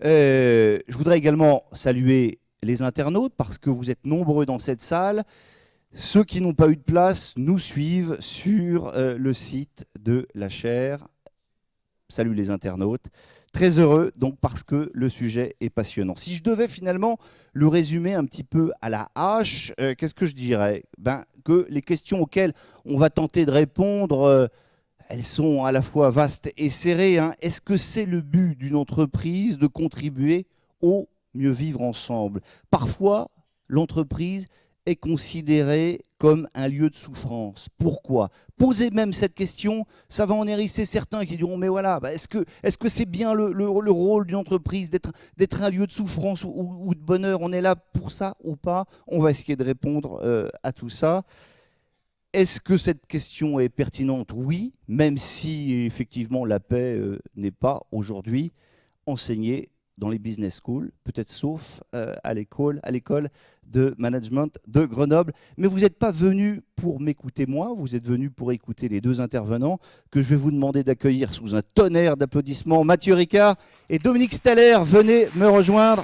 Je voudrais également saluer les internautes parce que vous êtes nombreux dans cette salle. Ceux qui n'ont pas eu de place nous suivent sur le site de la chaire. Salut les internautes. Très heureux donc parce que le sujet est passionnant. Si je devais finalement le résumer un petit peu à la hache, qu'est-ce que je dirais? Que les questions auxquelles on va tenter de répondre, elles sont à la fois vastes et serrées. Est-ce que c'est le but d'une entreprise de contribuer au mieux vivre ensemble? Parfois, l'entreprise est considéré comme un lieu de souffrance. Pourquoi? Poser même cette question, ça va en hérisser certains qui diront mais voilà, est-ce que c'est bien le rôle d'une entreprise d'être un lieu de souffrance ou de bonheur? On est là pour ça ou pas? On va essayer de répondre à tout ça. Est-ce que cette question est pertinente? Oui, même si effectivement la paix n'est pas aujourd'hui enseignée dans les business schools, peut-être sauf à l'école de management de Grenoble. Mais vous n'êtes pas venu pour m'écouter moi, vous êtes venu pour écouter les deux intervenants que je vais vous demander d'accueillir sous un tonnerre d'applaudissements. Mathieu Ricard et Dominique Staller, venez me rejoindre.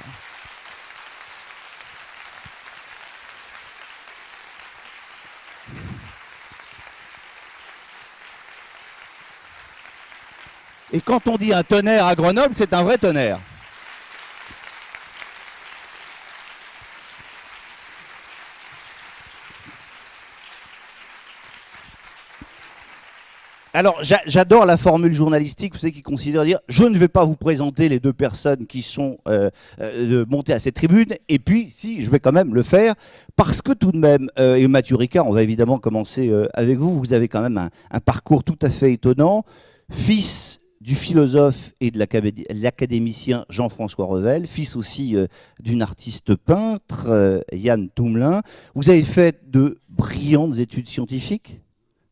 Et quand on dit un tonnerre à Grenoble, c'est un vrai tonnerre. Alors, j'adore la formule journalistique, vous savez, qui considère dire « je ne vais pas vous présenter les deux personnes qui sont montées à cette tribune, et puis, si, je vais quand même le faire, parce que tout de même, et Mathieu Ricard, on va évidemment commencer avec vous, vous avez quand même un parcours tout à fait étonnant, fils du philosophe et de l'académicien Jean-François Revel, fils aussi d'une artiste peintre, Yann Toumelin. Vous avez fait de brillantes études scientifiques.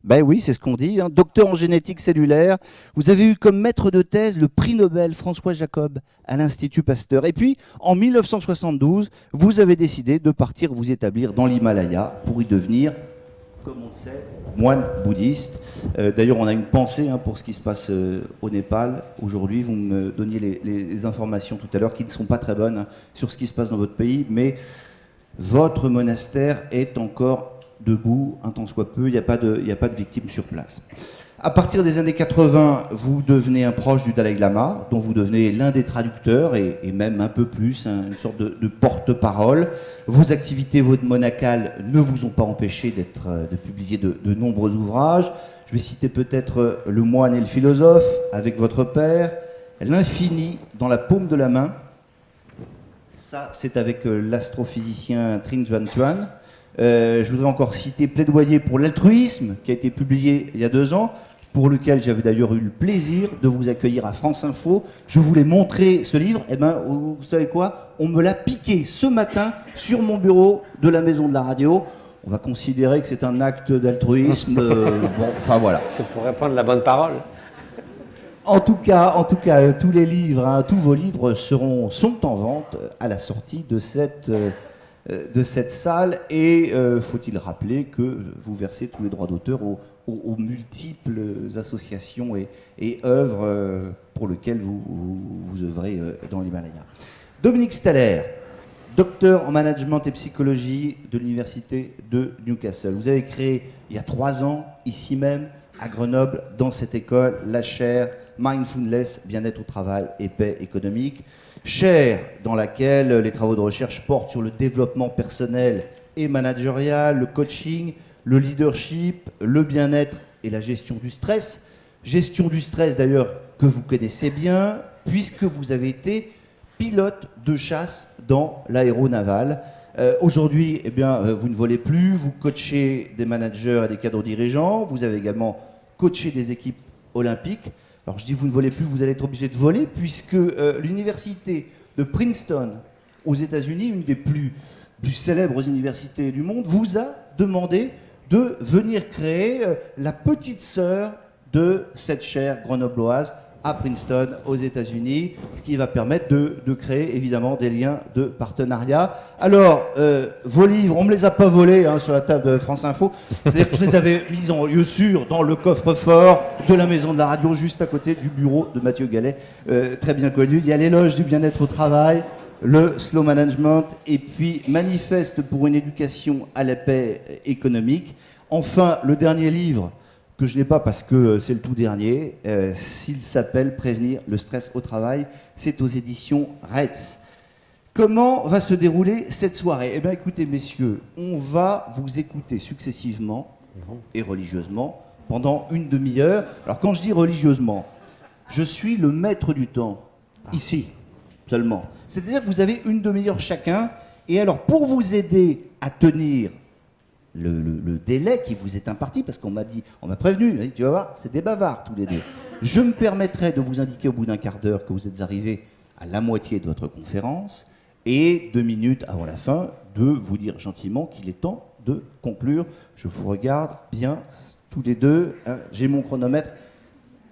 Ben oui, c'est ce qu'on dit. Docteur en génétique cellulaire. Vous avez eu comme maître de thèse le prix Nobel François Jacob à l'Institut Pasteur. Et puis, en 1972, vous avez décidé de partir vous établir dans l'Himalaya pour y devenir, comme on le sait, moine bouddhiste. D'ailleurs, on a une pensée pour ce qui se passe au Népal. Aujourd'hui, vous me donniez les informations tout à l'heure qui ne sont pas très bonnes sur ce qui se passe dans votre pays, mais votre monastère est encore debout, un tant soit peu, il n'y a pas de victimes sur place. À partir des années 80, vous devenez un proche du Dalai Lama, dont vous devenez l'un des traducteurs et même un peu plus, une sorte de porte-parole. Vos activités monacales ne vous ont pas empêché de publier de nombreux ouvrages. Je vais citer peut-être Le moine et le philosophe, avec votre père, L'infini dans la paume de la main. Ça, c'est avec l'astrophysicien Trinh Xuan Xuan. Je voudrais encore citer Plaidoyer pour l'altruisme, qui a été publié il y a 2 ans, pour lequel j'avais d'ailleurs eu le plaisir de vous accueillir à France Info. Je voulais montrer ce livre, et vous savez quoi? On me l'a piqué ce matin sur mon bureau de la maison de la radio. On va considérer que c'est un acte d'altruisme. Enfin voilà. C'est pour répondre la bonne parole. En tout cas, tous les livres, tous vos livres sont en vente à la sortie de cette salle et faut-il rappeler que vous versez tous les droits d'auteur aux multiples associations et œuvres pour lesquelles vous œuvrez dans l'Himalaya. Dominique Staller, docteur en management et psychologie de l'université de Newcastle. Vous avez créé il y a 3 ans, ici même, à Grenoble, dans cette école, la chaire Mindfulness, bien-être au travail et paix économique. Chaire dans laquelle les travaux de recherche portent sur le développement personnel et managérial, le coaching, le leadership, le bien-être et la gestion du stress. Gestion du stress d'ailleurs que vous connaissez bien, puisque vous avez été pilote de chasse dans l'aéronaval. Aujourd'hui, vous ne volez plus, vous coachez des managers et des cadres dirigeants, vous avez également coaché des équipes olympiques. Alors je dis vous ne volez plus, vous allez être obligé de voler, puisque l'université de Princeton aux États-Unis, une des plus célèbres universités du monde, vous a demandé de venir créer la petite sœur de cette chaire grenobloise à Princeton, aux États-Unis, ce qui va permettre de créer évidemment des liens de partenariat. Alors, vos livres, on ne me les a pas volés sur la table de France Info, c'est-à-dire que je les avais mis en lieu sûr dans le coffre-fort de la maison de la radio, juste à côté du bureau de Mathieu Gallet, très bien connu. Il y a l'éloge du bien-être au travail, le slow management, et puis Manifeste pour une éducation à la paix économique. Enfin, le dernier livre, que je n'ai pas parce que c'est le tout dernier, s'il s'appelle Prévenir le stress au travail, c'est aux éditions Retz. Comment va se dérouler cette soirée? Eh bien écoutez messieurs, on va vous écouter successivement et religieusement pendant une demi-heure. Alors quand je dis religieusement, je suis le maître du temps, ici seulement. C'est-à-dire que vous avez une demi-heure chacun, et alors pour vous aider à tenir le délai qui vous est imparti, parce qu'on m'a prévenu, tu vas voir, c'est des bavards tous les deux. Je me permettrai de vous indiquer au bout d'un quart d'heure que vous êtes arrivés à la moitié de votre conférence, et 2 minutes avant la fin, de vous dire gentiment qu'il est temps de conclure. Je vous regarde bien tous les deux, j'ai mon chronomètre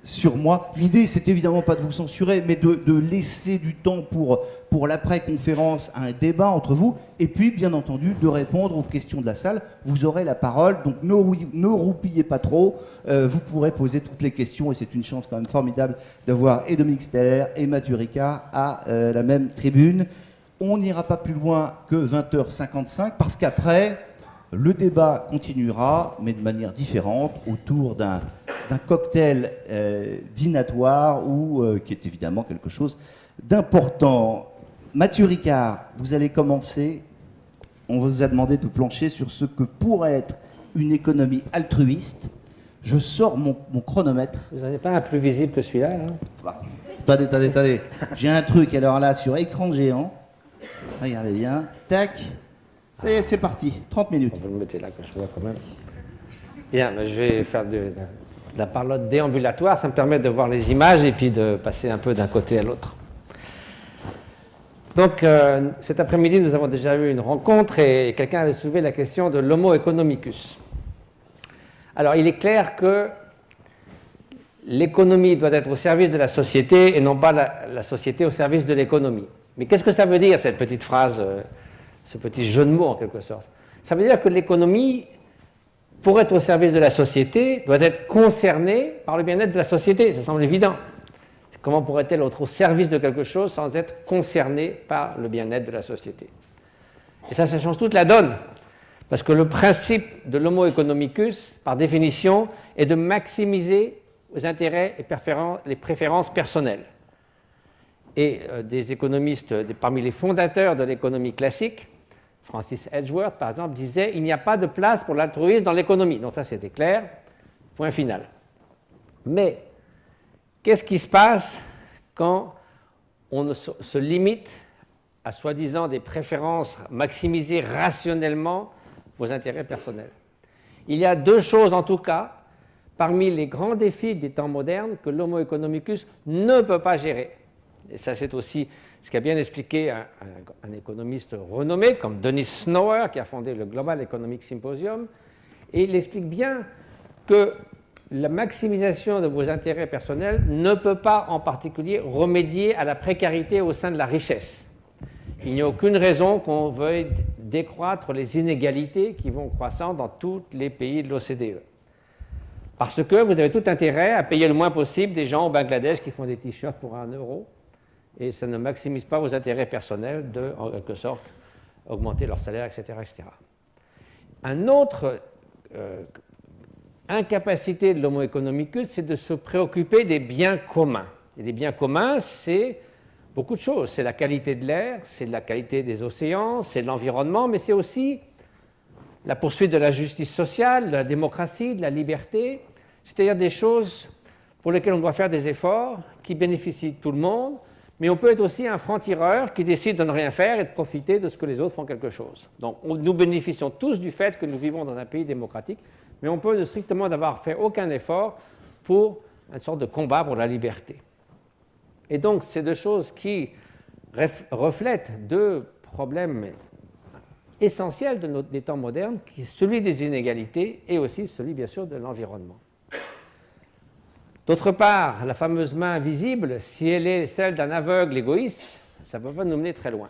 sur moi. L'idée, c'est évidemment pas de vous censurer, mais de laisser du temps pour l'après-conférence à un débat entre vous, et puis, bien entendu, de répondre aux questions de la salle. Vous aurez la parole, donc ne roupillez pas trop. Vous pourrez poser toutes les questions, et c'est une chance quand même formidable d'avoir et Dominique Steller et Mathieu Ricard à la même tribune. On n'ira pas plus loin que 20h55, parce qu'après, le débat continuera, mais de manière différente, autour d'un cocktail dînatoire qui est évidemment quelque chose d'important. Mathieu Ricard, vous allez commencer. On vous a demandé de plancher sur ce que pourrait être une économie altruiste. Je sors mon chronomètre. Vous n'en avez pas un plus visible que celui-là, là? Attendez. J'ai un truc, alors là, sur écran géant. Regardez bien. Tac. Ça y est, c'est parti. 30 minutes. Vous le mettez là, que je vois quand même. Bien, je vais faire de la parole déambulatoire. Ça me permet de voir les images et puis de passer un peu d'un côté à l'autre. Donc, cet après-midi, nous avons déjà eu une rencontre et quelqu'un avait soulevé la question de l'homo economicus. Alors, il est clair que l'économie doit être au service de la société et non pas la société au service de l'économie. Mais qu'est-ce que ça veut dire, cette petite phrase, ce petit jeu de mots en quelque sorte? Ça veut dire que l'économie, pour être au service de la société, doit être concernée par le bien-être de la société. Ça semble évident. Comment pourrait-elle être au service de quelque chose sans être concernée par le bien-être de la société? Et ça change toute la donne. Parce que le principe de l'homo economicus, par définition, est de maximiser les intérêts et les préférences personnelles. Et des économistes, parmi les fondateurs de l'économie classique, Francis Edgeworth, par exemple, disait « Il n'y a pas de place pour l'altruisme dans l'économie ». Donc ça, c'était clair, point final. Mais qu'est-ce qui se passe quand on se limite à soi-disant des préférences maximisées rationnellement vos intérêts personnels? Il y a 2 choses, en tout cas, parmi les grands défis des temps modernes que l'homo economicus ne peut pas gérer. Et ça, c'est aussi ce qu'a bien expliqué un économiste renommé comme Denis Snower, qui a fondé le Global Economic Symposium. Et il explique bien que la maximisation de vos intérêts personnels ne peut pas en particulier remédier à la précarité au sein de la richesse. Il n'y a aucune raison qu'on veuille décroître les inégalités qui vont croissant dans tous les pays de l'OCDE. Parce que vous avez tout intérêt à payer le moins possible des gens au Bangladesh qui font des t-shirts pour 1 euro, et ça ne maximise pas vos intérêts personnels de, en quelque sorte, augmenter leur salaire, etc. etc. Un autre incapacité de l'homo economicus, c'est de se préoccuper des biens communs. Et les biens communs, c'est beaucoup de choses. C'est la qualité de l'air, c'est la qualité des océans, c'est l'environnement, mais c'est aussi la poursuite de la justice sociale, de la démocratie, de la liberté, c'est-à-dire des choses pour lesquelles on doit faire des efforts, qui bénéficient de tout le monde, mais on peut être aussi un franc-tireur qui décide de ne rien faire et de profiter de ce que les autres font quelque chose. Donc nous bénéficions tous du fait que nous vivons dans un pays démocratique, mais on peut strictement n'avoir fait aucun effort pour une sorte de combat pour la liberté. Et donc, c'est 2 choses qui reflètent 2 problèmes essentiels des temps modernes, qui est celui des inégalités et aussi celui, bien sûr, de l'environnement. D'autre part, la fameuse main invisible, si elle est celle d'un aveugle égoïste, ça ne peut pas nous mener très loin.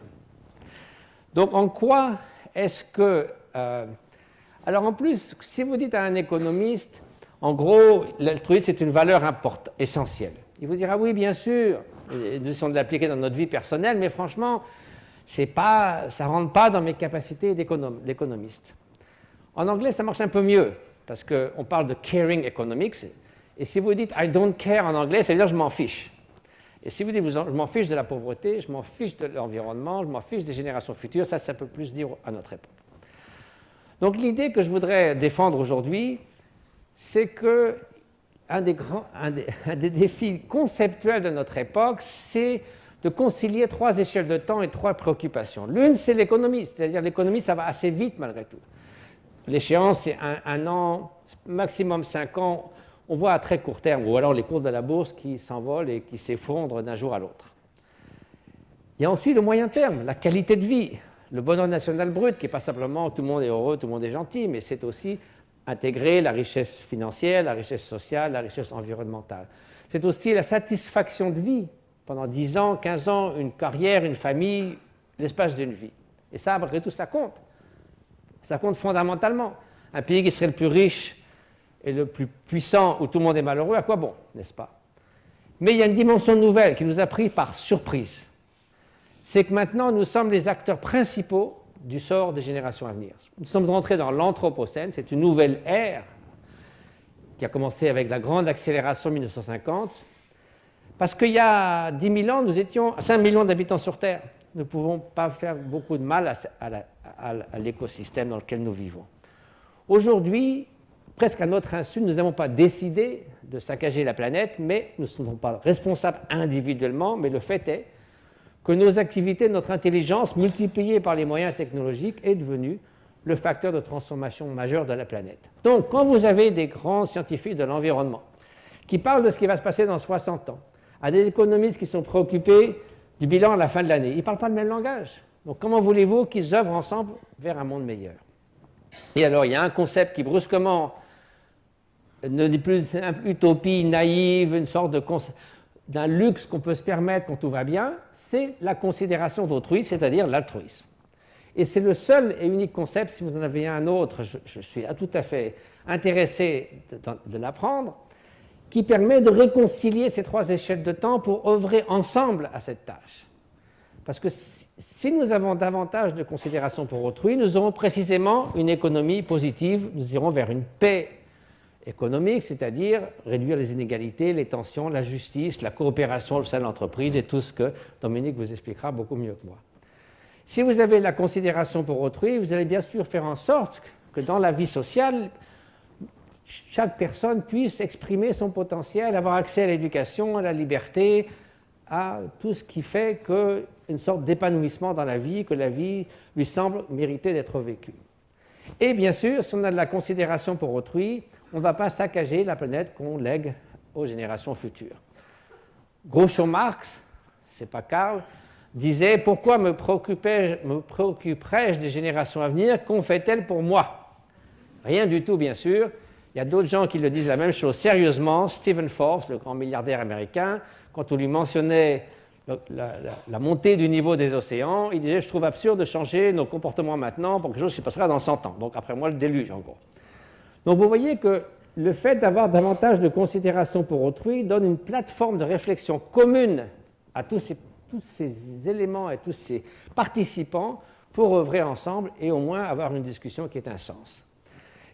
Donc en quoi est-ce que... alors en plus, si vous dites à un économiste, en gros, l'altruisme c'est une valeur essentielle. Il vous dira oui, bien sûr, nous essayons de l'appliquer dans notre vie personnelle, mais franchement, ça ne rentre pas dans mes capacités d'économiste. En anglais, ça marche un peu mieux, parce qu'on parle de caring economics, et si vous dites I don't care en anglais, ça veut dire je m'en fiche. Et si vous dites je m'en fiche de la pauvreté, je m'en fiche de l'environnement, je m'en fiche des générations futures, ça peut plus dire à notre époque. Donc l'idée que je voudrais défendre aujourd'hui, c'est que un des défis conceptuels de notre époque, c'est de concilier 3 échelles de temps et 3 préoccupations. L'une, c'est l'économie, c'est-à-dire l'économie, ça va assez vite malgré tout. L'échéance, c'est un an, maximum 5 ans, on voit à très court terme, ou alors les cours de la bourse qui s'envolent et qui s'effondrent d'un jour à l'autre. Il y a ensuite le moyen terme, la qualité de vie, le bonheur national brut, qui n'est pas simplement tout le monde est heureux, tout le monde est gentil, mais c'est aussi intégrer la richesse financière, la richesse sociale, la richesse environnementale. C'est aussi la satisfaction de vie, pendant 10 ans, 15 ans, une carrière, une famille, l'espace d'une vie. Et ça, malgré tout, ça compte. Ça compte fondamentalement. Un pays qui serait le plus riche et le plus puissant, où tout le monde est malheureux, à quoi bon, n'est-ce pas? Mais il y a une dimension nouvelle qui nous a pris par surprise. C'est que maintenant, nous sommes les acteurs principaux du sort des générations à venir. Nous sommes rentrés dans l'Anthropocène, c'est une nouvelle ère qui a commencé avec la grande accélération en 1950, parce qu'il y a 10 000 ans, nous étions à 5 millions d'habitants sur Terre. Nous ne pouvons pas faire beaucoup de mal à l'écosystème dans lequel nous vivons. Aujourd'hui, presque à notre insu, nous n'avons pas décidé de saccager la planète, mais nous ne sommes pas responsables individuellement, mais le fait est que nos activités, notre intelligence, multipliée par les moyens technologiques, est devenue le facteur de transformation majeur de la planète. Donc, quand vous avez des grands scientifiques de l'environnement qui parlent de ce qui va se passer dans 60 ans, à des économistes qui sont préoccupés du bilan à la fin de l'année, ils ne parlent pas le même langage. Donc, comment voulez-vous qu'ils œuvrent ensemble vers un monde meilleur? Et alors, il y a un concept qui brusquement ne dit plus une utopie naïve, une sorte d'un luxe qu'on peut se permettre quand tout va bien, c'est la considération d'autrui, c'est-à-dire l'altruisme. Et c'est le seul et unique concept, si vous en avez un autre, je suis tout à fait intéressé de l'apprendre, qui permet de réconcilier ces 3 échelles de temps pour œuvrer ensemble à cette tâche. Parce que si nous avons davantage de considération pour autrui, nous aurons précisément une économie positive, nous irons vers une paix économique, c'est-à-dire réduire les inégalités, les tensions, la justice, la coopération au sein de l'entreprise et tout ce que Dominique vous expliquera beaucoup mieux que moi. Si vous avez la considération pour autrui, vous allez bien sûr faire en sorte que dans la vie sociale, chaque personne puisse exprimer son potentiel, avoir accès à l'éducation, à la liberté, à tout ce qui fait une sorte d'épanouissement dans la vie, que la vie lui semble mériter d'être vécue. Et bien sûr, si on a de la considération pour autrui, on ne va pas saccager la planète qu'on lègue aux générations futures. Groucho Marx, c'est pas Karl, disait « Pourquoi me préoccuperais-je des générations à venir? Qu'ont fait-elles pour moi ?» Rien du tout, bien sûr. Il y a d'autres gens qui le disent la même chose sérieusement. Stephen Forbes, le grand milliardaire américain, quand on lui mentionnait la montée du niveau des océans, il disait « Je trouve absurde de changer nos comportements maintenant pour quelque chose qui se passera dans 100 ans. » Donc après moi, le déluge, en gros. Donc vous voyez que le fait d'avoir davantage de considération pour autrui donne une plateforme de réflexion commune à tous ces éléments et tous ces participants pour œuvrer ensemble et au moins avoir une discussion qui ait un sens.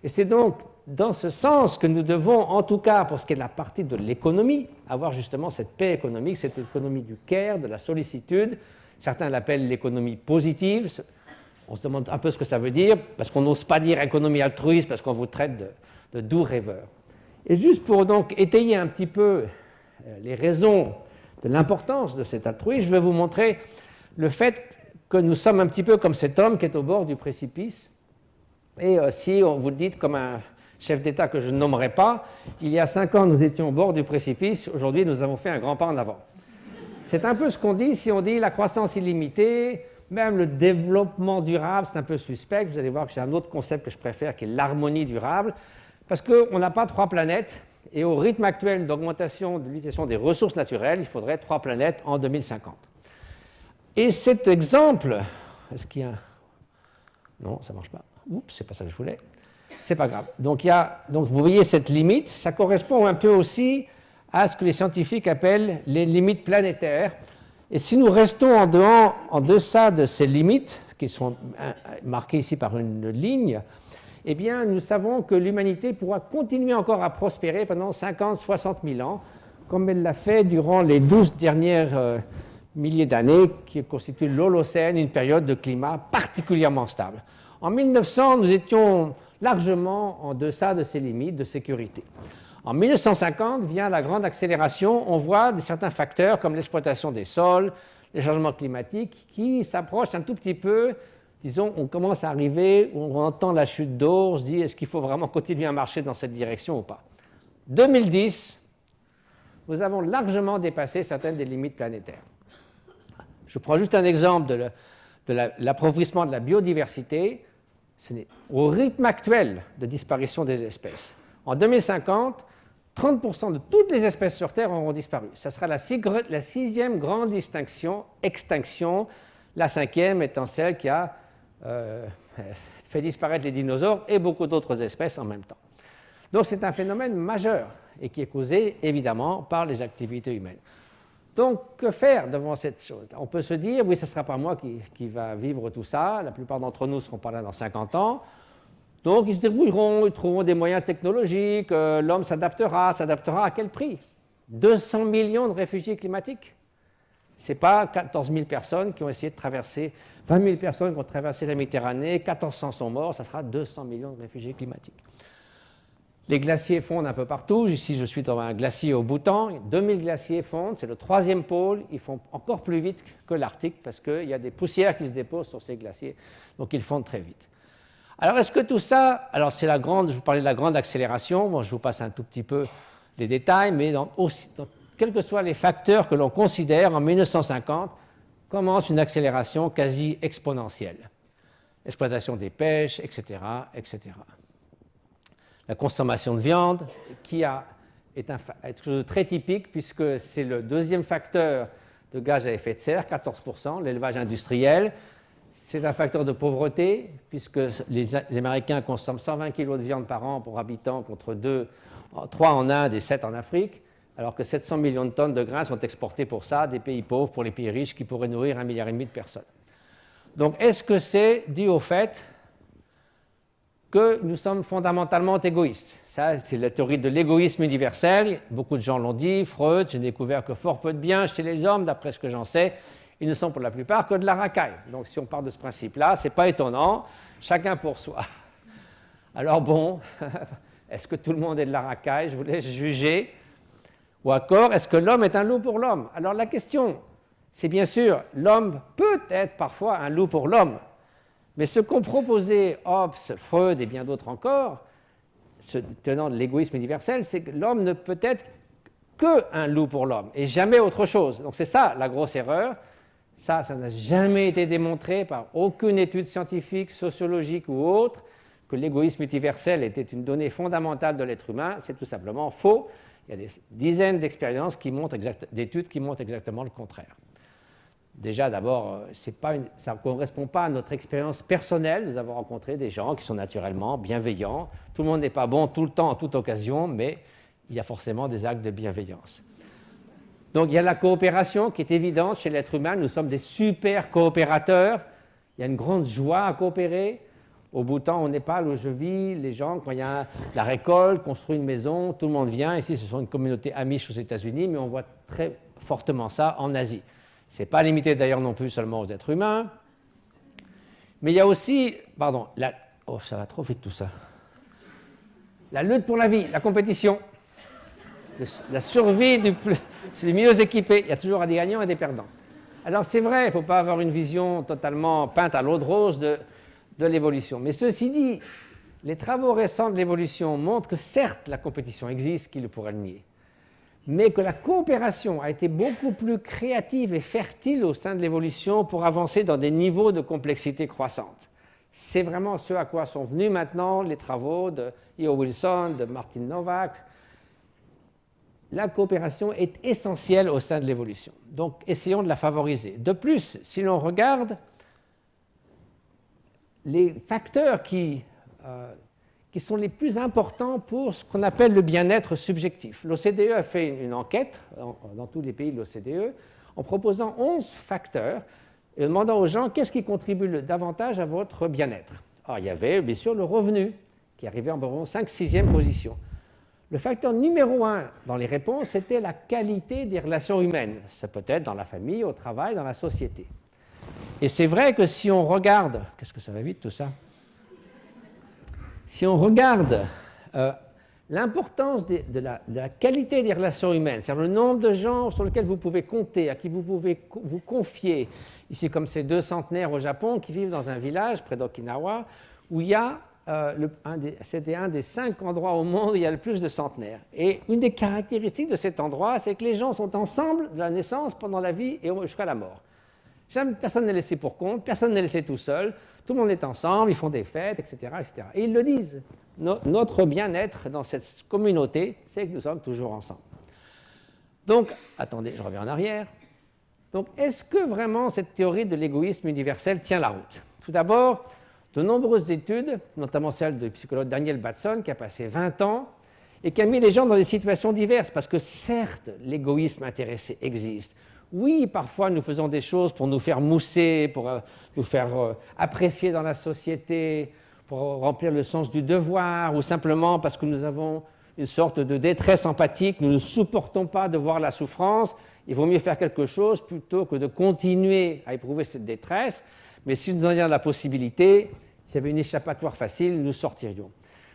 Et c'est donc dans ce sens que nous devons, en tout cas pour ce qui est de la partie de l'économie, avoir justement cette paix économique, cette économie du care, de la sollicitude. Certains l'appellent l'économie positive. On se demande un peu ce que ça veut dire, parce qu'on n'ose pas dire économie altruiste, parce qu'on vous traite de doux rêveurs. Et juste pour donc étayer un petit peu les raisons de l'importance de cet altruisme, je vais vous montrer le fait que nous sommes un petit peu comme cet homme qui est au bord du précipice. Et si on vous le dit comme un chef d'État que je ne nommerai pas, il y a 5 ans, nous étions au bord du précipice, aujourd'hui, nous avons fait un grand pas en avant. C'est un peu ce qu'on dit si on dit la croissance illimitée, même le développement durable, c'est un peu suspect. Vous allez voir que j'ai un autre concept que je préfère, qui est l'harmonie durable, parce qu'on n'a pas 3 planètes, et au rythme actuel d'augmentation de l'utilisation des ressources naturelles, il faudrait 3 planètes en 2050. Et cet exemple, est-ce qu'il y a un... Non, ça ne marche pas. Oups, c'est pas ça que je voulais. C'est pas grave. Donc vous voyez cette limite, ça correspond un peu aussi à ce que les scientifiques appellent les limites planétaires. Et si nous restons en deçà de ces limites, qui sont marquées ici par une ligne, eh bien, nous savons que l'humanité pourra continuer encore à prospérer pendant 50, 60 000 ans, comme elle l'a fait durant les 12 dernières milliers d'années, qui constituent l'Holocène, une période de climat particulièrement stable. En 1900, nous étions largement en deçà de ces limites de sécurité. En 1950 vient la grande accélération. On voit certains facteurs comme l'exploitation des sols, les changements climatiques qui s'approchent un tout petit peu. Disons, on commence à arriver, on entend la chute d'eau, on se dit est-ce qu'il faut vraiment continuer à marcher dans cette direction ou pas. 2010, nous avons largement dépassé certaines des limites planétaires. Je prends juste un exemple de l'appauvrissement de la biodiversité. Au rythme actuel de disparition des espèces, en 2050, 30% de toutes les espèces sur Terre auront disparu. Ça sera la 6e grande extinction, la 5e étant celle qui a fait disparaître les dinosaures et beaucoup d'autres espèces en même temps. Donc c'est un phénomène majeur et qui est causé évidemment par les activités humaines. Donc que faire devant cette chose? On peut se dire, oui, ce ne sera pas moi qui va vivre tout ça, la plupart d'entre nous ne seront pas là dans 50 ans. Donc ils se débrouilleront, ils trouveront des moyens technologiques, l'homme s'adaptera à quel prix? 200 millions de réfugiés climatiques. Ce n'est pas 14 000 personnes qui ont essayé de traverser, 20 000 personnes qui ont traversé la Méditerranée, 1400 sont morts, ça sera 200 millions de réfugiés climatiques. Les glaciers fondent un peu partout. Ici, je suis dans un glacier au Bhoutan. 2000 glaciers fondent, c'est le 3e pôle. Ils fondent encore plus vite que l'Arctique parce qu'il y a des poussières qui se déposent sur ces glaciers. Donc, ils fondent très vite. Alors, est-ce que tout ça... Alors, c'est je vous parlais de la grande accélération. Bon, je vous passe un tout petit peu les détails, mais quels que soient les facteurs que l'on considère, en 1950, commence une accélération quasi exponentielle. L'exploitation des pêches, etc., etc. La consommation de viande, qui est quelque chose de très typique, puisque c'est le 2e facteur de gaz à effet de serre, 14%, l'élevage industriel. C'est un facteur de pauvreté, puisque les Américains consomment 120 kg de viande par an pour habitant, contre 3 en Inde et 7 en Afrique, alors que 700 millions de tonnes de grains sont exportés pour ça, des pays pauvres pour les pays riches qui pourraient nourrir 1,5 milliard de personnes. Donc, est-ce que c'est dû au fait que nous sommes fondamentalement égoïstes? Ça, c'est la théorie de l'égoïsme universel. Beaucoup de gens l'ont dit. Freud, j'ai découvert que fort peu de bien chez les hommes, d'après ce que j'en sais, ils ne sont pour la plupart que de la racaille. Donc, si on part de ce principe-là, ce n'est pas étonnant. Chacun pour soi. Alors bon, est-ce que tout le monde est de la racaille? Je vous laisse juger. Ou encore, est-ce que l'homme est un loup pour l'homme? Alors la question, c'est bien sûr, l'homme peut être parfois un loup pour l'homme. Mais ce qu'ont proposé Hobbes, Freud et bien d'autres encore, se tenant de l'égoïsme universel, c'est que l'homme ne peut être qu'un loup pour l'homme et jamais autre chose. Donc c'est ça la grosse erreur. Ça n'a jamais été démontré par aucune étude scientifique, sociologique ou autre, que l'égoïsme universel était une donnée fondamentale de l'être humain. C'est tout simplement faux. Il y a des dizaines d'expériences d'études qui montrent exactement le contraire. Déjà, d'abord, ça ne correspond pas à notre expérience personnelle. Nous avons rencontré des gens qui sont naturellement bienveillants. Tout le monde n'est pas bon tout le temps, en toute occasion, mais il y a forcément des actes de bienveillance. Donc, il y a la coopération qui est évidente chez l'être humain. Nous sommes des super coopérateurs. Il y a une grande joie à coopérer. Au Bhoutan, au Népal, où je vis, les gens, quand il y a la récolte, construisent une maison, tout le monde vient. Ici, ce sont une communauté amish aux États-Unis, mais on voit très fortement ça en Asie. Ce n'est pas limité d'ailleurs non plus seulement aux êtres humains. Mais il y a aussi, oh ça va trop vite tout ça. La lutte pour la vie, la compétition, la survie c'est les mieux équipés. Il y a toujours des gagnants et des perdants. Alors c'est vrai, il ne faut pas avoir une vision totalement peinte à l'eau de rose de l'évolution. Mais ceci dit, les travaux récents de l'évolution montrent que certes la compétition existe, qui le pourrait le nier, mais que la coopération a été beaucoup plus créative et fertile au sein de l'évolution pour avancer dans des niveaux de complexité croissante. C'est vraiment ce à quoi sont venus maintenant les travaux de E.O. Wilson, de Martin Nowak, la coopération est essentielle au sein de l'évolution. Donc, essayons de la favoriser. De plus, si l'on regarde les facteurs qui sont les plus importants pour ce qu'on appelle le bien-être subjectif. L'OCDE a fait une enquête dans tous les pays de l'OCDE en proposant 11 facteurs et en demandant aux gens qu'est-ce qui contribue davantage à votre bien-être. Alors, il y avait bien sûr le revenu qui arrivait en environ 5-6e position. Le facteur numéro 1 dans les réponses, c'était la qualité des relations humaines. Ça peut être dans la famille, au travail, dans la société. Et c'est vrai que si on regarde... Qu'est-ce que ça va vite tout ça? Si on regarde l'importance de la qualité des relations humaines, c'est-à-dire le nombre de gens sur lesquels vous pouvez compter, à qui vous pouvez vous confier, ici comme ces 2 centenaires au Japon qui vivent dans un village près d'Okinawa, où il y a, c'était un des 5 endroits au monde où il y a le plus de centenaires. Et une des caractéristiques de cet endroit, c'est que les gens sont ensemble de la naissance, pendant la vie et jusqu'à la mort. Jamais personne n'est laissé pour compte, personne n'est laissé tout seul, tout le monde est ensemble, ils font des fêtes, etc. etc. Et ils le disent, notre bien-être dans cette communauté, c'est que nous sommes toujours ensemble. Donc, attendez, je reviens en arrière. Donc, est-ce que vraiment cette théorie de l'égoïsme universel tient la route? Tout d'abord, de nombreuses études, notamment celle du psychologue Daniel Batson, qui a passé 20 ans et qui a mis les gens dans des situations diverses, parce que certes, l'égoïsme intéressé existe. Oui, parfois nous faisons des choses pour nous faire mousser, pour nous faire apprécier dans la société, pour remplir le sens du devoir, ou simplement parce que nous avons une sorte de détresse empathique, nous ne supportons pas de voir la souffrance, il vaut mieux faire quelque chose plutôt que de continuer à éprouver cette détresse, mais si nous en avions la possibilité, s'il y avait une échappatoire facile, nous sortirions.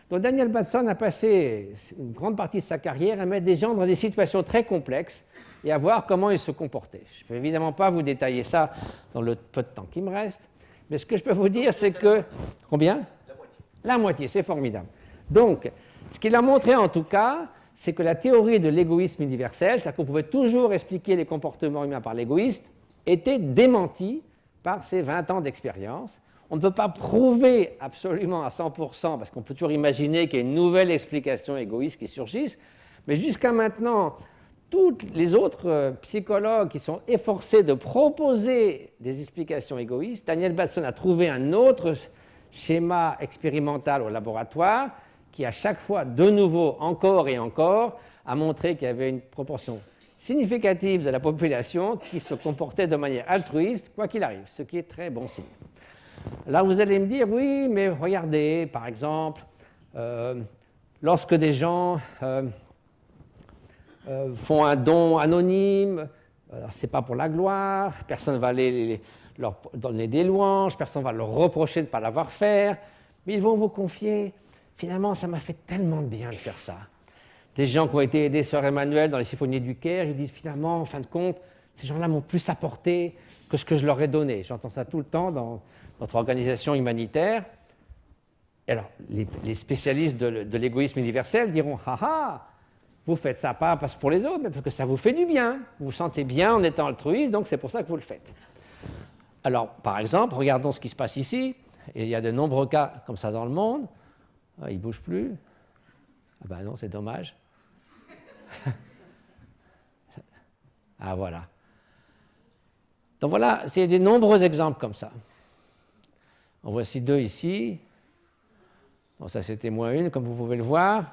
Donc Daniel Batson a passé une grande partie de sa carrière à mettre des gens dans des situations très complexes et à voir comment ils se comportaient. Je ne peux évidemment pas vous détailler ça dans le peu de temps qui me reste, mais ce que je peux vous dire, c'est que... Combien? La moitié. La moitié, c'est formidable. Donc, ce qu'il a montré en tout cas, c'est que la théorie de l'égoïsme universel, c'est-à-dire qu'on pouvait toujours expliquer les comportements humains par l'égoïste, était démentie par ces 20 ans d'expérience. On ne peut pas prouver absolument à 100%, parce qu'on peut toujours imaginer qu'il y a une nouvelle explication égoïste qui surgisse, mais jusqu'à maintenant, tous les autres psychologues qui sont efforcés de proposer des explications égoïstes, Daniel Batson a trouvé un autre schéma expérimental au laboratoire qui, à chaque fois, de nouveau, encore et encore, a montré qu'il y avait une proportion significative de la population qui se comportait de manière altruiste, quoi qu'il arrive, ce qui est très bon signe. Là, vous allez me dire, oui, mais regardez, par exemple, lorsque des gens font un don anonyme, ce n'est pas pour la gloire, personne ne va leur donner des louanges, personne ne va leur reprocher de ne pas l'avoir fait, mais ils vont vous confier, finalement, ça m'a fait tellement de bien de faire ça. Des gens qui ont été aidés Sœur Emmanuel dans les symphonies du Caire, ils disent finalement, en fin de compte, ces gens-là m'ont plus apporté que ce que je leur ai donné. J'entends ça tout le temps dans notre organisation humanitaire. Et alors, les spécialistes de l'égoïsme universel diront, « Ah ah, vous faites ça pas parce que pour les autres, mais parce que ça vous fait du bien. Vous vous sentez bien en étant altruiste, donc c'est pour ça que vous le faites. » Alors, par exemple, regardons ce qui se passe ici. Et il y a de nombreux cas comme ça dans le monde. Ah, il ne bouge plus. Ah ben non, c'est dommage. Ah voilà. Donc voilà, c'est des nombreux exemples comme ça. En voici 2 ici. Bon, ça c'était -1, comme vous pouvez le voir.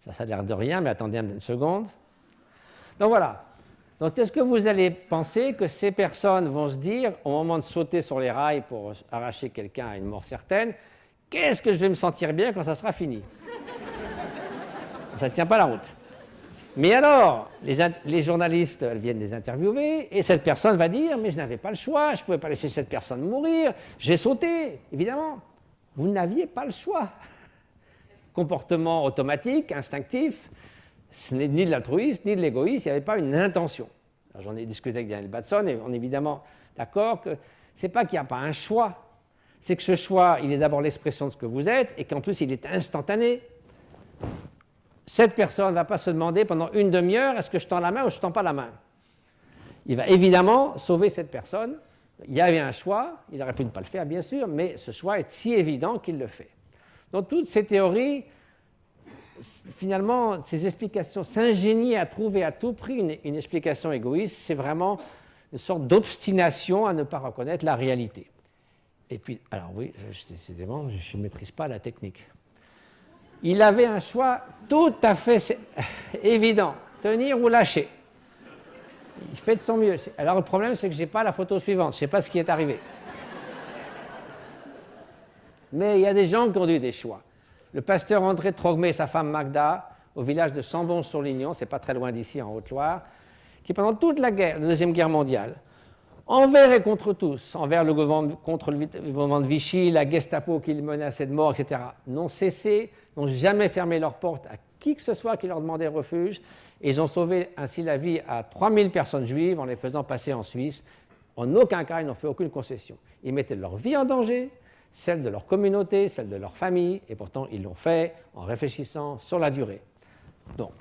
Ça a l'air de rien, mais attendez une seconde. Donc voilà. Donc est-ce que vous allez penser que ces personnes vont se dire, au moment de sauter sur les rails pour arracher quelqu'un à une mort certaine, qu'est-ce que je vais me sentir bien quand ça sera fini? Ça ne tient pas la route. Mais alors, les journalistes viennent les interviewer et cette personne va dire « mais je n'avais pas le choix, je ne pouvais pas laisser cette personne mourir, j'ai sauté ». Évidemment, vous n'aviez pas le choix. Comportement automatique, instinctif, ce n'est ni de l'altruisme, ni de l'égoïsme, il n'y avait pas une intention. J'en ai discuté avec Daniel Batson et on est évidemment d'accord que ce n'est pas qu'il n'y a pas un choix, c'est que ce choix, il est d'abord l'expression de ce que vous êtes et qu'en plus il est instantané. Cette personne ne va pas se demander pendant une demi-heure est-ce que je tends la main ou je ne tends pas la main. Il va évidemment sauver cette personne. Il y avait un choix, il aurait pu ne pas le faire bien sûr, mais ce choix est si évident qu'il le fait. Donc toutes ces théories, finalement, ces explications, s'ingénier à trouver à tout prix une explication égoïste, c'est vraiment une sorte d'obstination à ne pas reconnaître la réalité. Et puis, alors oui, décidément, je ne maîtrise pas la technique. Il avait un choix tout à fait évident, tenir ou lâcher. Il fait de son mieux. Alors le problème, c'est que je n'ai pas la photo suivante, je ne sais pas ce qui est arrivé. Mais il y a des gens qui ont eu des choix. Le pasteur André Trogmé et sa femme Magda, au village de Chambon-sur-Lignon, c'est pas très loin d'ici, en Haute-Loire, qui pendant toute la Deuxième Guerre mondiale, envers et contre tous, envers le gouvernement, contre le gouvernement de Vichy, la Gestapo qui les menaçait de mort, etc., n'ont cessé, n'ont jamais fermé leurs portes à qui que ce soit qui leur demandait refuge, et ils ont sauvé ainsi la vie à 3000 personnes juives en les faisant passer en Suisse. En aucun cas, ils n'ont fait aucune concession. Ils mettaient leur vie en danger, celle de leur communauté, celle de leur famille, et pourtant ils l'ont fait en réfléchissant sur la durée. Donc,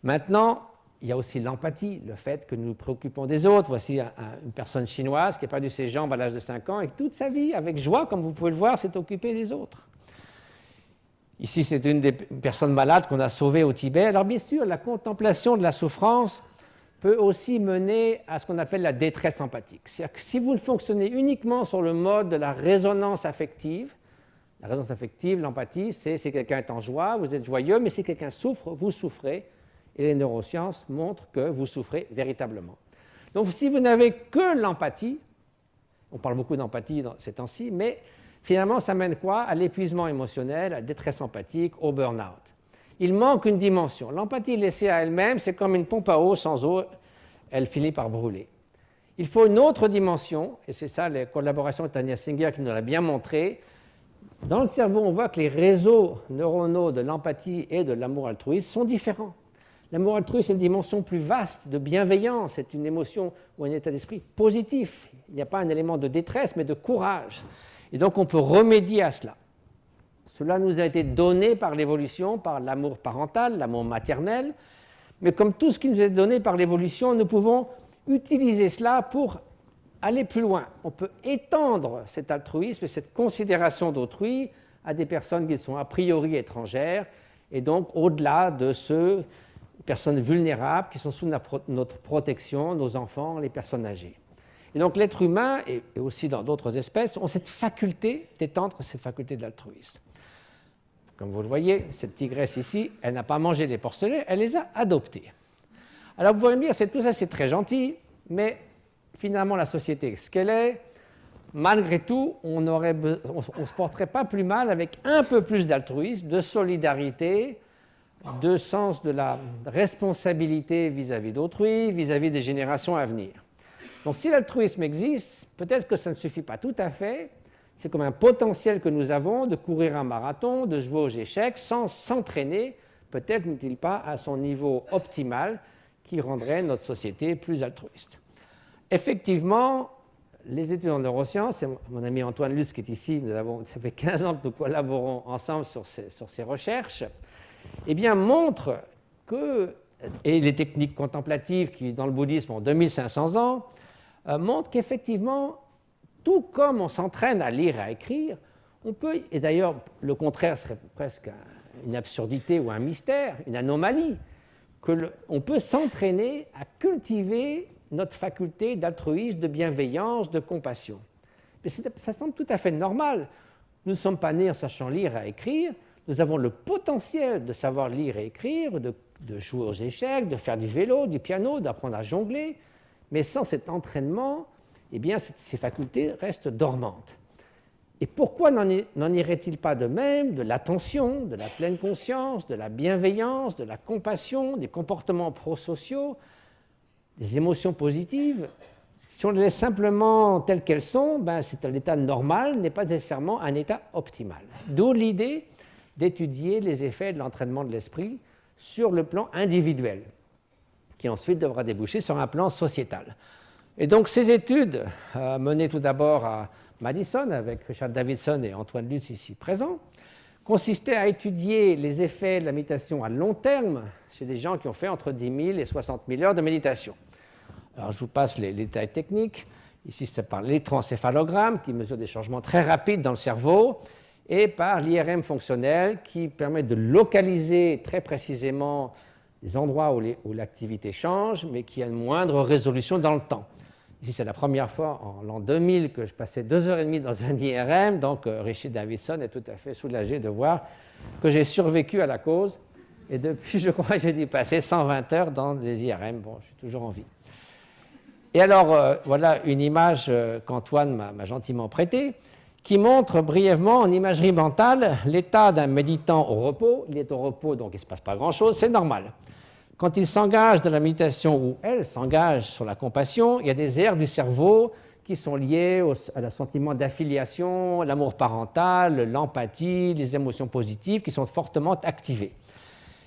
maintenant, il y a aussi l'empathie, le fait que nous nous préoccupons des autres. Voici une personne chinoise qui a perdu ses jambes à l'âge de 5 ans et toute sa vie, avec joie, comme vous pouvez le voir, s'est occupée des autres. Ici, c'est une des personnes malades qu'on a sauvées au Tibet. Alors bien sûr, la contemplation de la souffrance peut aussi mener à ce qu'on appelle la détresse empathique. C'est-à-dire que si vous fonctionnez uniquement sur le mode de la résonance affective, l'empathie, c'est si quelqu'un est en joie, vous êtes joyeux, mais si quelqu'un souffre, vous souffrez. Et les neurosciences montrent que vous souffrez véritablement. Donc si vous n'avez que l'empathie, on parle beaucoup d'empathie dans ces temps-ci, mais finalement ça mène quoi? À l'épuisement émotionnel, à la détresse empathique, au burn-out. Il manque une dimension. L'empathie laissée à elle-même, c'est comme une pompe à eau, sans eau, elle finit par brûler. Il faut une autre dimension, et c'est ça les collaborations de Tania Singer qui nous l'a bien montré. Dans le cerveau, on voit que les réseaux neuronaux de l'empathie et de l'amour altruiste sont différents. L'amour altruiste est une dimension plus vaste de bienveillance, c'est une émotion ou un état d'esprit positif. Il n'y a pas un élément de détresse, mais de courage. Et donc on peut remédier à cela. Cela nous a été donné par l'évolution, par l'amour parental, l'amour maternel, mais comme tout ce qui nous est donné par l'évolution, nous pouvons utiliser cela pour aller plus loin. On peut étendre cet altruisme et cette considération d'autrui à des personnes qui sont a priori étrangères, et donc au-delà de ceux personnes vulnérables qui sont sous notre protection, nos enfants, les personnes âgées. Et donc l'être humain, et aussi dans d'autres espèces, ont cette faculté d'étendre cette faculté de l'altruisme. Comme vous le voyez, cette tigresse ici, elle n'a pas mangé des porcelets, elle les a adoptés. Alors vous pourrez me dire, tout ça c'est très gentil, mais finalement la société, ce qu'elle est, malgré tout, on ne se porterait pas plus mal avec un peu plus d'altruisme, de solidarité, de sens de la responsabilité vis-à-vis d'autrui, vis-à-vis des générations à venir. Donc si l'altruisme existe, peut-être que ça ne suffit pas tout à fait, c'est comme un potentiel que nous avons de courir un marathon, de jouer aux échecs, sans s'entraîner, peut-être n'est-il pas à son niveau optimal qui rendrait notre société plus altruiste. Effectivement, les études en neurosciences, et mon ami Antoine Lutz qui est ici, ça fait 15 ans que nous collaborons ensemble sur ces recherches, eh bien, montrent que, et les techniques contemplatives qui, dans le bouddhisme, ont 2500 ans, montrent qu'effectivement, tout comme on s'entraîne à lire et à écrire, on peut, et d'ailleurs, le contraire serait presque une absurdité ou un mystère, une anomalie, on peut s'entraîner à cultiver notre faculté d'altruisme, de bienveillance, de compassion. Mais ça semble tout à fait normal. Nous ne sommes pas nés en sachant lire et écrire. Nous avons le potentiel de savoir lire et écrire, de jouer aux échecs, de faire du vélo, du piano, d'apprendre à jongler. Mais sans cet entraînement, eh bien, ces facultés restent dormantes. Et pourquoi n'en irait-il pas de même de l'attention, de la pleine conscience, de la bienveillance, de la compassion, des comportements prosociaux, des émotions positives? Si on les laisse simplement telles qu'elles sont, c'est un état normal, n'est pas nécessairement un état optimal. D'où l'idée d'étudier les effets de l'entraînement de l'esprit sur le plan individuel, qui ensuite devra déboucher sur un plan sociétal. Et donc ces études, menées tout d'abord à Madison, avec Richard Davidson et Antoine Lutz ici présents, consistaient à étudier les effets de la méditation à long terme chez des gens qui ont fait entre 10 000 et 60 000 heures de méditation. Alors je vous passe les détails techniques. Ici, c'est par l'électroencéphalogramme qui mesure des changements très rapides dans le cerveau. et par l'IRM fonctionnel qui permet de localiser très précisément les endroits où l'activité change, mais qui a une moindre résolution dans le temps. Ici, c'est la première fois en l'an 2000 que je passais 2h30 dans un IRM, donc Richard Davidson est tout à fait soulagé de voir que j'ai survécu à la cause. Et depuis, je crois que j'ai dû passer 120 heures dans des IRM. Bon, je suis toujours en vie. Et alors, voilà une image qu'Antoine m'a gentiment prêtée, qui montre brièvement en imagerie mentale l'état d'un méditant au repos. Il est au repos, donc il ne se passe pas grand-chose, c'est normal. Quand il s'engage dans la méditation ou elle s'engage sur la compassion, il y a des aires du cerveau qui sont liées à sentiment d'affiliation, l'amour parental, l'empathie, les émotions positives qui sont fortement activées.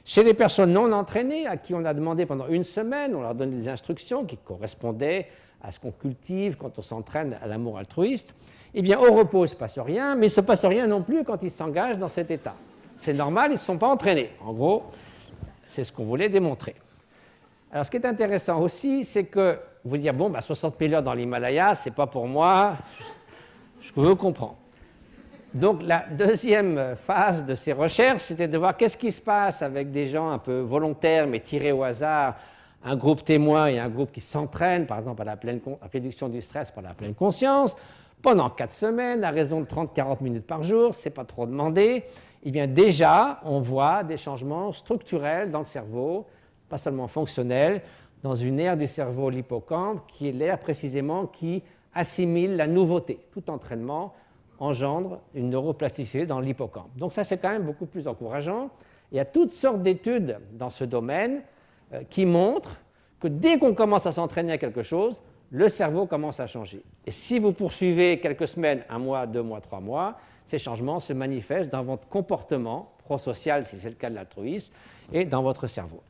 Chez les personnes non entraînées, à qui on a demandé pendant une semaine, on leur donne des instructions qui correspondaient à ce qu'on cultive quand on s'entraîne à l'amour altruiste, eh bien au repos, il ne se passe rien, mais il ne se passe rien non plus quand ils s'engagent dans cet état. C'est normal, ils ne se sont pas entraînés. En gros, c'est ce qu'on voulait démontrer. Alors, ce qui est intéressant aussi, c'est que vous dire, bon, 60 000 heures dans l'Himalaya, ce n'est pas pour moi, je veux comprendre. Donc, la deuxième phase de ces recherches, c'était de voir qu'est-ce qui se passe avec des gens un peu volontaires, mais tirés au hasard, un groupe témoin et un groupe qui s'entraîne, par exemple, à la réduction du stress par la pleine conscience, pendant 4 semaines, à raison de 30-40 minutes par jour, ce n'est pas trop demandé. Eh bien, déjà, on voit des changements structurels dans le cerveau, pas seulement fonctionnels, dans une aire du cerveau, l'hippocampe, qui est l'aire précisément qui assimile la nouveauté. Tout entraînement engendre une neuroplasticité dans l'hippocampe. Donc ça, c'est quand même beaucoup plus encourageant. Il y a toutes sortes d'études dans ce domaine qui montrent que dès qu'on commence à s'entraîner à quelque chose, le cerveau commence à changer. Et si vous poursuivez quelques semaines, 1 mois, 2 mois, 3 mois, ces changements se manifestent dans votre comportement prosocial, si c'est le cas de l'altruisme, et dans votre cerveau.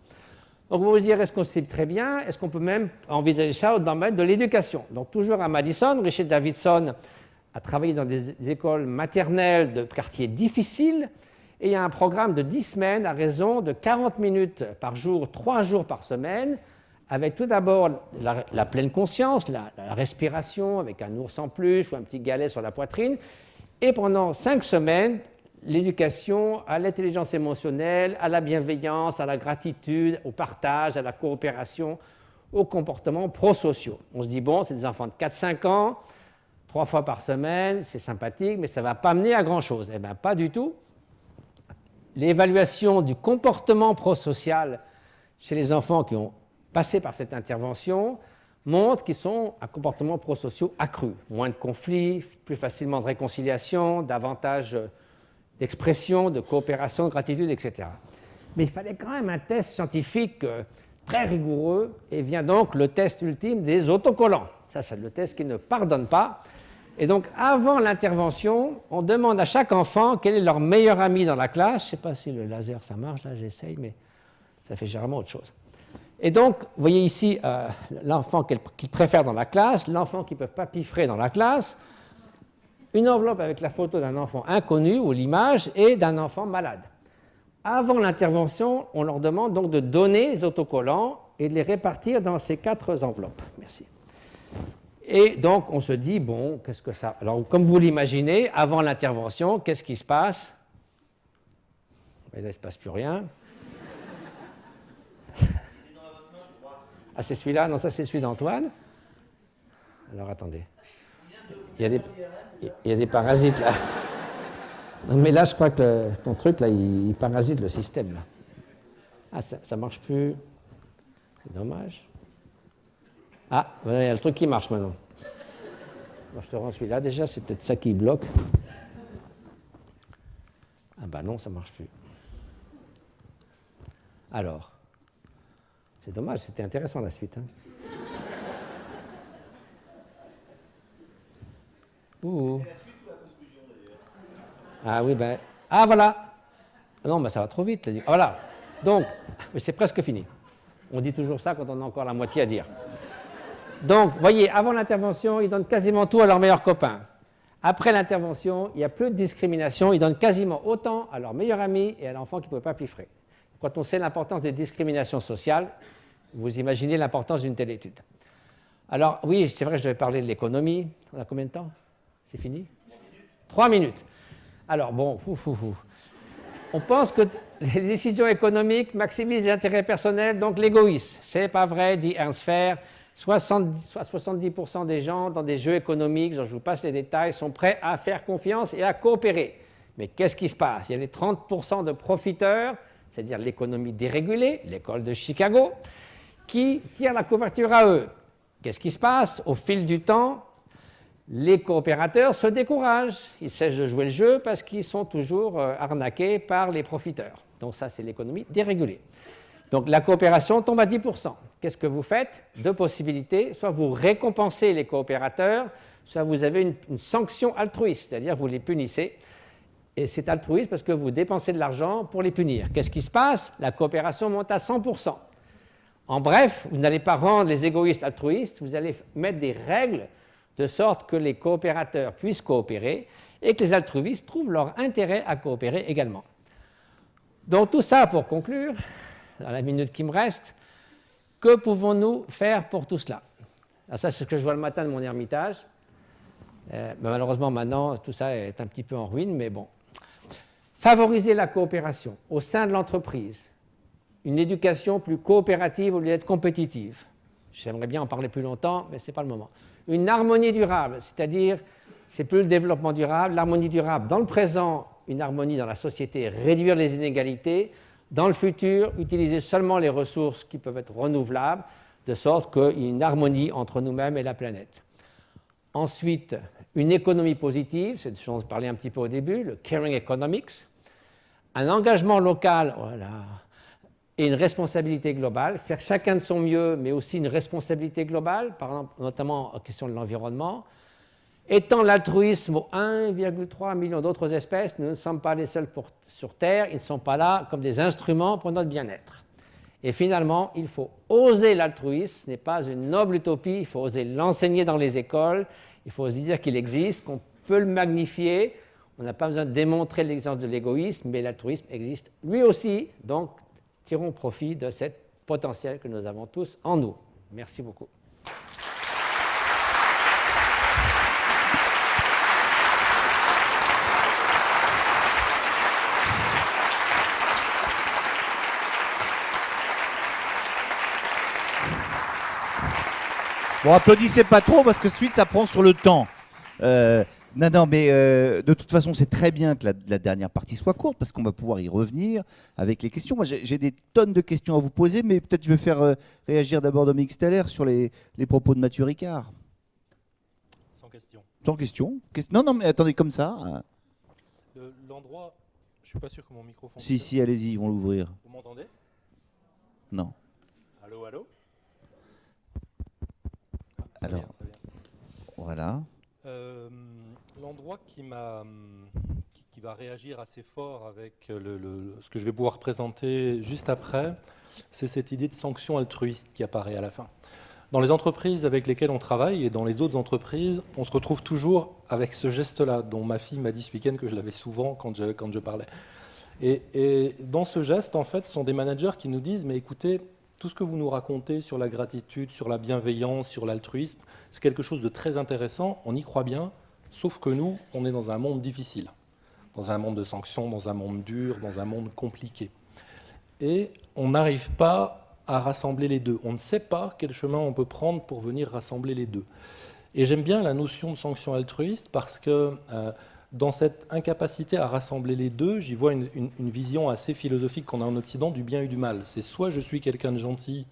Donc vous vous direz, est-ce qu'on sait très bien, est-ce qu'on peut même envisager ça dans le domaine de l'éducation? Donc toujours à Madison, Richard Davidson a travaillé dans des écoles maternelles de quartiers difficiles, et il y a un programme de 10 semaines à raison de 40 minutes par jour, 3 jours par semaine, avec tout d'abord la pleine conscience, la respiration, avec un ours en peluche ou un petit galet sur la poitrine, et pendant 5 semaines, l'éducation à l'intelligence émotionnelle, à la bienveillance, à la gratitude, au partage, à la coopération, aux comportements prosociaux. On se dit, bon, c'est des enfants de 4-5 ans, 3 fois par semaine, c'est sympathique, mais ça ne va pas mener à grand-chose. Eh bien, pas du tout. L'évaluation du comportement prosocial chez les enfants qui ont passé par cette intervention montre qu'ils sont à comportement prosociaux accru. Moins de conflits, plus facilement de réconciliation, davantage d'expression, de coopération, de gratitude, etc. Mais il fallait quand même un test scientifique très rigoureux, et vient donc le test ultime des autocollants. Ça, c'est le test qui ne pardonne pas. Et donc, avant l'intervention, on demande à chaque enfant quel est leur meilleur ami dans la classe. Je ne sais pas si le laser, ça marche, là, j'essaye, mais ça fait généralement autre chose. Et donc, vous voyez ici l'enfant qu'ils préfèrent dans la classe, l'enfant qu'ils ne peuvent pas piffrer dans la classe, une enveloppe avec la photo d'un enfant inconnu ou l'image et d'un enfant malade. Avant l'intervention, on leur demande donc de donner les autocollants et de les répartir dans ces 4 enveloppes. Merci. Et donc, on se dit, bon, qu'est-ce que ça... Alors, comme vous l'imaginez, avant l'intervention, qu'est-ce qui se passe? Et là, il ne se passe plus rien. Ah, c'est celui-là? Non, ça, c'est celui d'Antoine. Alors, attendez. Il y a des parasites, là. Non, mais là, je crois que ton truc, là, il parasite le système, là. Ah, ça ne marche plus. C'est dommage. Ah, il y a le truc qui marche maintenant. Alors, je te rends celui-là, déjà, c'est peut-être ça qui bloque. Ah, bah non, ça ne marche plus. Alors, c'est dommage, c'était intéressant la suite. Hein. Ouh. C'est la suite ou la conclusion d'ailleurs? Ah oui, ben. Ah voilà! Non, ben ça va trop vite. Là. Ah, voilà. Donc, c'est presque fini. On dit toujours ça quand on a encore la moitié à dire. Donc, voyez, avant l'intervention, ils donnent quasiment tout à leur meilleur copain. Après l'intervention, il n'y a plus de discrimination. Ils donnent quasiment autant à leur meilleur ami et à l'enfant qui ne pouvait pas piffrer. Quand on sait l'importance des discriminations sociales, vous imaginez l'importance d'une telle étude. Alors, oui, c'est vrai que je devais parler de l'économie. On a combien de temps? C'est fini? 3 minutes. Alors bon, on pense que les décisions économiques maximisent l'intérêt personnel, donc l'égoïsme. C'est pas vrai, dit Ernst Fehr. 70% des gens dans des jeux économiques, dont je vous passe les détails, sont prêts à faire confiance et à coopérer. Mais qu'est-ce qui se passe? Il y a les 30% de profiteurs, c'est-à-dire l'économie dérégulée, l'école de Chicago, qui tirent la couverture à eux. Qu'est-ce qui se passe? Au fil du temps, les coopérateurs se découragent. Ils cessent de jouer le jeu parce qu'ils sont toujours arnaqués par les profiteurs. Donc ça, c'est l'économie dérégulée. Donc la coopération tombe à 10%. Qu'est-ce que vous faites? Deux possibilités. Soit vous récompensez les coopérateurs, soit vous avez une sanction altruiste, c'est-à-dire vous les punissez. Et c'est altruiste parce que vous dépensez de l'argent pour les punir. Qu'est-ce qui se passe? La coopération monte à 100%. En bref, vous n'allez pas rendre les égoïstes altruistes, vous allez mettre des règles de sorte que les coopérateurs puissent coopérer et que les altruistes trouvent leur intérêt à coopérer également. Donc tout ça pour conclure, dans la minute qui me reste, que pouvons-nous faire pour tout cela? Alors ça, c'est ce que je vois le matin de mon ermitage. Malheureusement, maintenant, tout ça est un petit peu en ruine, mais bon. Favoriser la coopération au sein de l'entreprise, une éducation plus coopérative au lieu d'être compétitive. J'aimerais bien en parler plus longtemps, mais ce n'est pas le moment. Une harmonie durable, c'est-à-dire, c'est plus le développement durable, l'harmonie durable dans le présent, une harmonie dans la société, réduire les inégalités, dans le futur, utiliser seulement les ressources qui peuvent être renouvelables, de sorte qu'il y ait une harmonie entre nous-mêmes et la planète. Ensuite, une économie positive, c'est ce dont je parlais un petit peu au début, le caring economics, un engagement local, voilà, et une responsabilité globale, faire chacun de son mieux, mais aussi une responsabilité globale, par exemple, notamment en question de l'environnement. Étant l'altruisme aux 1,3 million d'autres espèces, nous ne sommes pas les seuls sur Terre, ils ne sont pas là comme des instruments pour notre bien-être. Et finalement, il faut oser l'altruisme, ce n'est pas une noble utopie, il faut oser l'enseigner dans les écoles, il faut oser dire qu'il existe, qu'on peut le magnifier, on n'a pas besoin de démontrer l'existence de l'égoïsme, mais l'altruisme existe lui aussi, donc tirons profit de ce potentiel que nous avons tous en nous. Merci beaucoup. Bon, applaudissez pas trop parce que suite ça prend sur le temps. Non, mais de toute façon, c'est très bien que la dernière partie soit courte parce qu'on va pouvoir y revenir avec les questions. Moi, j'ai des tonnes de questions à vous poser, mais peut-être je vais faire réagir d'abord Dominique Steller sur les propos de Mathieu Ricard. Sans question. Sans question. Non, mais attendez, comme ça. L'endroit, je suis pas sûr que mon micro fonctionne. Si, allez-y, ils vont l'ouvrir. Vous m'entendez? Non. Allô? Alors, ça vient. voilà. L'endroit qui va réagir assez fort avec ce que je vais pouvoir présenter juste après, c'est cette idée de sanction altruiste qui apparaît à la fin. Dans les entreprises avec lesquelles on travaille et dans les autres entreprises, on se retrouve toujours avec ce geste-là, dont ma fille m'a dit ce week-end que je l'avais souvent quand je parlais. Et dans ce geste, en fait, ce sont des managers qui nous disent « mais écoutez, tout ce que vous nous racontez sur la gratitude, sur la bienveillance, sur l'altruisme, c'est quelque chose de très intéressant, on y croit bien, sauf que nous, on est dans un monde difficile, dans un monde de sanctions, dans un monde dur, dans un monde compliqué. Et on n'arrive pas à rassembler les deux. On ne sait pas quel chemin on peut prendre pour venir rassembler les deux. Et j'aime bien la notion de sanction altruiste parce que dans cette incapacité à rassembler les deux, j'y vois une vision assez philosophique qu'on a en Occident du bien et du mal. C'est soit je suis quelqu'un de gentil,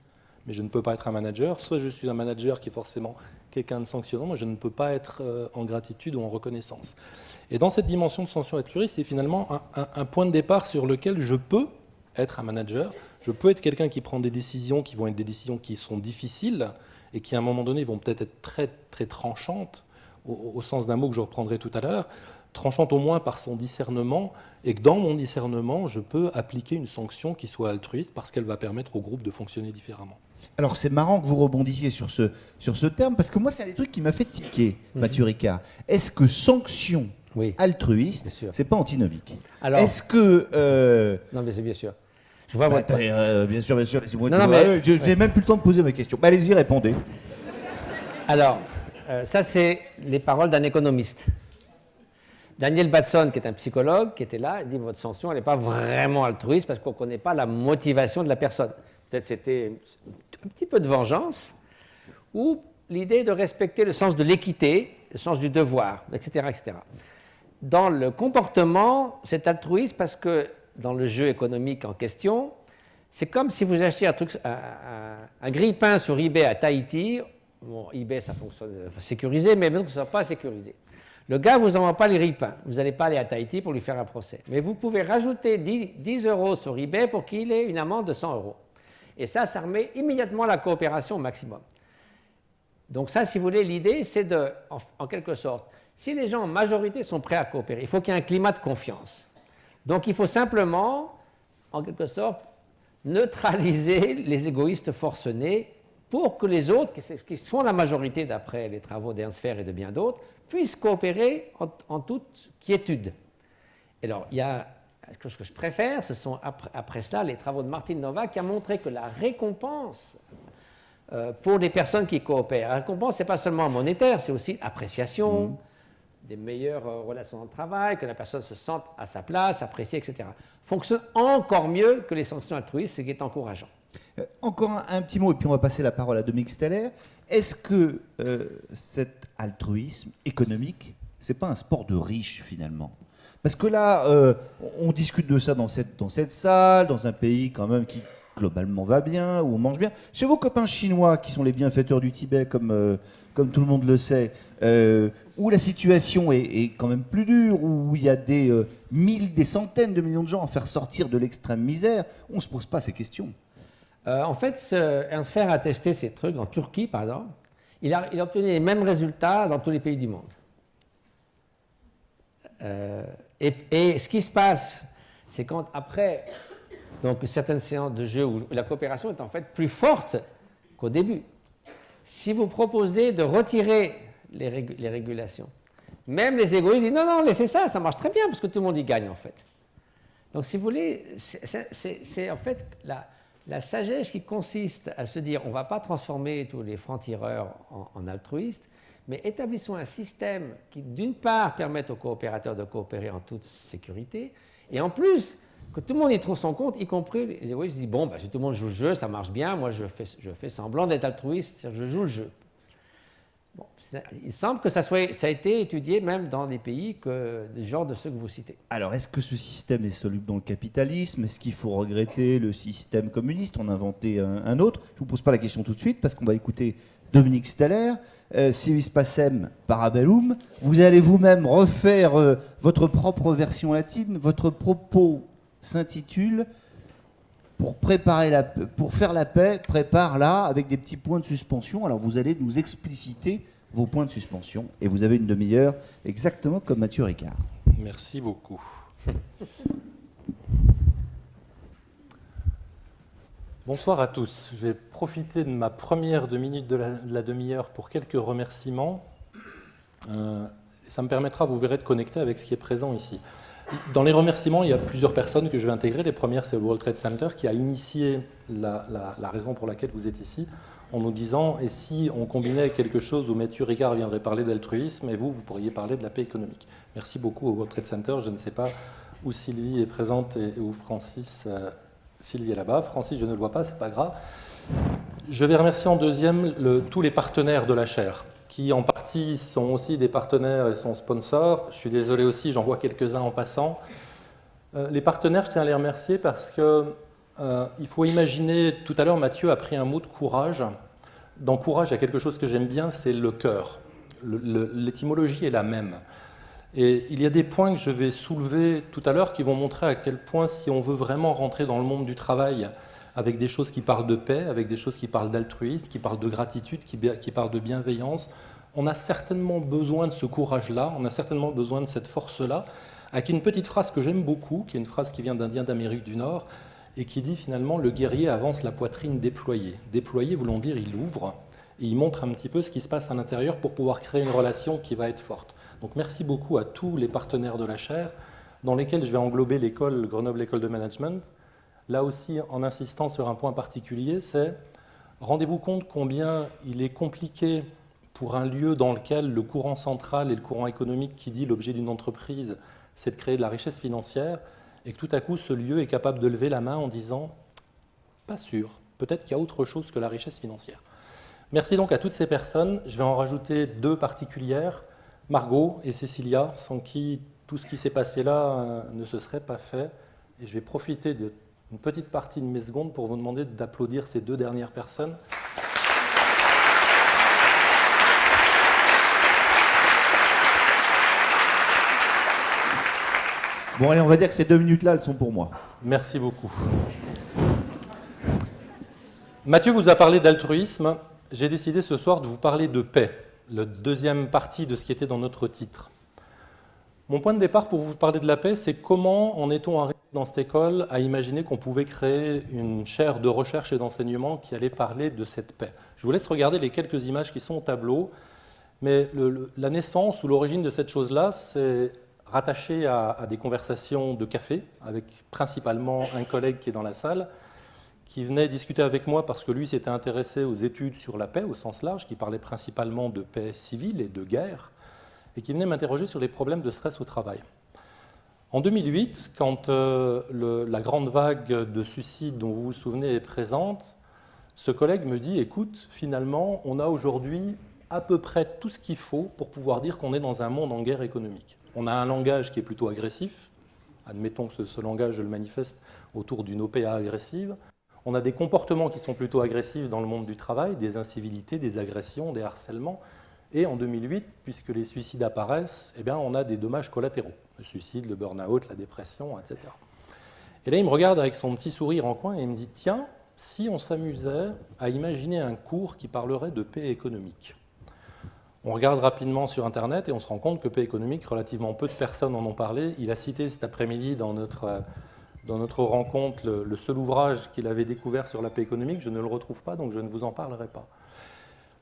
mais je ne peux pas être un manager, soit je suis un manager qui est forcément quelqu'un de sanctionnant, mais je ne peux pas être en gratitude ou en reconnaissance. Et dans cette dimension de sanction altruiste, c'est finalement un point de départ sur lequel je peux être un manager, je peux être quelqu'un qui prend des décisions qui vont être des décisions qui sont difficiles et qui à un moment donné vont peut-être être très, très tranchantes, au sens d'un mot que je reprendrai tout à l'heure, tranchante au moins par son discernement, et que dans mon discernement, je peux appliquer une sanction qui soit altruiste parce qu'elle va permettre au groupe de fonctionner différemment. Alors c'est marrant que vous rebondissiez sur ce terme, parce que moi c'est un des trucs qui m'a fait tiquer, Mathieu Ricard. Est-ce que sanction altruiste, c'est pas antinomique? Alors, est-ce que... Non mais c'est bien sûr. Je vois bien sûr, laissez-moi je n'ai même plus le temps de poser mes questions. Allez-y, répondez. Alors, ça c'est les paroles d'un économiste. Daniel Batson, qui est un psychologue, qui était là, il dit votre sanction, elle n'est pas vraiment altruiste parce qu'on ne connaît pas la motivation de la personne. Peut-être c'était un petit peu de vengeance, ou l'idée de respecter le sens de l'équité, le sens du devoir, etc., etc. Dans le comportement, c'est altruiste parce que dans le jeu économique en question, c'est comme si vous achetiez un grille-pain sur eBay à Tahiti. Bon, eBay, ça fonctionne sécurisé, mais même que ce ne soit pas sécurisé. Le gars ne vous envoie pas les grille-pains. Vous n'allez pas aller à Tahiti pour lui faire un procès. Mais vous pouvez rajouter 10 euros sur eBay pour qu'il ait une amende de 100 euros. Et ça remet immédiatement la coopération au maximum. Donc ça, si vous voulez, l'idée, c'est de, en quelque sorte, si les gens en majorité sont prêts à coopérer, il faut qu'il y ait un climat de confiance. Donc il faut simplement, en quelque sorte, neutraliser les égoïstes forcenés pour que les autres, qui sont la majorité d'après les travaux d'Ernst Fehr et de bien d'autres, puissent coopérer en toute quiétude. Et alors, il y a quelque chose que je préfère, ce sont après cela les travaux de Martin Nowak qui a montré que la récompense pour les personnes qui coopèrent, la récompense, ce n'est pas seulement monétaire, c'est aussi appréciation, des meilleures relations de travail, que la personne se sente à sa place, appréciée, etc. Fonctionne encore mieux que les sanctions altruistes, ce qui est encourageant. Encore un petit mot, et puis on va passer la parole à Dominique Steller. Est-ce que cet altruisme économique, c'est pas un sport de riches finalement? Parce que là, on discute de ça dans cette salle, dans un pays quand même qui globalement va bien, où on mange bien. Chez vos copains chinois, qui sont les bienfaiteurs du Tibet, comme tout le monde le sait, où la situation est quand même plus dure, où il y a des centaines de millions de gens à faire sortir de l'extrême misère, on ne se pose pas ces questions. En fait, Ernst Fehr a testé ces trucs en Turquie, par exemple. Il a obtenu les mêmes résultats dans tous les pays du monde. Et ce qui se passe, c'est quand après donc, certaines séances de jeu où la coopération est en fait plus forte qu'au début. Si vous proposez de retirer les régulations, même les égoïstes disent non, laissez ça, ça marche très bien parce que tout le monde y gagne en fait. Donc si vous voulez, c'est en fait la sagesse qui consiste à se dire on ne va pas transformer tous les francs-tireurs en altruistes, mais établissons un système qui, d'une part, permette aux coopérateurs de coopérer en toute sécurité, et en plus, que tout le monde y trouve son compte, y compris les égoïstes, disent bon, si tout le monde joue le jeu, ça marche bien, moi je fais semblant d'être altruiste, c'est-à-dire je joue le jeu. Bon, il semble que ça a été étudié même dans des pays du genre de ceux que vous citez. Alors, est-ce que ce système est soluble dans le capitalisme? Est-ce qu'il faut regretter le système communiste, en inventer un autre? Je ne vous pose pas la question tout de suite, parce qu'on va écouter Dominique Steller. Si vis pacem parabellum, vous allez vous-même refaire votre propre version latine. Votre propos s'intitule pour faire la paix, prépare-la, avec des petits points de suspension. Alors vous allez nous expliciter vos points de suspension, et vous avez une demi-heure, exactement comme Mathieu Ricard. Merci beaucoup. Bonsoir à tous. Je vais profiter de ma première 2 minutes de la demi-heure pour quelques remerciements. Ça me permettra, vous verrez, de connecter avec ce qui est présent ici. Dans les remerciements, il y a plusieurs personnes que je vais intégrer. Les premières, c'est le World Trade Center qui a initié la raison pour laquelle vous êtes ici, en nous disant « et si on combinait quelque chose où Mathieu Ricard viendrait parler d'altruisme et vous pourriez parler de la paix économique ». Merci beaucoup au World Trade Center. Je ne sais pas où Sylvie est présente et où Francis... Sylvie est là-bas. Francis, je ne le vois pas, c'est pas grave. Je vais remercier en deuxième tous les partenaires de la chaire, qui en partie sont aussi des partenaires et sont sponsors. Je suis désolé aussi, j'en vois quelques-uns en passant. Les partenaires, je tiens à les remercier parce qu'il faut imaginer, tout à l'heure Mathieu a pris un mot de courage. Dans courage, il y a quelque chose que j'aime bien, c'est le cœur. L'étymologie est la même. Et il y a des points que je vais soulever tout à l'heure qui vont montrer à quel point, si on veut vraiment rentrer dans le monde du travail avec des choses qui parlent de paix, avec des choses qui parlent d'altruisme, qui parlent de gratitude, qui parlent de bienveillance, on a certainement besoin de ce courage-là, on a certainement besoin de cette force-là, avec une petite phrase que j'aime beaucoup, qui est une phrase qui vient d'un Indien d'Amérique du Nord, et qui dit finalement « le guerrier avance la poitrine déployée ». Déployé voulant dire il ouvre, et il montre un petit peu ce qui se passe à l'intérieur pour pouvoir créer une relation qui va être forte. Donc merci beaucoup à tous les partenaires de la chaire, dans lesquels je vais englober l'école Grenoble École de Management. Là aussi, en insistant sur un point particulier, c'est rendez-vous compte combien il est compliqué pour un lieu dans lequel le courant central et le courant économique qui dit l'objet d'une entreprise, c'est de créer de la richesse financière, et que tout à coup ce lieu est capable de lever la main en disant « pas sûr, peut-être qu'il y a autre chose que la richesse financière ». Merci donc à toutes ces personnes. Je vais en rajouter 2 particulières, Margot et Cécilia, sans qui tout ce qui s'est passé là ne se serait pas fait. Et je vais profiter d'une petite partie de mes secondes pour vous demander d'applaudir ces 2 dernières personnes. Bon, allez, on va dire que ces 2 minutes-là, elles sont pour moi. Merci beaucoup. Mathieu vous a parlé d'altruisme. J'ai décidé ce soir de vous parler de paix, la deuxième partie de ce qui était dans notre titre. Mon point de départ pour vous parler de la paix, c'est comment en est-on arrivé dans cette école à imaginer qu'on pouvait créer une chaire de recherche et d'enseignement qui allait parler de cette paix. Je vous laisse regarder les quelques images qui sont au tableau, mais la naissance ou l'origine de cette chose-là, c'est rattaché à des conversations de café, avec principalement un collègue qui est dans la salle, qui venait discuter avec moi parce que lui s'était intéressé aux études sur la paix au sens large, qui parlait principalement de paix civile et de guerre, et qui venait m'interroger sur les problèmes de stress au travail. En 2008, quand la grande vague de suicides dont vous vous souvenez est présente, ce collègue me dit « Écoute, finalement, on a aujourd'hui à peu près tout ce qu'il faut pour pouvoir dire qu'on est dans un monde en guerre économique. On a un langage qui est plutôt agressif, admettons que ce langage, je le manifeste autour d'une OPA agressive. On a des comportements qui sont plutôt agressifs dans le monde du travail, des incivilités, des agressions, des harcèlements. Et en 2008, puisque les suicides apparaissent, eh bien, on a des dommages collatéraux. Le suicide, le burn-out, la dépression, etc. Et là, il me regarde avec son petit sourire en coin et il me dit « Tiens, si on s'amusait à imaginer un cours qui parlerait de paix économique ». On regarde rapidement sur Internet et on se rend compte que paix économique, relativement peu de personnes en ont parlé. Il a cité cet après-midi dans notre rencontre le seul ouvrage qu'il avait découvert sur la paix économique. Je ne le retrouve pas, donc je ne vous en parlerai pas.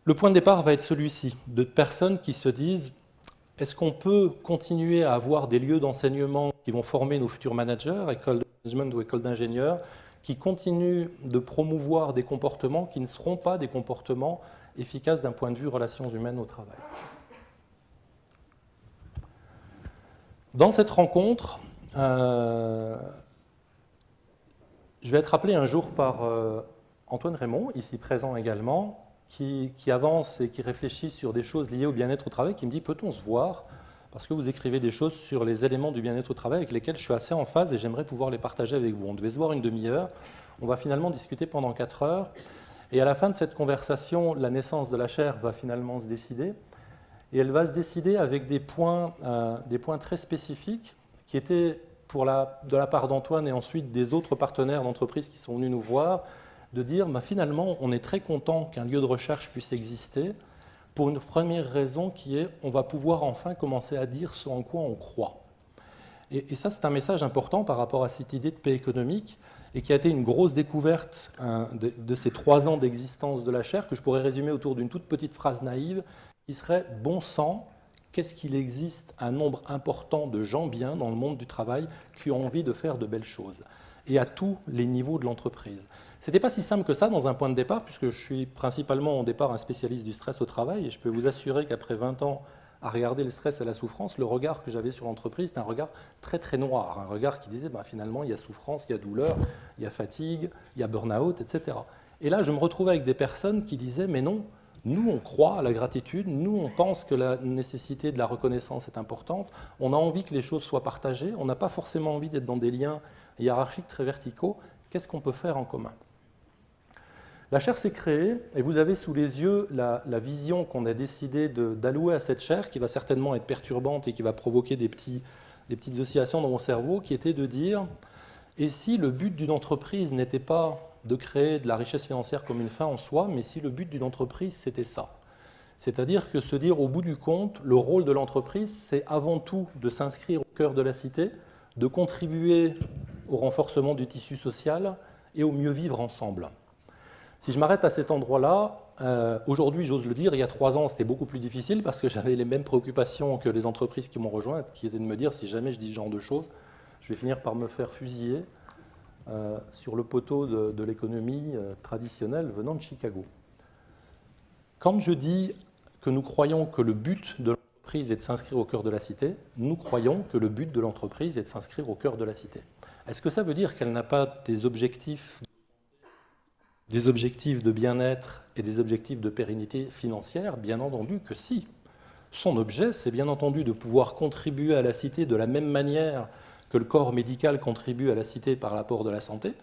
Le point de départ va être celui-ci, de personnes qui se disent « Est-ce qu'on peut continuer à avoir des lieux d'enseignement qui vont former nos futurs managers, écoles de management ou écoles d'ingénieurs, qui continuent de promouvoir des comportements qui ne seront pas des comportements efficaces d'un point de vue relations humaines au travail ?» Dans cette rencontre, je vais être appelé un jour par Antoine Raymond, ici présent également, qui avance et qui réfléchit sur des choses liées au bien-être au travail, qui me dit « Peut-on se voir ? Parce que vous écrivez des choses sur les éléments du bien-être au travail avec lesquels je suis assez en phase et j'aimerais pouvoir les partager avec vous. » On devait se voir une demi-heure, on va finalement discuter pendant 4 heures. Et à la fin de cette conversation, la naissance de la chaire va finalement se décider. Et elle va se décider avec des points très spécifiques qui étaient de la part d'Antoine et ensuite des autres partenaires d'entreprise qui sont venus nous voir, de dire finalement on est très content qu'un lieu de recherche puisse exister pour une première raison qui est on va pouvoir enfin commencer à dire ce en quoi on croit. Et ça c'est un message important par rapport à cette idée de paix économique et qui a été une grosse découverte de ces 3 ans d'existence de la chaire que je pourrais résumer autour d'une toute petite phrase naïve qui serait « Bon sang, qu'est-ce qu'il existe un nombre important de gens bien dans le monde du travail qui ont envie de faire de belles choses ?» et à tous les niveaux de l'entreprise. Ce n'était pas si simple que ça dans un point de départ, puisque je suis principalement au départ un spécialiste du stress au travail, et je peux vous assurer qu'après 20 ans à regarder le stress et la souffrance, le regard que j'avais sur l'entreprise était un regard très très noir, un regard qui disait finalement il y a souffrance, il y a douleur, il y a fatigue, il y a burn-out, etc. Et là je me retrouvais avec des personnes qui disaient mais non, nous on croit à la gratitude, nous on pense que la nécessité de la reconnaissance est importante, on a envie que les choses soient partagées, on n'a pas forcément envie d'être dans des liens hiérarchiques très verticaux, qu'est-ce qu'on peut faire en commun ? La chaire s'est créée et vous avez sous les yeux la vision qu'on a décidé d'allouer à cette chaire qui va certainement être perturbante et qui va provoquer des petites oscillations dans mon cerveau qui était de dire et si le but d'une entreprise n'était pas de créer de la richesse financière comme une fin en soi, mais si le but d'une entreprise c'était ça. C'est-à-dire que se dire au bout du compte, le rôle de l'entreprise c'est avant tout de s'inscrire au cœur de la cité, de contribuer au renforcement du tissu social et au mieux vivre ensemble. Si je m'arrête à cet endroit-là, aujourd'hui, j'ose le dire, il y a 3 ans, c'était beaucoup plus difficile parce que j'avais les mêmes préoccupations que les entreprises qui m'ont rejoint, qui étaient de me dire si jamais je dis ce genre de choses, je vais finir par me faire fusiller sur le poteau de l'économie traditionnelle venant de Chicago. Quand je dis que nous croyons que le but de l'entreprise est de s'inscrire au cœur de la cité, nous croyons que le but de l'entreprise est de s'inscrire au cœur de la cité. Est-ce que ça veut dire qu'elle n'a pas des objectifs de bien-être et des objectifs de pérennité financière? Bien entendu que si. Son objet, c'est bien entendu de pouvoir contribuer à la cité de la même manière que le corps médical contribue à la cité par l'apport de la santé,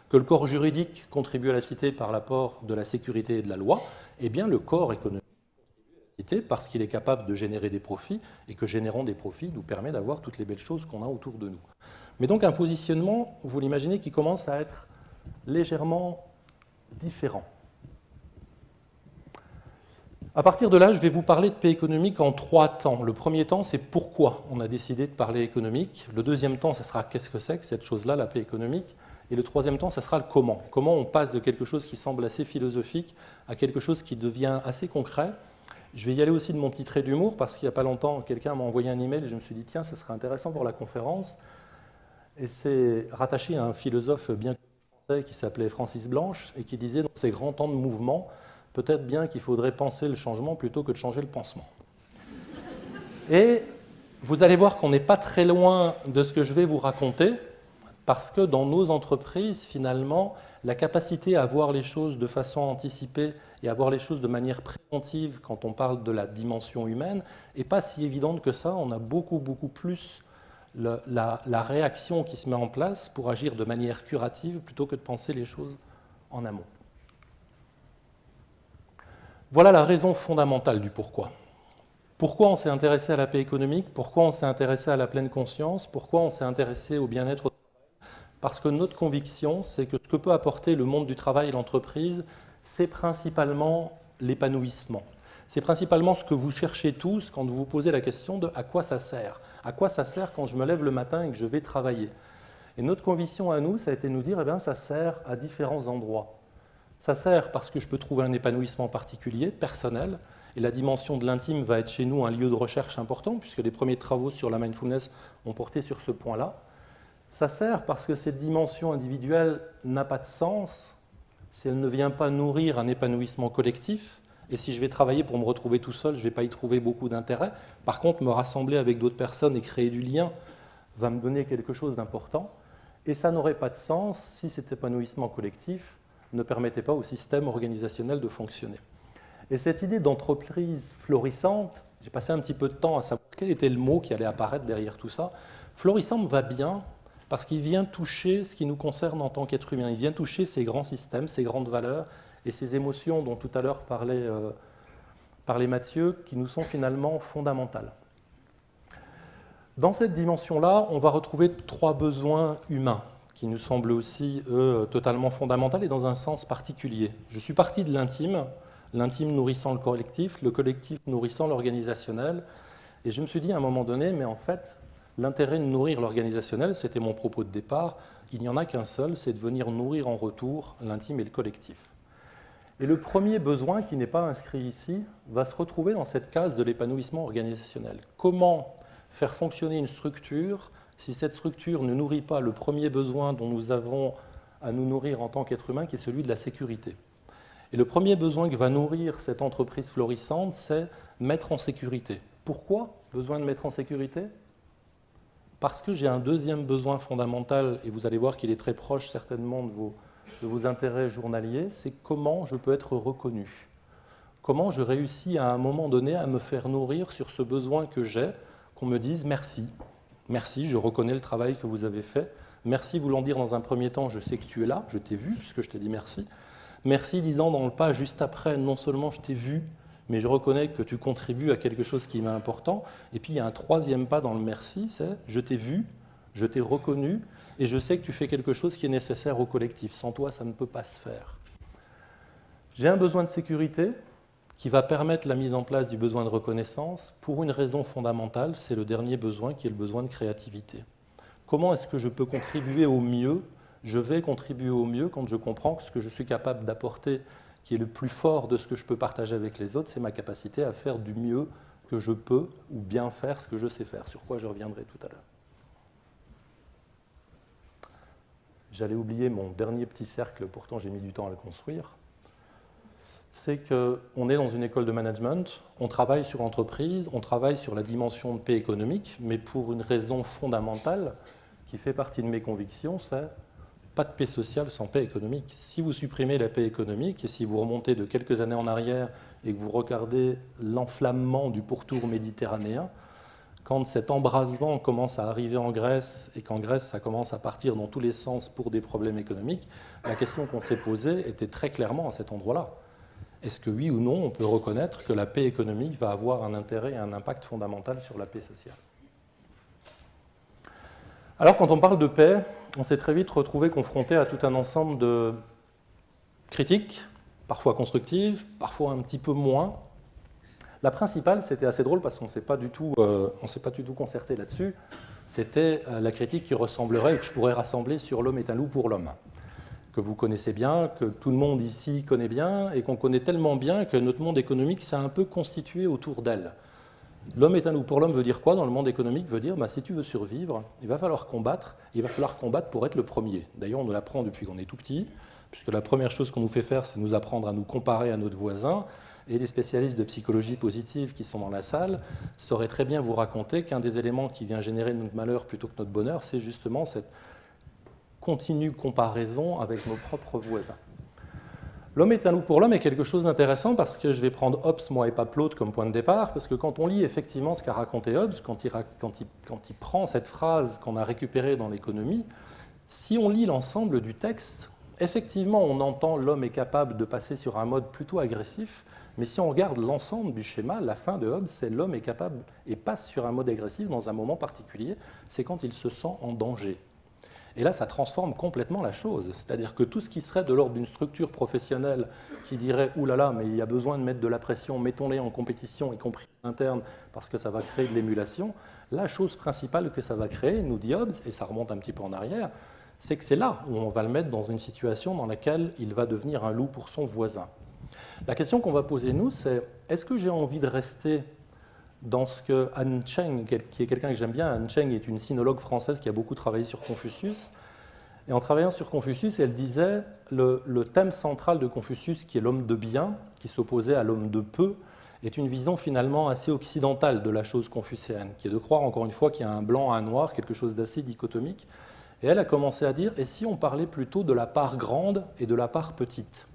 que le corps juridique contribue à la cité par l'apport de la sécurité et de la loi, eh bien le corps économique contribue à la cité parce qu'il est capable de générer des profits et que générant des profits nous permet d'avoir toutes les belles choses qu'on a autour de nous. Mais donc un positionnement, vous l'imaginez, qui commence à être légèrement différent. À partir de là, je vais vous parler de paix économique en 3 temps. Le premier temps, c'est pourquoi on a décidé de parler économique. Le deuxième temps, ça sera qu'est-ce que c'est que cette chose-là, la paix économique. Et le troisième temps, ça sera le comment. Comment on passe de quelque chose qui semble assez philosophique à quelque chose qui devient assez concret. Je vais y aller aussi de mon petit trait d'humour, parce qu'il n'y a pas longtemps, quelqu'un m'a envoyé un email et je me suis dit, tiens, ça serait intéressant pour la conférence. Et c'est rattaché à un philosophe bien connu qui s'appelait Francis Blanche et qui disait, dans ces grands temps de mouvement, peut-être bien qu'il faudrait penser le changement plutôt que de changer le pansement. Et vous allez voir qu'on n'est pas très loin de ce que je vais vous raconter, parce que dans nos entreprises, finalement, la capacité à voir les choses de façon anticipée et à voir les choses de manière préventive quand on parle de la dimension humaine n'est pas si évidente que ça. On a beaucoup plus la réaction qui se met en place pour agir de manière curative plutôt que de penser les choses en amont. Voilà la raison fondamentale du pourquoi. Pourquoi on s'est intéressé à la paix économique? Pourquoi on s'est intéressé à la pleine conscience? Pourquoi on s'est intéressé au bien-être au travail? Parce que notre conviction, c'est que ce que peut apporter le monde du travail et l'entreprise, c'est principalement l'épanouissement. C'est principalement ce que vous cherchez tous quand vous vous posez la question de à quoi ça sert? À quoi ça sert quand je me lève le matin et que je vais travailler? Et notre conviction à nous, ça a été de nous dire, eh bien, ça sert à différents endroits. Ça sert parce que je peux trouver un épanouissement particulier, personnel, et la dimension de l'intime va être chez nous un lieu de recherche important, puisque les premiers travaux sur la mindfulness ont porté sur ce point-là. Ça sert parce que cette dimension individuelle n'a pas de sens si elle ne vient pas nourrir un épanouissement collectif, et si je vais travailler pour me retrouver tout seul, je ne vais pas y trouver beaucoup d'intérêt. Par contre, me rassembler avec d'autres personnes et créer du lien va me donner quelque chose d'important, et ça n'aurait pas de sens si cet épanouissement collectif ne permettait pas au système organisationnel de fonctionner. Et cette idée d'entreprise florissante, j'ai passé un petit peu de temps à savoir quel était le mot qui allait apparaître derrière tout ça. Florissante va bien parce qu'il vient toucher ce qui nous concerne en tant qu'être humain. Il vient toucher ces grands systèmes, ces grandes valeurs et ces émotions dont tout à l'heure parlait Mathieu, qui nous sont finalement fondamentales. Dans cette dimension-là, on va retrouver 3 besoins humains qui nous semblent aussi, eux, totalement fondamentaux et dans un sens particulier. Je suis parti de l'intime nourrissant le collectif nourrissant l'organisationnel, et je me suis dit à un moment donné, mais en fait, l'intérêt de nourrir l'organisationnel, c'était mon propos de départ, il n'y en a qu'un seul, c'est de venir nourrir en retour l'intime et le collectif. Et le premier besoin, qui n'est pas inscrit ici, va se retrouver dans cette case de l'épanouissement organisationnel. Comment faire fonctionner une structure si cette structure ne nourrit pas le premier besoin dont nous avons à nous nourrir en tant qu'être humain, qui est celui de la sécurité. Et le premier besoin que va nourrir cette entreprise florissante, c'est mettre en sécurité. Pourquoi besoin de mettre en sécurité? Parce que j'ai un deuxième besoin fondamental, et vous allez voir qu'il est très proche certainement de vos intérêts journaliers, c'est comment je peux être reconnu. Comment je réussis à un moment donné à me faire nourrir sur ce besoin que j'ai, qu'on me dise merci. Merci, je reconnais le travail que vous avez fait. Merci voulant dire dans un premier temps, je sais que tu es là, je t'ai vu, puisque je t'ai dit merci. Merci disant dans le pas juste après, non seulement je t'ai vu, mais je reconnais que tu contribues à quelque chose qui m'est important. Et puis il y a un troisième pas dans le merci, c'est je t'ai vu, je t'ai reconnu, et je sais que tu fais quelque chose qui est nécessaire au collectif. Sans toi, ça ne peut pas se faire. J'ai un besoin de sécurité qui va permettre la mise en place du besoin de reconnaissance pour une raison fondamentale, c'est le dernier besoin qui est le besoin de créativité. Comment est-ce que je peux contribuer au mieux? Je vais contribuer au mieux quand je comprends que ce que je suis capable d'apporter, qui est le plus fort de ce que je peux partager avec les autres, c'est ma capacité à faire du mieux que je peux ou bien faire ce que je sais faire, sur quoi je reviendrai tout à l'heure. J'allais oublier mon dernier petit cercle, pourtant j'ai mis du temps à le construire. c'est qu'on est dans une école de management, on travaille sur entreprise, on travaille sur la dimension de paix économique, mais pour une raison fondamentale qui fait partie de mes convictions, c'est pas de paix sociale sans paix économique. Si vous supprimez la paix économique et si vous remontez de quelques années en arrière et que vous regardez l'enflammement du pourtour méditerranéen, quand cet embrasement commence à arriver en Grèce et qu'en Grèce ça commence à partir dans tous les sens pour des problèmes économiques, la question qu'on s'est posée était très clairement à cet endroit-là. Est-ce que oui ou non on peut reconnaître que la paix économique va avoir un intérêt et un impact fondamental sur la paix sociale? Alors quand on parle de paix, on s'est très vite retrouvé confronté à tout un ensemble de critiques, parfois constructives, parfois un petit peu moins. La principale, c'était assez drôle parce qu'on ne s'est pas du tout concerté là-dessus, c'était la critique qui ressemblerait, que je pourrais rassembler sur L'homme est un loup pour l'homme, que vous connaissez bien, que tout le monde ici connaît bien, et qu'on connaît tellement bien que notre monde économique s'est un peu constitué autour d'elle. L'homme est un loup pour l'homme veut dire quoi dans le monde économique? Veut dire, si tu veux survivre, il va falloir combattre pour être le premier. D'ailleurs, on nous l'apprend depuis qu'on est tout petit, puisque la première chose qu'on nous fait faire, c'est nous apprendre à nous comparer à notre voisin, et les spécialistes de psychologie positive qui sont dans la salle sauraient très bien vous raconter qu'un des éléments qui vient générer notre malheur plutôt que notre bonheur, c'est justement cette continue comparaison avec nos propres voisins. L'homme est un loup pour l'homme est quelque chose d'intéressant parce que je vais prendre Hobbes, moi, et pas Plaute comme point de départ, parce que quand on lit effectivement ce qu'a raconté Hobbes, quand il prend cette phrase qu'on a récupérée dans l'économie, si on lit l'ensemble du texte, effectivement, on entend l'homme est capable de passer sur un mode plutôt agressif, mais si on regarde l'ensemble du schéma, la fin de Hobbes, c'est l'homme est capable et passe sur un mode agressif dans un moment particulier, c'est quand il se sent en danger. Et là, ça transforme complètement la chose. C'est-à-dire que tout ce qui serait de l'ordre d'une structure professionnelle qui dirait « Ouh là là, mais il y a besoin de mettre de la pression, mettons-les en compétition, y compris interne, parce que ça va créer de l'émulation », la chose principale que ça va créer, nous dit Hobbes, et ça remonte un petit peu en arrière, c'est que c'est là où on va le mettre dans une situation dans laquelle il va devenir un loup pour son voisin. La question qu'on va poser, nous, c'est « Est-ce que j'ai envie de rester dans ce que Han Cheng, qui est quelqu'un que j'aime bien, Han Cheng est une sinologue française qui a beaucoup travaillé sur Confucius, et en travaillant sur Confucius, elle disait le thème central de Confucius, qui est l'homme de bien, qui s'opposait à l'homme de peu, est une vision finalement assez occidentale de la chose confucéenne, qui est de croire encore une fois qu'il y a un blanc, un noir, quelque chose d'assez dichotomique. Et elle a commencé à dire, et si on parlait plutôt de la part grande et de la part petite?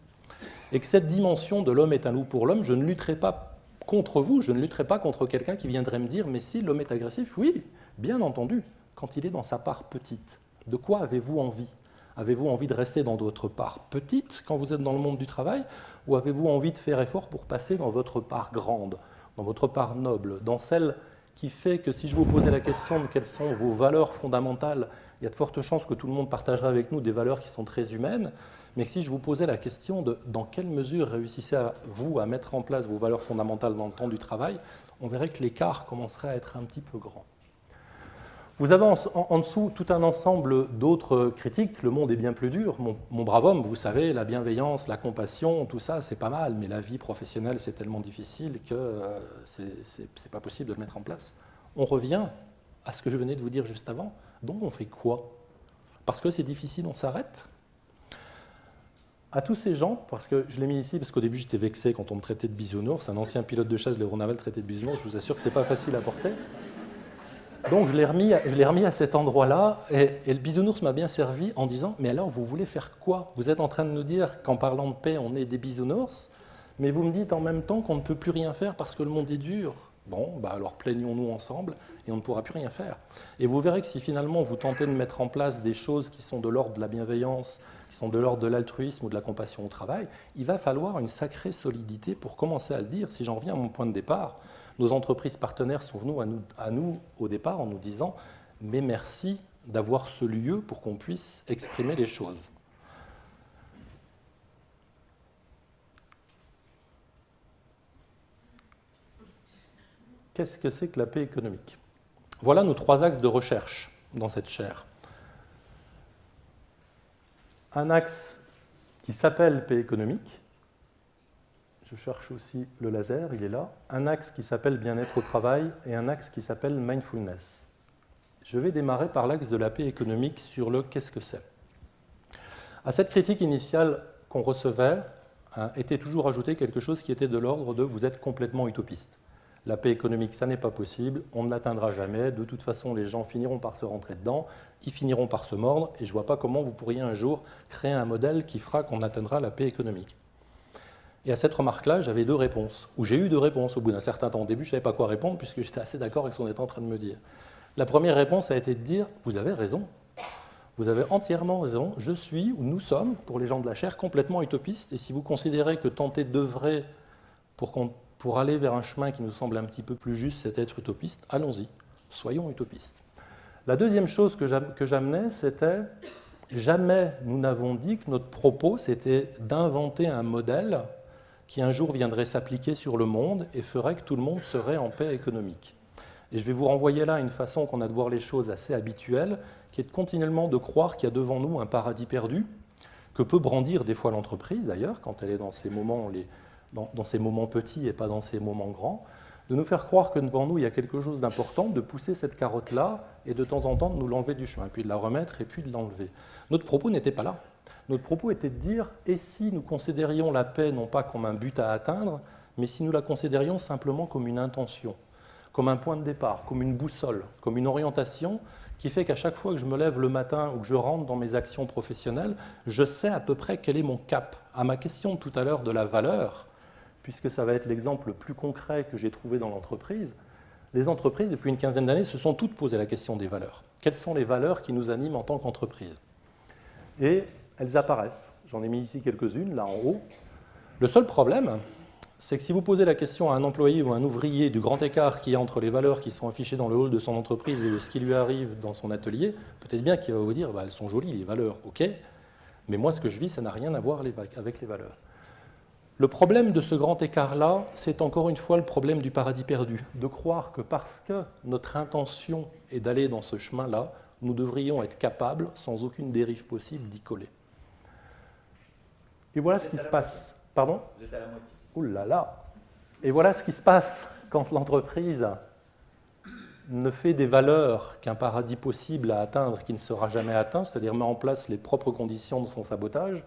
Et que cette dimension de l'homme est un loup pour l'homme, je ne lutterai pas contre vous, je ne lutterai pas contre quelqu'un qui viendrait me dire « Mais si l'homme est agressif, oui, bien entendu, quand il est dans sa part petite. De quoi avez-vous envie? Avez-vous envie de rester dans votre part petite quand vous êtes dans le monde du travail? Ou avez-vous envie de faire effort pour passer dans votre part grande, dans votre part noble, dans celle qui fait que si je vous posais la question de quelles sont vos valeurs fondamentales, il y a de fortes chances que tout le monde partagerait avec nous des valeurs qui sont très humaines, mais que si je vous posais la question de dans quelle mesure réussissez-vous à mettre en place vos valeurs fondamentales dans le temps du travail, on verrait que l'écart commencerait à être un petit peu grand. Vous avez en dessous tout un ensemble d'autres critiques. Le monde est bien plus dur. Mon brave homme, vous savez, la bienveillance, la compassion, tout ça, c'est pas mal, mais la vie professionnelle, c'est tellement difficile que c'est pas possible de le mettre en place. On revient à ce que je venais de vous dire juste avant. Donc on fait quoi? Parce que c'est difficile, on s'arrête? À tous ces gens, parce que je l'ai mis ici, parce qu'au début j'étais vexé quand on me traitait de bisounours, un ancien pilote de chasse, Léon Navel, traité de bisounours, je vous assure que c'est pas facile à porter. Donc je l'ai remis à cet endroit-là, et le bisounours m'a bien servi en disant « Mais alors, vous voulez faire quoi? Vous êtes en train de nous dire qu'en parlant de paix, on est des bisounours, mais vous me dites en même temps qu'on ne peut plus rien faire parce que le monde est dur. Bon, alors plaignons-nous ensemble et on ne pourra plus rien faire. » Et vous verrez que si finalement vous tentez de mettre en place des choses qui sont de l'ordre de la bienveillance, qui sont de l'ordre de l'altruisme ou de la compassion au travail, il va falloir une sacrée solidité pour commencer à le dire. Si j'en reviens à mon point de départ, nos entreprises partenaires sont venues à nous au départ en nous disant « Mais merci d'avoir ce lieu pour qu'on puisse exprimer les choses. » Qu'est-ce que c'est que la paix économique? Voilà nos 3 axes de recherche dans cette chaire. Un axe qui s'appelle paix économique. Je cherche aussi le laser, il est là. Un axe qui s'appelle bien-être au travail et un axe qui s'appelle mindfulness. Je vais démarrer par l'axe de la paix économique sur le qu'est-ce que c'est. À cette critique initiale qu'on recevait, était toujours ajouté quelque chose qui était de l'ordre de « vous êtes complètement utopiste ». La paix économique, ça n'est pas possible, on ne l'atteindra jamais, de toute façon les gens finiront par se rentrer dedans, ils finiront par se mordre, et je ne vois pas comment vous pourriez un jour créer un modèle qui fera qu'on atteindra la paix économique. Et à cette remarque-là, j'avais 2 réponses, ou j'ai eu 2 réponses au bout d'un certain temps. Au début, je ne savais pas quoi répondre, puisque j'étais assez d'accord avec ce qu'on était en train de me dire. La première réponse a été de dire « vous avez raison, vous avez entièrement raison, je suis, ou nous sommes, pour les gens de la chair, complètement utopistes, et si vous considérez que tenter d'œuvrer pour aller vers un chemin qui nous semble un petit peu plus juste, c'est être utopiste, allons-y, soyons utopistes. » La deuxième chose que j'amenais, c'était jamais nous n'avons dit que notre propos, c'était d'inventer un modèle qui un jour viendrait s'appliquer sur le monde et ferait que tout le monde serait en paix économique. Et je vais vous renvoyer là à une façon qu'on a de voir les choses assez habituelle, qui est de continuellement de croire qu'il y a devant nous un paradis perdu, que peut brandir des fois l'entreprise d'ailleurs, quand elle est dans ces moments, dans ces moments petits et pas dans ces moments grands, de nous faire croire que devant nous il y a quelque chose d'important, de pousser cette carotte-là et de temps en temps de nous l'enlever du chemin, puis de la remettre et puis de l'enlever. Notre propos n'était pas là. Notre propos était de dire, et si nous considérions la paix non pas comme un but à atteindre, mais si nous la considérions simplement comme une intention, comme un point de départ, comme une boussole, comme une orientation qui fait qu'à chaque fois que je me lève le matin ou que je rentre dans mes actions professionnelles, je sais à peu près quel est mon cap. À ma question de tout à l'heure de la valeur, puisque ça va être l'exemple le plus concret que j'ai trouvé dans l'entreprise, les entreprises, depuis une quinzaine d'années, se sont toutes posé la question des valeurs. Quelles sont les valeurs qui nous animent en tant qu'entreprise ? Et elles apparaissent. J'en ai mis ici quelques-unes, là en haut. Le seul problème, c'est que si vous posez la question à un employé ou à un ouvrier du grand écart qu'il y a entre les valeurs qui sont affichées dans le hall de son entreprise et de ce qui lui arrive dans son atelier, peut-être bien qu'il va vous dire elles sont jolies, les valeurs, ok, mais moi ce que je vis, ça n'a rien à voir avec les valeurs. Le problème de ce grand écart-là, c'est encore une fois le problème du paradis perdu, de croire que parce que notre intention est d'aller dans ce chemin-là, nous devrions être capables, sans aucune dérive possible, d'y coller. Et voilà ce qui se passe. Pardon ? Vous êtes à la moitié. Ouh là là ! Et voilà ce qui se passe quand l'entreprise ne fait des valeurs qu'un paradis possible à atteindre qui ne sera jamais atteint, c'est-à-dire met en place les propres conditions de son sabotage,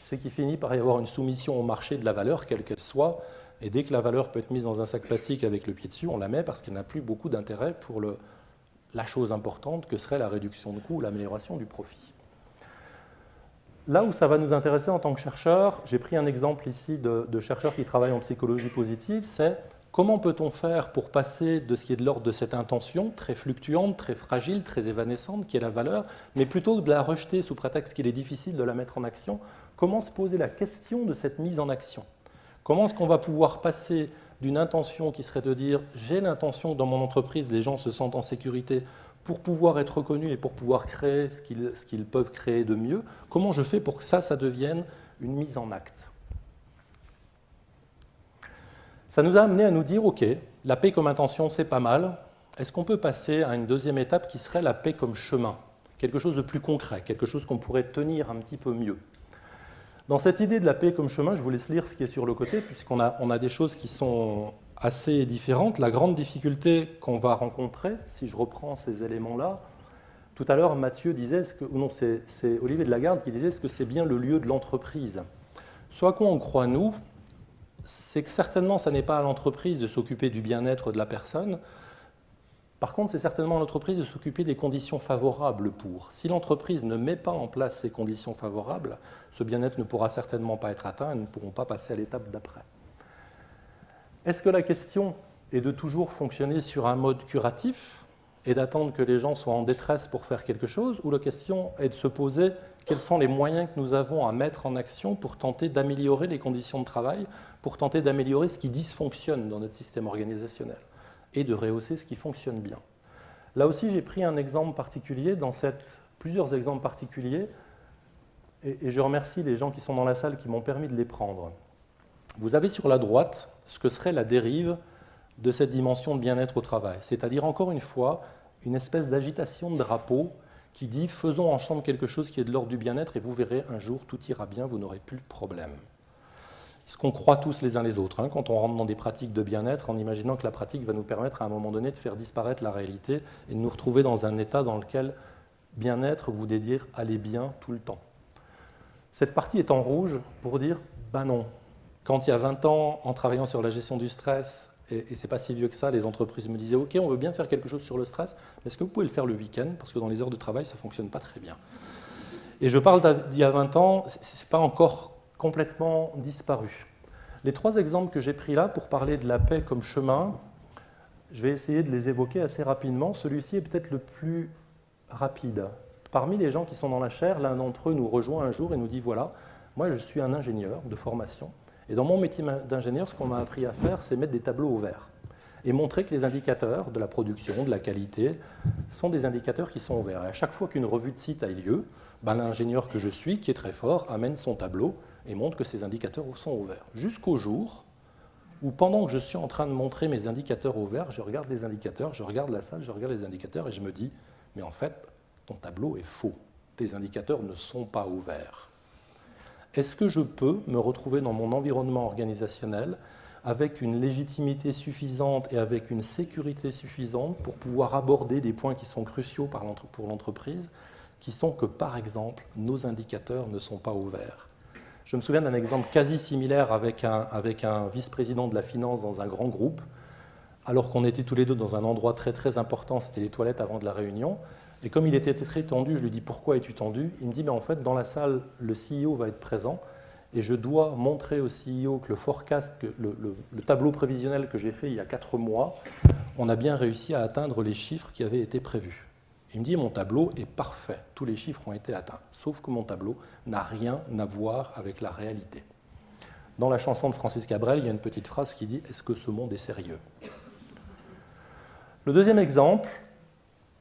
c'est qu'il finit par y avoir une soumission au marché de la valeur, quelle qu'elle soit, et dès que la valeur peut être mise dans un sac plastique avec le pied dessus, on la met parce qu'elle n'a plus beaucoup d'intérêt pour la chose importante que serait la réduction de coûts ou l'amélioration du profit. Là où ça va nous intéresser en tant que chercheurs, j'ai pris un exemple ici de chercheurs qui travaillent en psychologie positive, c'est comment peut-on faire pour passer de ce qui est de l'ordre de cette intention, très fluctuante, très fragile, très évanescente, qui est la valeur, mais plutôt que de la rejeter sous prétexte qu'il est difficile de la mettre en action, comment se poser la question de cette mise en action ? Comment est-ce qu'on va pouvoir passer d'une intention qui serait de dire « j'ai l'intention que dans mon entreprise, les gens se sentent en sécurité », pour pouvoir être reconnus et pour pouvoir créer ce qu'ils peuvent créer de mieux, comment je fais pour que ça devienne une mise en acte ? Ça nous a amené à nous dire, ok, la paix comme intention, c'est pas mal. Est-ce qu'on peut passer à une deuxième étape qui serait la paix comme chemin ? Quelque chose de plus concret, quelque chose qu'on pourrait tenir un petit peu mieux. Dans cette idée de la paix comme chemin, je vous laisse lire ce qui est sur le côté, puisqu'on a des choses qui sont assez différentes. La grande difficulté qu'on va rencontrer, si je reprends ces éléments-là, tout à l'heure, Mathieu disait, c'est Olivier de Lagarde qui disait, est-ce que c'est bien le lieu de l'entreprise ? Ce à quoi on croit, nous, c'est que certainement, ça n'est pas à l'entreprise de s'occuper du bien-être de la personne. Par contre, c'est certainement à l'entreprise de s'occuper des conditions favorables pour. Si l'entreprise ne met pas en place ces conditions favorables, ce bien-être ne pourra certainement pas être atteint et ne pourront pas passer à l'étape d'après. Est-ce que la question est de toujours fonctionner sur un mode curatif et d'attendre que les gens soient en détresse pour faire quelque chose, ou la question est de se poser quels sont les moyens que nous avons à mettre en action pour tenter d'améliorer les conditions de travail, pour tenter d'améliorer ce qui dysfonctionne dans notre système organisationnel et de rehausser ce qui fonctionne bien. Là aussi, j'ai pris un exemple particulier, plusieurs exemples particuliers, et je remercie les gens qui sont dans la salle qui m'ont permis de les prendre. Vous avez sur la droite ce que serait la dérive de cette dimension de bien-être au travail, c'est-à-dire encore une fois une espèce d'agitation de drapeau qui dit « faisons ensemble quelque chose qui est de l'ordre du bien-être et vous verrez, un jour, tout ira bien, vous n'aurez plus de problème ». Ce qu'on croit tous les uns les autres, quand on rentre dans des pratiques de bien-être, en imaginant que la pratique va nous permettre à un moment donné de faire disparaître la réalité et de nous retrouver dans un état dans lequel bien-être voudrait dire aller bien tout le temps. Cette partie est en rouge pour dire « ben non, Quand il y a 20 ans, en travaillant sur la gestion du stress, et c'est pas si vieux que ça, les entreprises me disaient « Ok, on veut bien faire quelque chose sur le stress, mais est-ce que vous pouvez le faire le week-end? Parce que dans les heures de travail, ça ne fonctionne pas très bien. » Et je parle d'il y a 20 ans, ce n'est pas encore complètement disparu. Les 3 exemples que j'ai pris là pour parler de la paix comme chemin, je vais essayer de les évoquer assez rapidement. Celui-ci est peut-être le plus rapide. Parmi les gens qui sont dans la chaire, l'un d'entre eux nous rejoint un jour et nous dit « Voilà, moi je suis un ingénieur de formation. Et dans mon métier d'ingénieur, ce qu'on m'a appris à faire, c'est mettre des tableaux au vert et montrer que les indicateurs de la production, de la qualité, sont des indicateurs qui sont au vert. Et à chaque fois qu'une revue de site a lieu, l'ingénieur que je suis, qui est très fort, amène son tableau et montre que ces indicateurs sont au vert. Jusqu'au jour où, pendant que je suis en train de montrer mes indicateurs au vert, je regarde les indicateurs, je regarde la salle, je regarde les indicateurs et je me dis « Mais en fait, ton tableau est faux. Tes indicateurs ne sont pas au vert. » Est-ce que je peux me retrouver dans mon environnement organisationnel avec une légitimité suffisante et avec une sécurité suffisante pour pouvoir aborder des points qui sont cruciaux pour l'entreprise, qui sont que, par exemple, nos indicateurs ne sont pas au vert? Je me souviens d'un exemple quasi similaire avec un vice-président de la finance dans un grand groupe, alors qu'on était tous les deux dans un endroit très très important, c'était les toilettes avant de la réunion. Et comme il était très tendu, je lui dis « Pourquoi es-tu tendu ?» Il me dit « En fait, dans la salle, le CEO va être présent et je dois montrer au CEO que le forecast, le tableau prévisionnel que j'ai fait il y a 4 mois, on a bien réussi à atteindre les chiffres qui avaient été prévus. » Il me dit « Mon tableau est parfait, tous les chiffres ont été atteints, sauf que mon tableau n'a rien à voir avec la réalité. » Dans la chanson de Francis Cabrel, il y a une petite phrase qui dit « Est-ce que ce monde est sérieux ?» Le deuxième exemple,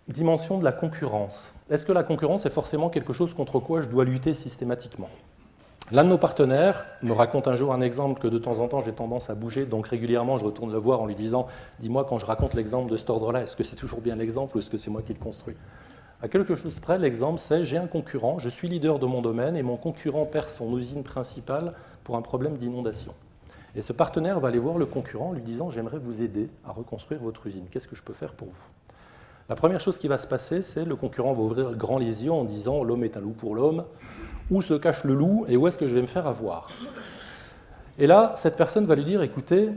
dimension de la concurrence. Est-ce que la concurrence est forcément quelque chose contre quoi je dois lutter systématiquement? L'un de nos partenaires me raconte un jour un exemple que de temps en temps j'ai tendance à bouger, donc régulièrement je retourne le voir en lui disant « Dis-moi, quand je raconte l'exemple de cet ordre-là, est-ce que c'est toujours bien l'exemple ou est-ce que c'est moi qui le construis ?» À quelque chose près, l'exemple c'est « J'ai un concurrent, je suis leader de mon domaine et mon concurrent perd son usine principale pour un problème d'inondation. » Et ce partenaire va aller voir le concurrent en lui disant « J'aimerais vous aider à reconstruire votre usine, qu'est-ce que je peux faire pour vous ?» La première chose qui va se passer, c'est le concurrent va ouvrir grand les yeux en disant « L'homme est un loup pour l'homme, où se cache le loup et où est-ce que je vais me faire avoir ?» Et là, cette personne va lui dire « Écoutez,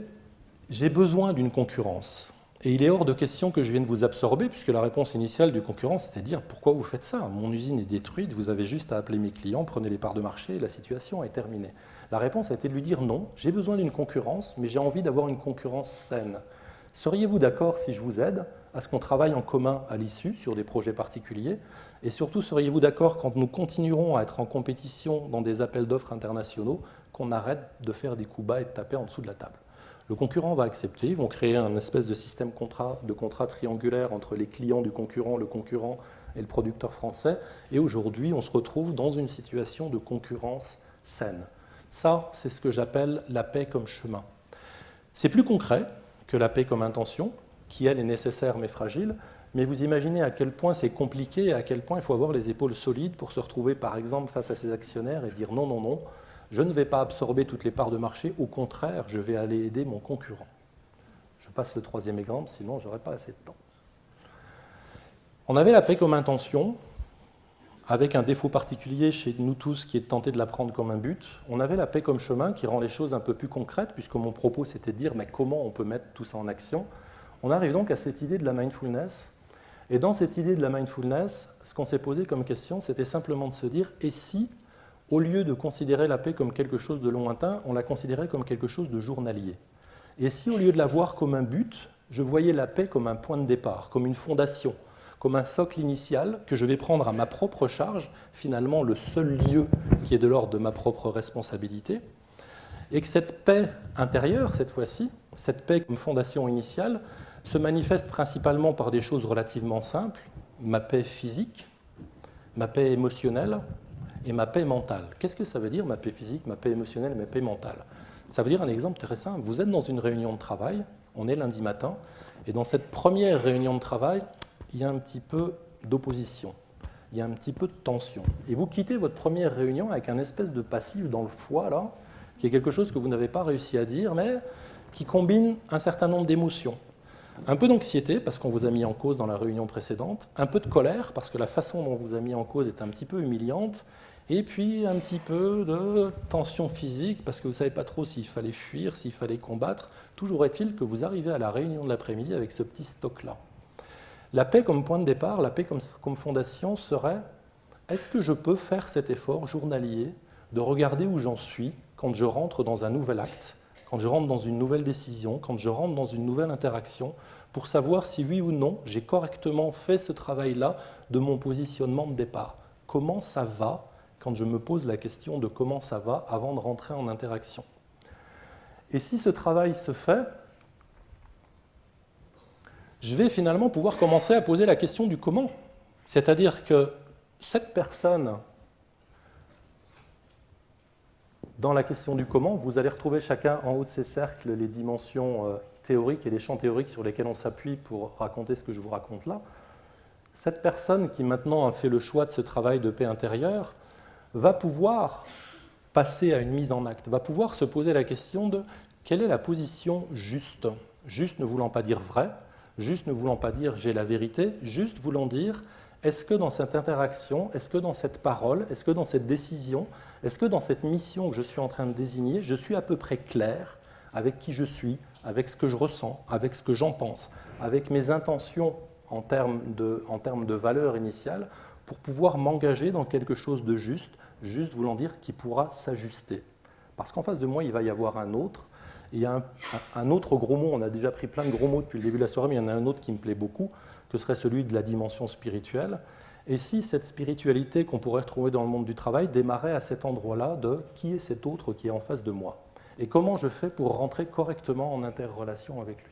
j'ai besoin d'une concurrence. Et il est hors de question que je vienne vous absorber, puisque la réponse initiale du concurrent, c'était de dire « Pourquoi vous faites ça? Mon usine est détruite, vous avez juste à appeler mes clients, prenez les parts de marché et la situation est terminée. » La réponse a été de lui dire « Non, j'ai besoin d'une concurrence, mais j'ai envie d'avoir une concurrence saine. Seriez-vous d'accord si je vous aide à ce qu'on travaille en commun à l'issue sur des projets particuliers? Et surtout, seriez-vous d'accord quand nous continuerons à être en compétition dans des appels d'offres internationaux qu'on arrête de faire des coups bas et de taper en dessous de la table ?» Le concurrent va accepter, ils vont créer un espèce de système de contrat triangulaire entre les clients du concurrent, le concurrent et le producteur français. Et aujourd'hui, on se retrouve dans une situation de concurrence saine. Ça, c'est ce que j'appelle la paix comme chemin. C'est plus concret que la paix comme intention, qui elle est nécessaire mais fragile, mais vous imaginez à quel point c'est compliqué et à quel point il faut avoir les épaules solides pour se retrouver par exemple face à ses actionnaires et dire non, non, non, je ne vais pas absorber toutes les parts de marché, au contraire, je vais aller aider mon concurrent. Je passe le troisième exemple, sinon je n'aurai pas assez de temps. On avait la paix comme intention, avec un défaut particulier chez nous tous qui est de tenter de la prendre comme un but. On avait la paix comme chemin qui rend les choses un peu plus concrètes, puisque mon propos c'était de dire mais comment on peut mettre tout ça en action. On arrive donc à cette idée de la mindfulness. Et dans cette idée de la mindfulness, ce qu'on s'est posé comme question, c'était simplement de se dire et si, au lieu de considérer la paix comme quelque chose de lointain, on la considérait comme quelque chose de journalier? Et si, au lieu de la voir comme un but, je voyais la paix comme un point de départ, comme une fondation, comme un socle initial que je vais prendre à ma propre charge, finalement le seul lieu qui est de l'ordre de ma propre responsabilité, et que cette paix intérieure, cette fois-ci, cette paix comme fondation initiale, se manifeste principalement par des choses relativement simples, ma paix physique, ma paix émotionnelle et ma paix mentale. Qu'est-ce que ça veut dire, ma paix physique, ma paix émotionnelle et ma paix mentale? Ça veut dire un exemple très simple. Vous êtes dans une réunion de travail, on est lundi matin, et dans cette première réunion de travail, il y a un petit peu d'opposition, il y a un petit peu de tension. Et vous quittez votre première réunion avec un espèce de passif dans le foie, là, qui est quelque chose que vous n'avez pas réussi à dire, mais qui combine un certain nombre d'émotions. Un peu d'anxiété, parce qu'on vous a mis en cause dans la réunion précédente, un peu de colère, parce que la façon dont on vous a mis en cause est un petit peu humiliante, et puis un petit peu de tension physique, parce que vous ne savez pas trop s'il fallait fuir, s'il fallait combattre. Toujours est-il que vous arrivez à la réunion de l'après-midi avec ce petit stock-là. La paix comme point de départ, la paix comme fondation serait, est-ce que je peux faire cet effort journalier de regarder où j'en suis quand je rentre dans un nouvel acte, quand je rentre dans une nouvelle décision, quand je rentre dans une nouvelle interaction, pour savoir si oui ou non j'ai correctement fait ce travail-là de mon positionnement de départ. Comment ça va quand je me pose la question de comment ça va avant de rentrer en interaction. Et si ce travail se fait, je vais finalement pouvoir commencer à poser la question du comment. C'est-à-dire que cette personne, dans la question du comment, vous allez retrouver chacun en haut de ces cercles les dimensions théoriques et les champs théoriques sur lesquels on s'appuie pour raconter ce que je vous raconte là. Cette personne qui maintenant a fait le choix de ce travail de paix intérieure va pouvoir passer à une mise en acte, va pouvoir se poser la question de quelle est la position juste. Juste ne voulant pas dire vrai, juste ne voulant pas dire j'ai la vérité, juste voulant dire est-ce que dans cette interaction, est-ce que dans cette parole, est-ce que dans cette décision, est-ce que dans cette mission que je suis en train de désigner, je suis à peu près clair avec qui je suis, avec ce que je ressens, avec ce que j'en pense, avec mes intentions en termes de valeur initiale, pour pouvoir m'engager dans quelque chose de juste, juste voulant dire qui pourra s'ajuster. Parce qu'en face de moi, il va y avoir un autre. Il y a un autre gros mot, on a déjà pris plein de gros mots depuis le début de la soirée, mais il y en a un autre qui me plaît beaucoup, que serait celui de la dimension spirituelle. Et si cette spiritualité qu'on pourrait retrouver dans le monde du travail démarrait à cet endroit-là de qui est cet autre qui est en face de moi? Et comment je fais pour rentrer correctement en interrelation avec lui?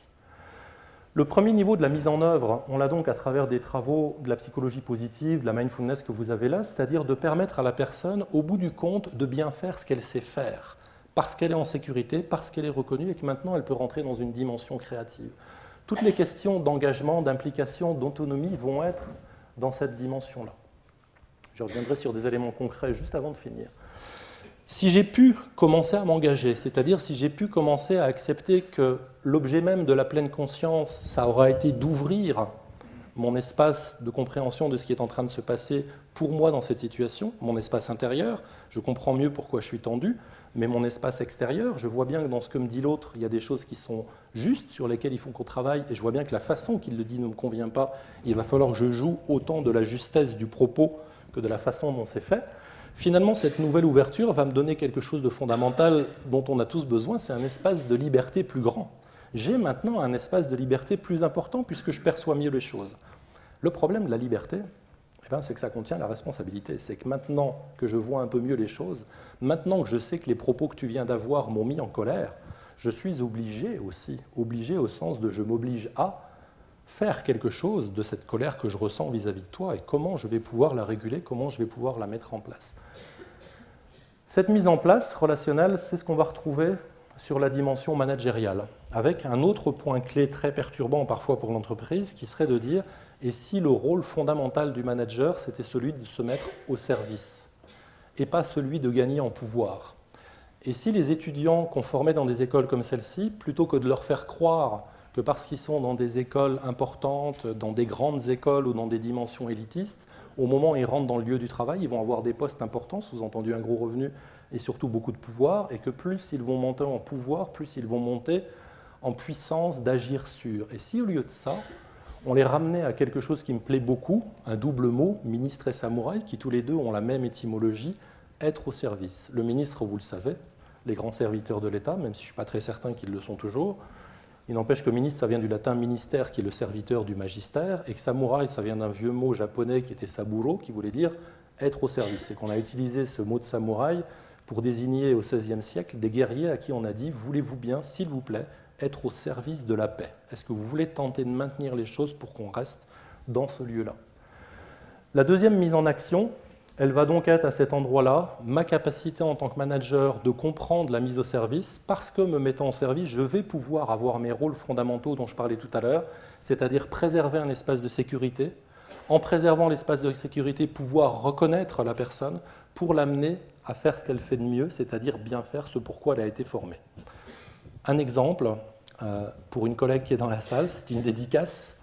Le premier niveau de la mise en œuvre, on l'a donc à travers des travaux de la psychologie positive, de la mindfulness que vous avez là, c'est-à-dire de permettre à la personne, au bout du compte, de bien faire ce qu'elle sait faire, parce qu'elle est en sécurité, parce qu'elle est reconnue et que maintenant elle peut rentrer dans une dimension créative. Toutes les questions d'engagement, d'implication, d'autonomie vont être dans cette dimension-là. Je reviendrai sur des éléments concrets juste avant de finir. Si j'ai pu commencer à m'engager, c'est-à-dire si j'ai pu commencer à accepter que l'objet même de la pleine conscience, ça aura été d'ouvrir mon espace de compréhension de ce qui est en train de se passer pour moi dans cette situation, mon espace intérieur, je comprends mieux pourquoi je suis tendu, mais mon espace extérieur, je vois bien que dans ce que me dit l'autre, il y a des choses qui sont justes, sur lesquelles il faut qu'on travaille, et je vois bien que la façon qu'il le dit ne me convient pas, il va falloir que je joue autant de la justesse du propos que de la façon dont c'est fait. Finalement, cette nouvelle ouverture va me donner quelque chose de fondamental dont on a tous besoin, c'est un espace de liberté plus grand. J'ai maintenant un espace de liberté plus important puisque je perçois mieux les choses. Le problème de la liberté, c'est que ça contient la responsabilité. C'est que maintenant que je vois un peu mieux les choses, maintenant que je sais que les propos que tu viens d'avoir m'ont mis en colère, je suis obligé aussi, obligé au sens de je m'oblige à faire quelque chose de cette colère que je ressens vis-à-vis de toi et comment je vais pouvoir la réguler, comment je vais pouvoir la mettre en place. Cette mise en place relationnelle, c'est ce qu'on va retrouver sur la dimension managériale, avec un autre point clé très perturbant parfois pour l'entreprise, qui serait de dire « et si le rôle fondamental du manager, c'était celui de se mettre au service, et pas celui de gagner en pouvoir ?» Et si les étudiants qu'on formait dans des écoles comme celle-ci, plutôt que de leur faire croire que parce qu'ils sont dans des écoles importantes, dans des grandes écoles ou dans des dimensions élitistes, au moment où ils rentrent dans le lieu du travail, ils vont avoir des postes importants, sous-entendu un gros revenu et surtout beaucoup de pouvoir, et que plus ils vont monter en pouvoir, plus ils vont monter en puissance d'agir sur. Et si au lieu de ça, on les ramenait à quelque chose qui me plaît beaucoup, un double mot, ministre et samouraï, qui tous les deux ont la même étymologie, être au service. Le ministre, vous le savez, les grands serviteurs de l'État, même si je ne suis pas très certain qu'ils le sont toujours. Il n'empêche que ministre, ça vient du latin ministère, qui est le serviteur du magistère, et que samouraï, ça vient d'un vieux mot japonais qui était saburo, qui voulait dire être au service. Et qu'on a utilisé ce mot de samouraï pour désigner au XVIe siècle des guerriers à qui on a dit « voulez-vous bien, s'il vous plaît, être au service de la paix? Est-ce que vous voulez tenter de maintenir les choses pour qu'on reste dans ce lieu-là » La deuxième mise en action, elle va donc être à cet endroit-là, ma capacité en tant que manager de comprendre la mise au service, parce que me mettant au service, je vais pouvoir avoir mes rôles fondamentaux dont je parlais tout à l'heure, c'est-à-dire préserver un espace de sécurité, en préservant l'espace de sécurité, pouvoir reconnaître la personne pour l'amener à faire ce qu'elle fait de mieux, c'est-à-dire bien faire ce pourquoi elle a été formée. Un exemple, pour une collègue qui est dans la salle, c'est une dédicace.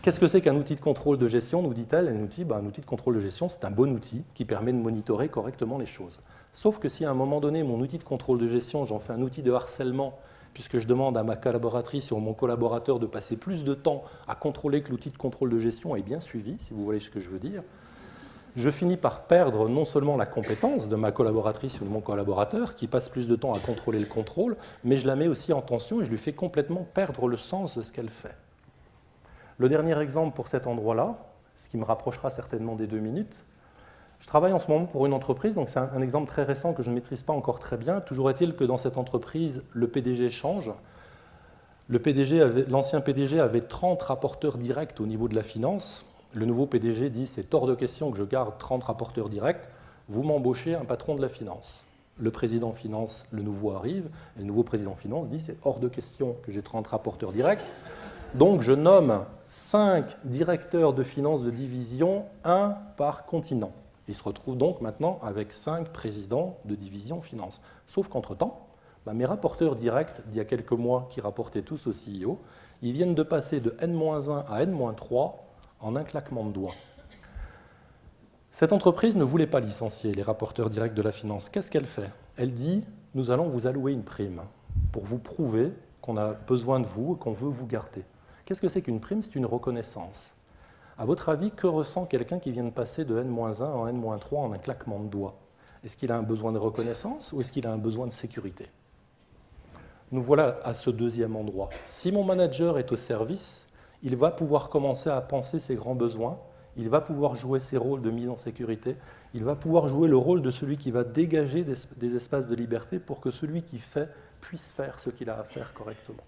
Qu'est-ce que c'est qu'un outil de contrôle de gestion, nous dit-elle? Elle nous dit un outil de contrôle de gestion, c'est un bon outil qui permet de monitorer correctement les choses. Sauf que si à un moment donné, mon outil de contrôle de gestion, j'en fais un outil de harcèlement, puisque je demande à ma collaboratrice ou à mon collaborateur de passer plus de temps à contrôler que l'outil de contrôle de gestion est bien suivi, si vous voyez ce que je veux dire, je finis par perdre non seulement la compétence de ma collaboratrice ou de mon collaborateur, qui passe plus de temps à contrôler le contrôle, mais je la mets aussi en tension et je lui fais complètement perdre le sens de ce qu'elle fait. Le dernier exemple pour cet endroit-là, ce qui me rapprochera certainement des 2 minutes, je travaille en ce moment pour une entreprise, donc c'est un exemple très récent que je ne maîtrise pas encore très bien. Toujours est-il que dans cette entreprise, le PDG change. L'ancien PDG avait 30 rapporteurs directs au niveau de la finance. Le nouveau PDG dit « c'est hors de question que je garde 30 rapporteurs directs, vous m'embauchez un patron de la finance ». Le président finance, le nouveau arrive, et le nouveau président finance dit « c'est hors de question que j'ai 30 rapporteurs directs, donc je nomme 5 directeurs de finance de division, 1 par continent ». Il se retrouve donc maintenant avec 5 présidents de division finance. Sauf qu'entre-temps, mes rapporteurs directs d'il y a quelques mois qui rapportaient tous au CEO, ils viennent de passer de N-1 à N-3 en un claquement de doigts. Cette entreprise ne voulait pas licencier les rapporteurs directs de la finance. Qu'est-ce qu'elle fait? Elle dit « nous allons vous allouer une prime pour vous prouver qu'on a besoin de vous et qu'on veut vous garder ». Qu'est-ce que c'est qu'une prime? C'est une reconnaissance. À votre avis, que ressent quelqu'un qui vient de passer de N-1 en N-3 en un claquement de doigts? Est-ce qu'il a un besoin de reconnaissance ou est-ce qu'il a un besoin de sécurité? Nous voilà à ce deuxième endroit. Si mon manager est au service, il va pouvoir commencer à penser ses grands besoins, il va pouvoir jouer ses rôles de mise en sécurité, il va pouvoir jouer le rôle de celui qui va dégager des espaces de liberté pour que celui qui fait puisse faire ce qu'il a à faire correctement.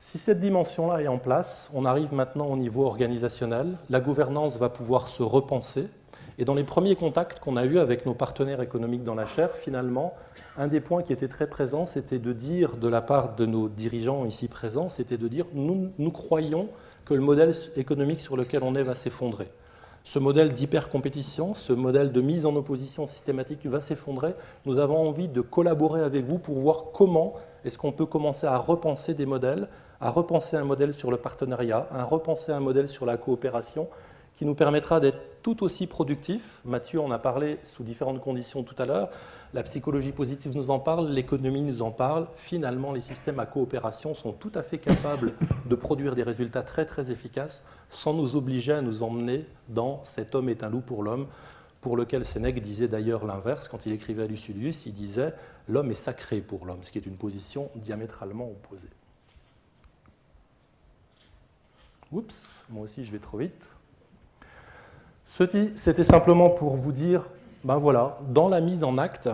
Si cette dimension-là est en place, on arrive maintenant au niveau organisationnel, la gouvernance va pouvoir se repenser, et dans les premiers contacts qu'on a eus avec nos partenaires économiques dans la chaire, finalement, un des points qui était très présent, c'était de dire, de la part de nos dirigeants ici présents, c'était de dire nous croyons que le modèle économique sur lequel on est va s'effondrer. Ce modèle d'hyper-compétition, ce modèle de mise en opposition systématique va s'effondrer. Nous avons envie de collaborer avec vous pour voir comment est-ce qu'on peut commencer à repenser des modèles, à repenser un modèle sur le partenariat, à repenser un modèle sur la coopération qui nous permettra d'être tout aussi productifs. Mathieu en a parlé sous différentes conditions tout à l'heure. La psychologie positive nous en parle, l'économie nous en parle. Finalement, les systèmes à coopération sont tout à fait capables de produire des résultats très très efficaces sans nous obliger à nous emmener dans « cet homme est un loup pour l'homme », pour lequel Sénèque disait d'ailleurs l'inverse. Quand il écrivait à Lucilius, il disait « l'homme est sacré pour l'homme », ce qui est une position diamétralement opposée. Oups, moi aussi je vais trop vite. C'était simplement pour vous dire, ben voilà, dans la mise en acte,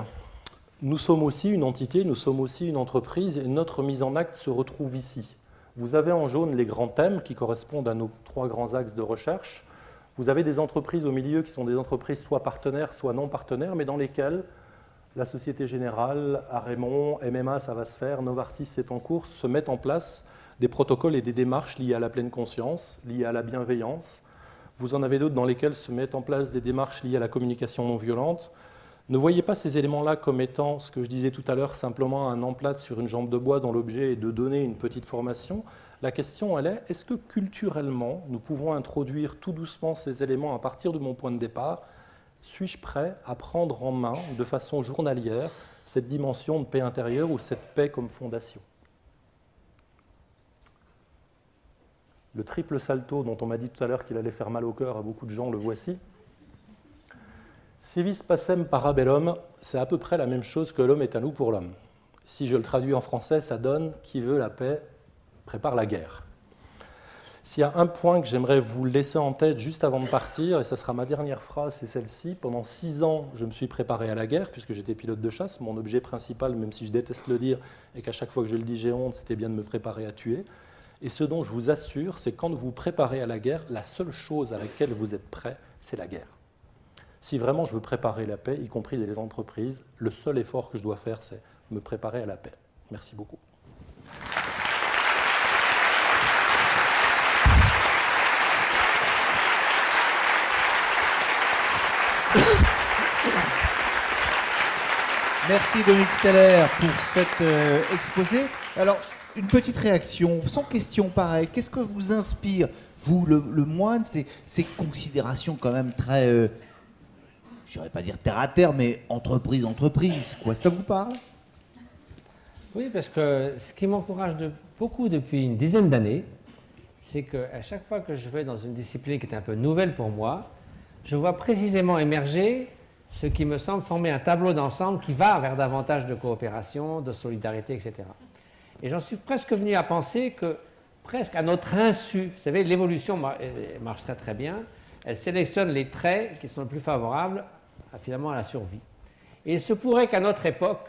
nous sommes aussi une entité, nous sommes aussi une entreprise, et notre mise en acte se retrouve ici. Vous avez en jaune les grands thèmes qui correspondent à nos 3 grands axes de recherche. Vous avez des entreprises au milieu qui sont des entreprises soit partenaires, soit non partenaires, mais dans lesquelles la Société Générale, Arémon, MMA, ça va se faire, Novartis, c'est en cours, se mettent en place des protocoles et des démarches liées à la pleine conscience, liées à la bienveillance. Vous en avez d'autres dans lesquels se mettent en place des démarches liées à la communication non violente. Ne voyez pas ces éléments-là comme étant, ce que je disais tout à l'heure, simplement un emplâtre sur une jambe de bois dont l'objet est de donner une petite formation. La question, elle est, est-ce que culturellement, nous pouvons introduire tout doucement ces éléments à partir de mon point de départ? Suis-je prêt à prendre en main, de façon journalière, cette dimension de paix intérieure ou cette paix comme fondation? Le triple salto dont on m'a dit tout à l'heure qu'il allait faire mal au cœur à beaucoup de gens, le voici. Si vis pacem para bellum, c'est à peu près la même chose que l'homme est un loup pour l'homme. Si je le traduis en français, ça donne « qui veut la paix prépare la guerre ». S'il y a un point que j'aimerais vous laisser en tête juste avant de partir, et ça sera ma dernière phrase, c'est celle-ci. Pendant 6 ans, je me suis préparé à la guerre, puisque j'étais pilote de chasse. Mon objet principal, même si je déteste le dire, et qu'à chaque fois que je le dis, j'ai honte, c'était bien de me préparer à tuer. Et ce dont je vous assure, c'est quand vous vous préparez à la guerre, la seule chose à laquelle vous êtes prêt, c'est la guerre. Si vraiment je veux préparer la paix, y compris dans les entreprises, le seul effort que je dois faire, c'est me préparer à la paix. Merci beaucoup. Merci Dominique Steller pour cet exposé. Alors, une petite réaction, sans question pareil. Qu'est-ce que vous inspire, vous, le moine, ces considérations quand même très, je n'irais pas dire terre à terre, mais entreprise, quoi. Ça vous parle? Oui, parce que ce qui m'encourage beaucoup depuis une dizaine d'années, c'est qu'à chaque fois que je vais dans une discipline qui est un peu nouvelle pour moi, je vois précisément émerger ce qui me semble former un tableau d'ensemble qui va vers davantage de coopération, de solidarité, etc. Et j'en suis presque venu à penser que, presque à notre insu, vous savez, l'évolution marche très très bien, elle sélectionne les traits qui sont les plus favorables finalement à la survie. Et il se pourrait qu'à notre époque,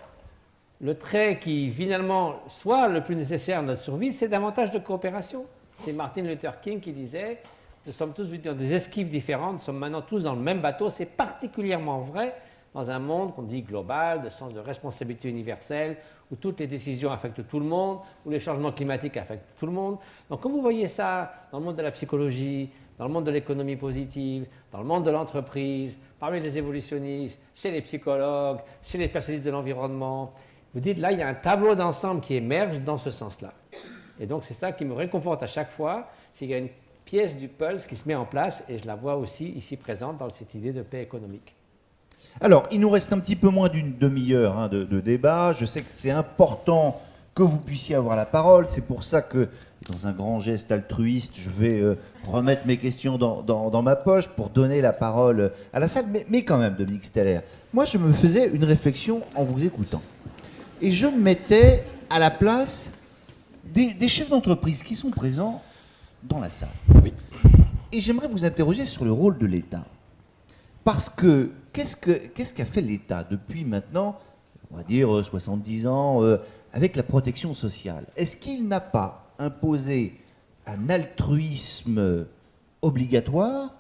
le trait qui finalement soit le plus nécessaire à notre survie, c'est davantage de coopération. C'est Martin Luther King qui disait « Nous sommes tous dans des esquives différentes, nous sommes maintenant tous dans le même bateau ». C'est particulièrement vrai dans un monde qu'on dit global, de sens de responsabilité universelle, où toutes les décisions affectent tout le monde, où les changements climatiques affectent tout le monde. Donc quand vous voyez ça dans le monde de la psychologie, dans le monde de l'économie positive, dans le monde de l'entreprise, parmi les évolutionnistes, chez les psychologues, chez les spécialistes de l'environnement, vous dites là, il y a un tableau d'ensemble qui émerge dans ce sens-là. Et donc c'est ça qui me réconforte à chaque fois, c'est qu'il y a une pièce du pulse qui se met en place, et je la vois aussi ici présente dans cette idée de paix économique. Alors, il nous reste un petit peu moins d'une demi-heure de débat. Je sais que c'est important que vous puissiez avoir la parole. C'est pour ça que, dans un grand geste altruiste, je vais remettre mes questions dans ma poche pour donner la parole à la salle. Mais quand même, Dominique Steller, moi, je me faisais une réflexion en vous écoutant. Et je me mettais à la place des chefs d'entreprise qui sont présents dans la salle. Oui. Et j'aimerais vous interroger sur le rôle de l'État. Parce que, qu'est-ce qu'a fait l'État depuis maintenant, on va dire 70 ans, avec la protection sociale? Est-ce qu'il n'a pas imposé un altruisme obligatoire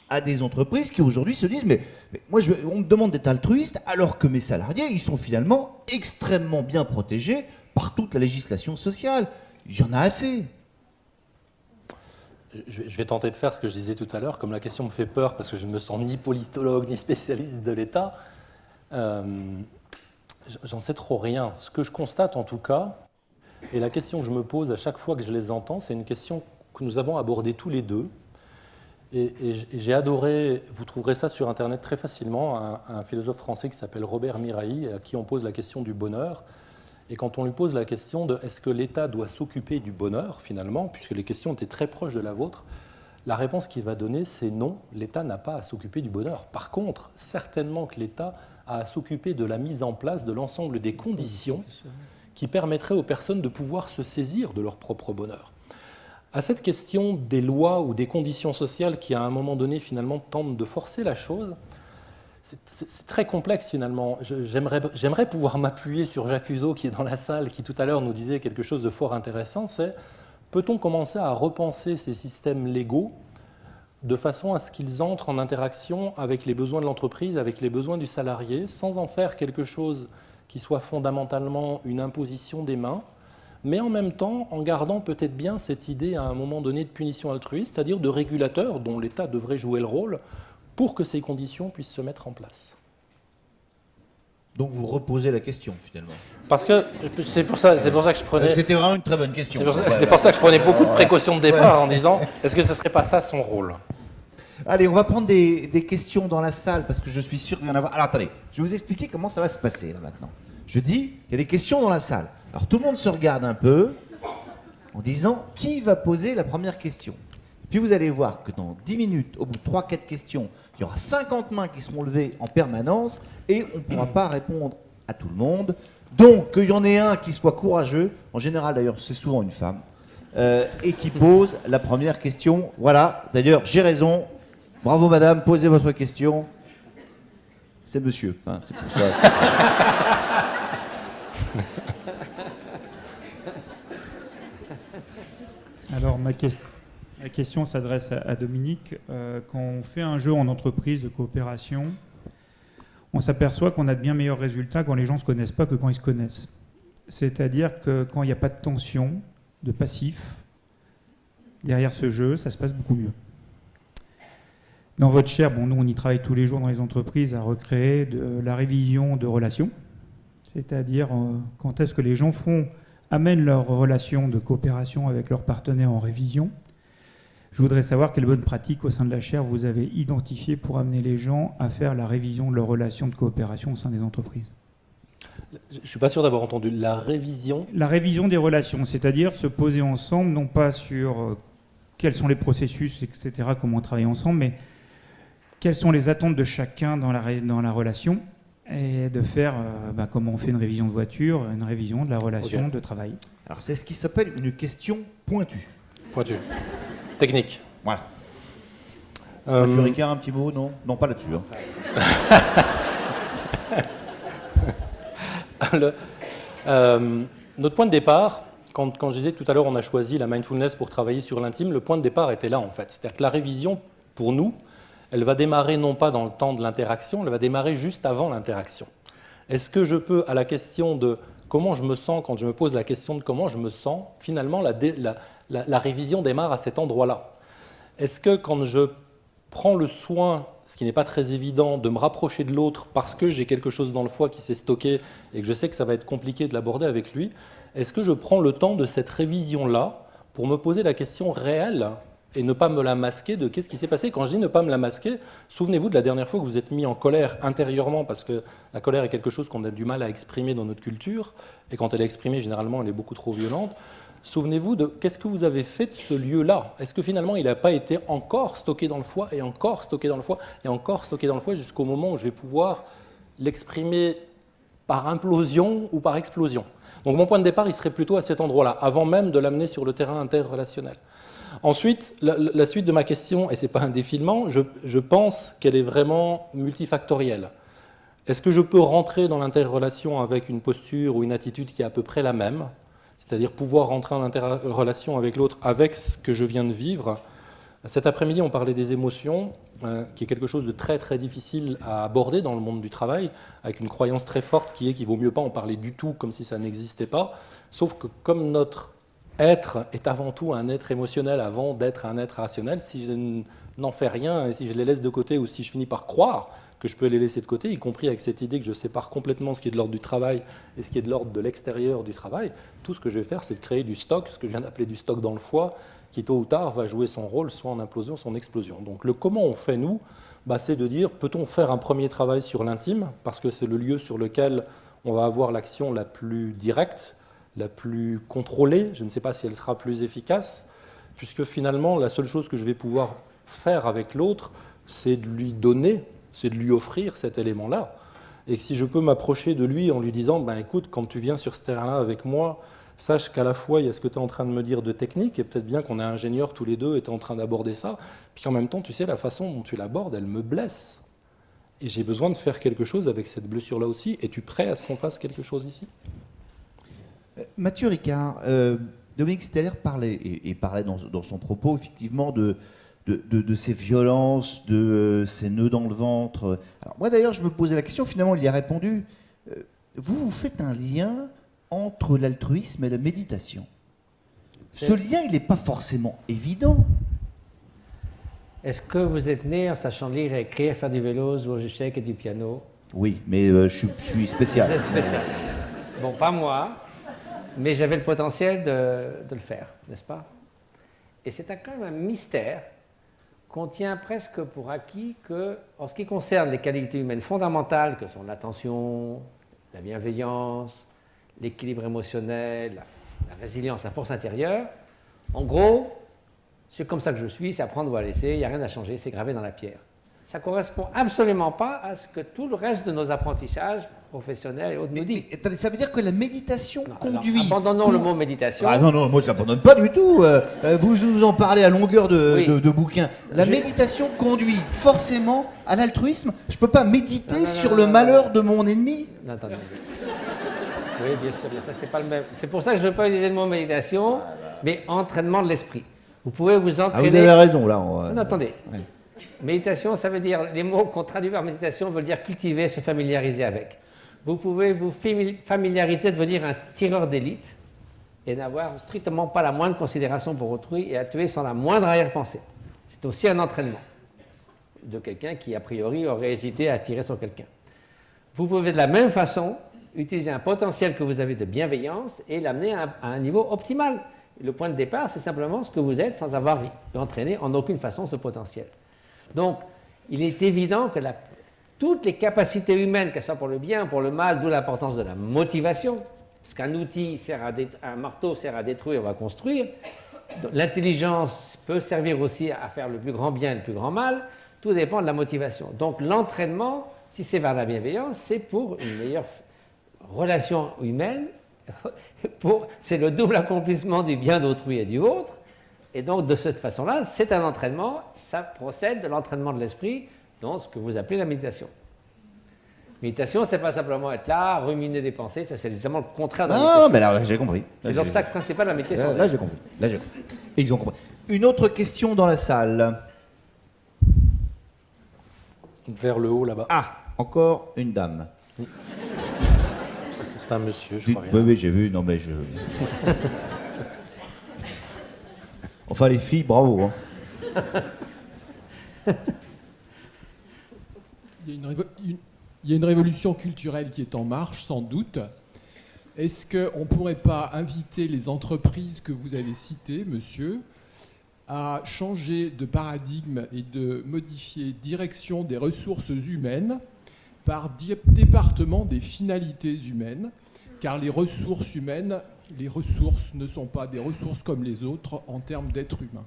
à des entreprises qui aujourd'hui se disent mais moi on me demande d'être altruiste alors que mes salariés ils sont finalement extrêmement bien protégés par toute la législation sociale. Il y en a assez. Je vais tenter de faire ce que je disais tout à l'heure, comme la question me fait peur parce que je ne me sens ni politologue ni spécialiste de l'État. J'en sais trop rien. Ce que je constate en tout cas, et la question que je me pose à chaque fois que je les entends, c'est une question que nous avons abordée tous les deux. Et j'ai adoré, vous trouverez ça sur Internet très facilement, un philosophe français qui s'appelle Robert Mirail, à qui on pose la question du bonheur. Et quand on lui pose la question de est-ce que l'État doit s'occuper du bonheur, finalement, puisque les questions étaient très proches de la vôtre, la réponse qu'il va donner, c'est non, l'État n'a pas à s'occuper du bonheur. Par contre, certainement que l'État a à s'occuper de la mise en place de l'ensemble des conditions qui permettraient aux personnes de pouvoir se saisir de leur propre bonheur. À cette question des lois ou des conditions sociales qui, à un moment donné, finalement, tentent de forcer la chose, c'est très complexe, finalement. J'aimerais pouvoir m'appuyer sur Jacques Uzo, qui est dans la salle, qui tout à l'heure nous disait quelque chose de fort intéressant, c'est peut-on commencer à repenser ces systèmes légaux de façon à ce qu'ils entrent en interaction avec les besoins de l'entreprise, avec les besoins du salarié, sans en faire quelque chose qui soit fondamentalement une imposition des mains, mais en même temps en gardant peut-être bien cette idée à un moment donné de punition altruiste, c'est-à-dire de régulateur dont l'État devrait jouer le rôle pour que ces conditions puissent se mettre en place. Donc vous reposez la question finalement. Parce que c'est pour ça que je prenais... C'était vraiment une très bonne question. C'est pour ça que je prenais beaucoup de précautions de départ en disant est-ce que ce ne serait pas ça son rôle? Allez, on va prendre des questions dans la salle parce que je suis sûr qu'il y en a. Alors attendez, je vais vous expliquer comment ça va se passer là maintenant. Je dis, il y a des questions dans la salle. Alors tout le monde se regarde un peu en disant qui va poser la première question. Puis vous allez voir que dans 10 minutes, au bout de 3-4 questions, il y aura 50 mains qui seront levées en permanence et on ne pourra pas répondre à tout le monde. Donc qu'il y en ait un qui soit courageux, en général d'ailleurs c'est souvent une femme, et qui pose la première question. Voilà, d'ailleurs j'ai raison. Bravo madame, posez votre question. C'est monsieur, hein, c'est pour ça. Alors ma question s'adresse à Dominique. Quand on fait un jeu en entreprise de coopération, on s'aperçoit qu'on a de bien meilleurs résultats quand les gens ne se connaissent pas que quand ils se connaissent. C'est-à-dire que quand il n'y a pas de tension, de passif, derrière ce jeu, ça se passe beaucoup mieux. Dans votre chaire, nous on y travaille tous les jours dans les entreprises à recréer de la révision de relations, c'est-à-dire quand est-ce que les gens font amènent leur relation de coopération avec leurs partenaires en révision. Je voudrais savoir quelles bonnes pratiques au sein de la chaire vous avez identifiées pour amener les gens à faire la révision de leurs relations de coopération au sein des entreprises. Je ne suis pas sûr d'avoir entendu la révision. La révision des relations, c'est-à-dire se poser ensemble, non pas sur quels sont les processus, etc., comment on travaille ensemble, mais quelles sont les attentes de chacun dans la relation, et de faire, comme on fait une révision de voiture, une révision de la relation de travail. Alors c'est ce qui s'appelle une question pointue. Pointu. Technique. Voilà. Mathieu Ricard, un petit mot? Non, non, pas là-dessus. Notre point de départ, quand je disais tout à l'heure on a choisi la mindfulness pour travailler sur l'intime, le point de départ était là en fait. C'est-à-dire que la révision, pour nous, elle va démarrer non pas dans le temps de l'interaction, elle va démarrer juste avant l'interaction. Est-ce que je peux, à la question de comment je me sens, quand je me pose la question de comment je me sens, finalement la révision démarre à cet endroit-là. Est-ce que quand je prends le soin, ce qui n'est pas très évident, de me rapprocher de l'autre parce que j'ai quelque chose dans le foie qui s'est stocké et que je sais que ça va être compliqué de l'aborder avec lui, est-ce que je prends le temps de cette révision-là pour me poser la question réelle et ne pas me la masquer de qu'est-ce qui s'est passé? Quand je dis ne pas me la masquer, souvenez-vous de la dernière fois que vous êtes mis en colère intérieurement, parce que la colère est quelque chose qu'on a du mal à exprimer dans notre culture, et quand elle est exprimée, généralement, elle est beaucoup trop violente. Souvenez-vous de qu'est-ce que vous avez fait de ce lieu-là? Est-ce que finalement, il n'a pas été encore stocké dans le foie, et encore stocké dans le foie, et encore stocké dans le foie, jusqu'au moment où je vais pouvoir l'exprimer par implosion ou par explosion? Donc mon point de départ, il serait plutôt à cet endroit-là, avant même de l'amener sur le terrain interrelationnel. Ensuite, la suite de ma question, et ce n'est pas un défilement, je pense qu'elle est vraiment multifactorielle. Est-ce que je peux rentrer dans l'interrelation avec une posture ou une attitude qui est à peu près la même, c'est-à-dire pouvoir rentrer en interrelation avec l'autre avec ce que je viens de vivre? Cet après-midi, on parlait des émotions, qui est quelque chose de très très difficile à aborder dans le monde du travail, avec une croyance très forte qui est qu'il ne vaut mieux pas en parler du tout, comme si ça n'existait pas, sauf que comme notre être est avant tout un être émotionnel avant d'être un être rationnel, si je n'en fais rien et si je les laisse de côté ou si je finis par croire que je peux les laisser de côté, y compris avec cette idée que je sépare complètement ce qui est de l'ordre du travail et ce qui est de l'ordre de l'extérieur du travail, tout ce que je vais faire, c'est de créer du stock, ce que je viens d'appeler du stock dans le foie, qui tôt ou tard va jouer son rôle, soit en implosion, soit en explosion. Donc le comment on fait nous, c'est de dire, peut-on faire un premier travail sur l'intime, parce que c'est le lieu sur lequel on va avoir l'action la plus directe, la plus contrôlée, je ne sais pas si elle sera plus efficace, puisque finalement, la seule chose que je vais pouvoir faire avec l'autre, c'est de lui donner, c'est de lui offrir cet élément-là. Et si je peux m'approcher de lui en lui disant, écoute, quand tu viens sur ce terrain-là avec moi, sache qu'à la fois, il y a ce que tu es en train de me dire de technique, et peut-être bien qu'on est ingénieurs tous les deux et tu es en train d'aborder ça, puis en même temps, tu sais, la façon dont tu l'abordes, elle me blesse. Et j'ai besoin de faire quelque chose avec cette blessure-là aussi. Es-tu prêt à ce qu'on fasse quelque chose ici ? Mathieu Ricard, Dominique Steller parlait, et parlait dans son propos effectivement de ces violences, de ces nœuds dans le ventre. Alors moi d'ailleurs je me posais la question, finalement il y a répondu, vous faites un lien entre l'altruisme et la méditation. Ce lien il n'est pas forcément évident. Est-ce que vous êtes né en sachant lire et écrire, faire du vélo, jouer aux échecs et du piano? Oui, mais je suis spécial. Vous êtes spécial. Bon, pas moi. Mais j'avais le potentiel de le faire, n'est-ce pas? Et c'est quand même un mystère qu'on tient presque pour acquis que, en ce qui concerne les qualités humaines fondamentales, que sont l'attention, la bienveillance, l'équilibre émotionnel, la résilience, la force intérieure, en gros, c'est comme ça que je suis, c'est à prendre ou à laisser, il n'y a rien à changer, c'est gravé dans la pierre. Ça ne correspond absolument pas à ce que tout le reste de nos apprentissages professionnels et autres nous dit. Attendez, ça veut dire que la méditation conduit... Alors, abandonnons le mot méditation. Ah non, moi je n'abandonne pas du tout. Vous en parlez à longueur de bouquins. La méditation conduit forcément à l'altruisme. Je ne peux pas méditer sur le malheur de mon ennemi. Non, attendez. Oui, bien sûr, ça c'est pas le même. C'est pour ça que je ne veux pas utiliser le mot méditation, mais entraînement de l'esprit. Vous pouvez vous entraîner... Ah, vous avez raison, là. Non, attendez. Ouais. Méditation, ça veut dire, les mots qu'on traduit par méditation veulent dire cultiver, se familiariser avec. Vous pouvez vous familiariser, devenir un tireur d'élite et n'avoir strictement pas la moindre considération pour autrui et à tuer sans la moindre arrière-pensée. C'est aussi un entraînement de quelqu'un qui, a priori, aurait hésité à tirer sur quelqu'un. Vous pouvez de la même façon utiliser un potentiel que vous avez de bienveillance et l'amener à un niveau optimal. Le point de départ, c'est simplement ce que vous êtes sans avoir entraîné en aucune façon ce potentiel. Donc, il est évident que toutes les capacités humaines, qu'elles soient pour le bien ou pour le mal, d'où l'importance de la motivation, parce qu'un outil un marteau sert à détruire ou à construire, l'intelligence peut servir aussi à faire le plus grand bien et le plus grand mal, tout dépend de la motivation. Donc l'entraînement, si c'est vers la bienveillance, c'est pour une meilleure relation humaine, c'est le double accomplissement du bien d'autrui et du vôtre, et donc de cette façon-là, c'est un entraînement, ça procède de l'entraînement de l'esprit, dans ce que vous appelez la méditation. Méditation, c'est pas simplement être là, ruminer des pensées, ça c'est évidemment le contraire de la méditation. Non, mais là, j'ai compris. C'est l'obstacle principal de la méditation. Là, j'ai compris. Là, j'ai compris. Et ils ont compris. Une autre question dans la salle. Vers le haut, là-bas. Ah, encore une dame. C'est un monsieur, je crois rien. Oui, oui, j'ai vu. Non, mais je. Enfin, les filles, bravo. Hein. Il y a une révolution culturelle qui est en marche, sans doute. Est-ce qu'on ne pourrait pas inviter les entreprises que vous avez citées, monsieur, à changer de paradigme et de modifier direction des ressources humaines par département des finalités humaines, car les ressources humaines, les ressources ne sont pas des ressources comme les autres en termes d'être humain.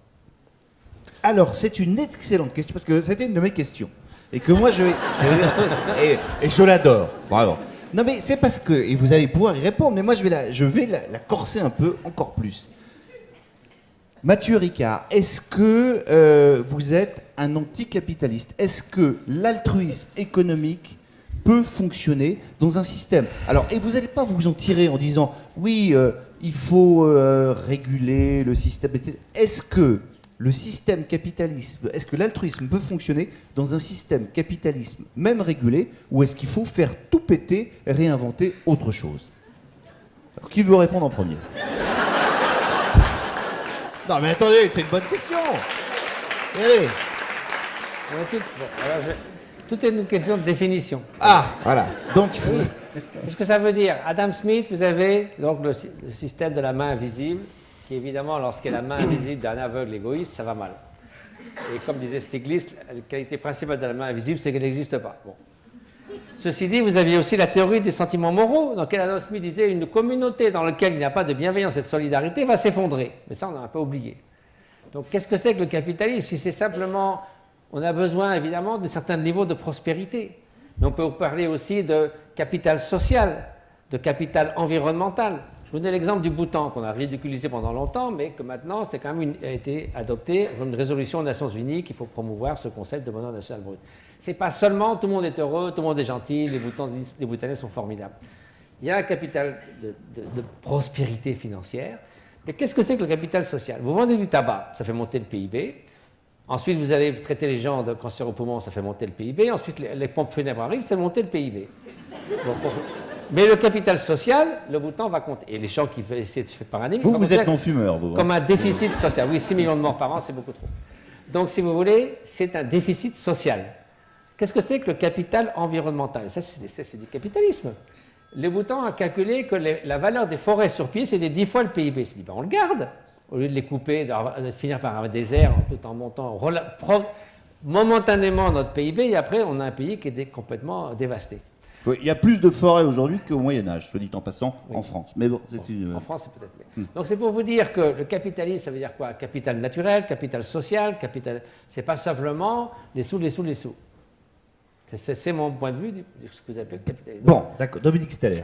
Alors, c'est une excellente question, parce que c'était une de mes questions. Et que moi, et je l'adore. Bravo. Non, mais c'est parce que, et vous allez pouvoir y répondre, mais moi, je vais la corser un peu, encore plus. Mathieu Ricard, est-ce que vous êtes un anticapitaliste? Est-ce que l'altruisme économique peut fonctionner dans un système? Alors, et vous n'allez pas vous en tirer en disant, oui, il faut réguler le système. Est-ce que le système capitalisme, est-ce que l'altruisme peut fonctionner dans un système capitalisme même régulé, ou est-ce qu'il faut faire tout péter, réinventer autre chose? Alors, qui veut répondre en premier? Non mais attendez, c'est une bonne question. Allez. Tout est une question de définition. Ah, voilà. Donc, Oui. Qu'est-ce que ça veut dire? Adam Smith, vous avez donc le système de la main invisible, qui évidemment, lorsqu'il y a la main invisible d'un aveugle égoïste, ça va mal. Et comme disait Stiglitz, la qualité principale de la main invisible, c'est qu'elle n'existe pas. Bon. Ceci dit, vous aviez aussi la théorie des sentiments moraux, dans laquelle Adam Smith disait une communauté dans laquelle il n'y a pas de bienveillance et de solidarité va s'effondrer. Mais ça, on a un peu oublié. Donc, qu'est-ce que c'est que le capitalisme? Si c'est simplement, on a besoin évidemment d'un certain niveau de prospérité. Mais on peut parler aussi de capital social, de capital environnemental. Je vous donne l'exemple du Bhoutan, qu'on a ridiculisé pendant longtemps, mais que maintenant, c'est quand même a été adopté comme une résolution des Nations Unies qu'il faut promouvoir ce concept de bonheur national brut. C'est pas seulement tout le monde est heureux, tout le monde est gentil, les Bhoutanais sont formidables. Il y a un capital de prospérité financière. Mais qu'est-ce que c'est que le capital social? Vous vendez du tabac, ça fait monter le PIB. Ensuite, vous allez traiter les gens de cancer au poumon, ça fait monter le PIB. Ensuite, les pompes funèbres arrivent, ça fait monter le PIB. Donc, mais le capital social, le Bhoutan va compter. Et les gens qui essaient de se faire par année... vous êtes non-fumeur, vous. Comme un déficit social. Oui, 6 millions de morts par an, c'est beaucoup trop. Donc, si vous voulez, c'est un déficit social. Qu'est-ce que c'est que le capital environnemental? Ça, c'est du capitalisme. Le Bhoutan a calculé que la valeur des forêts sur pied, c'était 10 fois le PIB. Il s'est dit, ben, on le garde. Au lieu de les couper, de finir par un désert, tout en montant momentanément notre PIB, et après, on a un pays qui est complètement dévasté. Oui, il y a plus de forêts aujourd'hui qu'au Moyen-Âge, soit dit en passant, oui. En France. Mais bon, c'est une... En France, c'est peut-être. Donc, c'est pour vous dire que le capitalisme, ça veut dire quoi? Capital naturel, capital social, capital. C'est pas simplement les sous, les sous, les sous. C'est mon point de vue de ce que vous appelez le capitalisme. Bon, d'accord. Dominique Steller.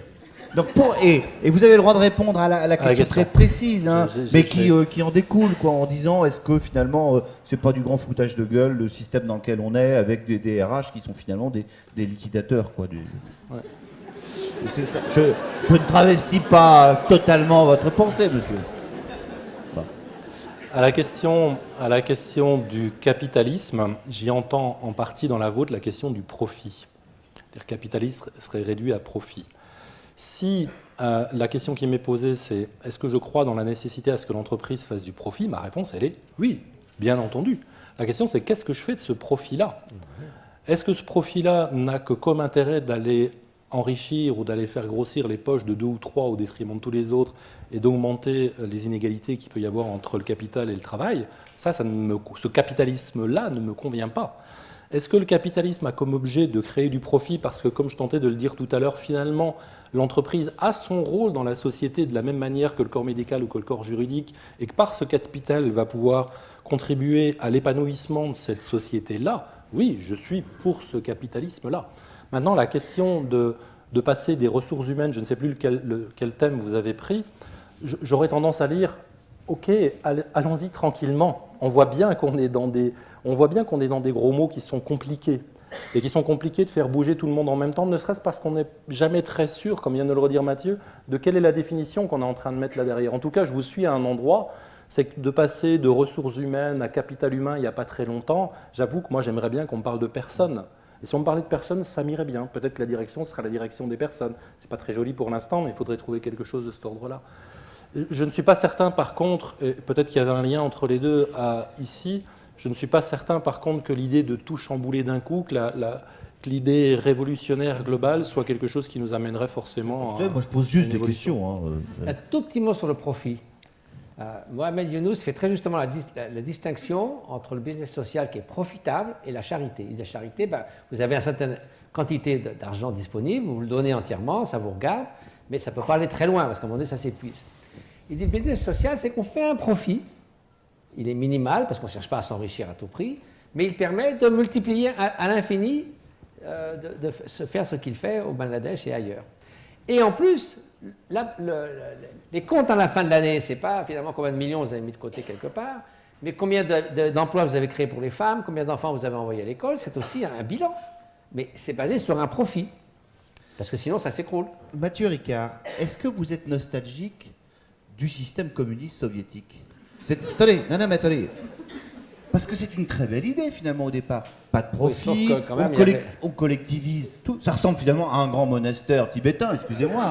Donc et vous avez le droit de répondre à la question très précise, hein, mais qui en découle, quoi, en disant est-ce que finalement c'est pas du grand foutage de gueule le système dans lequel on est avec des RH qui sont finalement des liquidateurs, quoi. Ouais. C'est ça. Je ne travestis pas totalement votre pensée, monsieur. Bon. À la question du capitalisme, j'y entends en partie dans la vôtre la question du profit. C'est-à-dire que le capitalisme serait réduit à profit. Si la question qui m'est posée, c'est est-ce que je crois dans la nécessité à ce que l'entreprise fasse du profit? Ma réponse, elle est oui, bien entendu. La question, c'est qu'est-ce que je fais de ce profit-là? Est-ce que ce profit-là n'a que comme intérêt d'aller enrichir ou d'aller faire grossir les poches de 2 ou 3 au détriment de tous les autres et d'augmenter les inégalités qu'il peut y avoir entre le capital et le travail, ce capitalisme-là ne me convient pas. Est-ce que le capitalisme a comme objet de créer du profit parce que, comme je tentais de le dire tout à l'heure, finalement, l'entreprise a son rôle dans la société de la même manière que le corps médical ou que le corps juridique, et que par ce capital, elle va pouvoir contribuer à l'épanouissement de cette société-là? Oui, je suis pour ce capitalisme-là. Maintenant, la question de passer des ressources humaines, je ne sais plus quel thème vous avez pris, j'aurais tendance à dire, ok, allons-y tranquillement. On voit bien qu'on est dans des gros mots qui sont compliqués, et qui sont compliqués de faire bouger tout le monde en même temps, ne serait-ce parce qu'on n'est jamais très sûr, comme vient de le redire Mathieu, de quelle est la définition qu'on est en train de mettre là derrière. En tout cas, je vous suis à un endroit, c'est que de passer de ressources humaines à capital humain il n'y a pas très longtemps, j'avoue que moi j'aimerais bien qu'on me parle de personnes. Et si on me parlait de personnes, ça m'irait bien. Peut-être que la direction sera la direction des personnes. Ce n'est pas très joli pour l'instant, mais il faudrait trouver quelque chose de cet ordre-là. Je ne suis pas certain, par contre, et peut-être qu'il y avait un lien entre les deux ici, je ne suis pas certain, par contre, que l'idée de tout chambouler d'un coup, que l'idée révolutionnaire globale soit quelque chose qui nous amènerait forcément moi, je pose juste des questions. Un tout petit mot sur le profit. Mohamed Younous fait très justement la distinction entre le business social qui est profitable et la charité. La charité, vous avez une certaine quantité d'argent disponible, vous le donnez entièrement, ça vous regarde, mais ça ne peut pas aller très loin parce qu'à un moment donné, ça s'épuise. Il dit le business social, c'est qu'on fait un profit. Il est minimal parce qu'on ne cherche pas à s'enrichir à tout prix, mais il permet de multiplier à l'infini, de se faire ce qu'il fait au Bangladesh et ailleurs. Et en plus, les comptes à la fin de l'année, ce n'est pas finalement combien de millions vous avez mis de côté quelque part, mais combien d'emplois vous avez créés pour les femmes, combien d'enfants vous avez envoyés à l'école, c'est aussi un bilan. Mais c'est basé sur un profit, parce que sinon ça s'écroule. Mathieu Ricard, est-ce que vous êtes nostalgique du système communiste soviétique? Attendez, mais attendez. Parce que c'est une très belle idée finalement au départ. Pas de profit, oui, quand même, on collectivise tout. Ça ressemble finalement à un grand monastère tibétain, excusez-moi.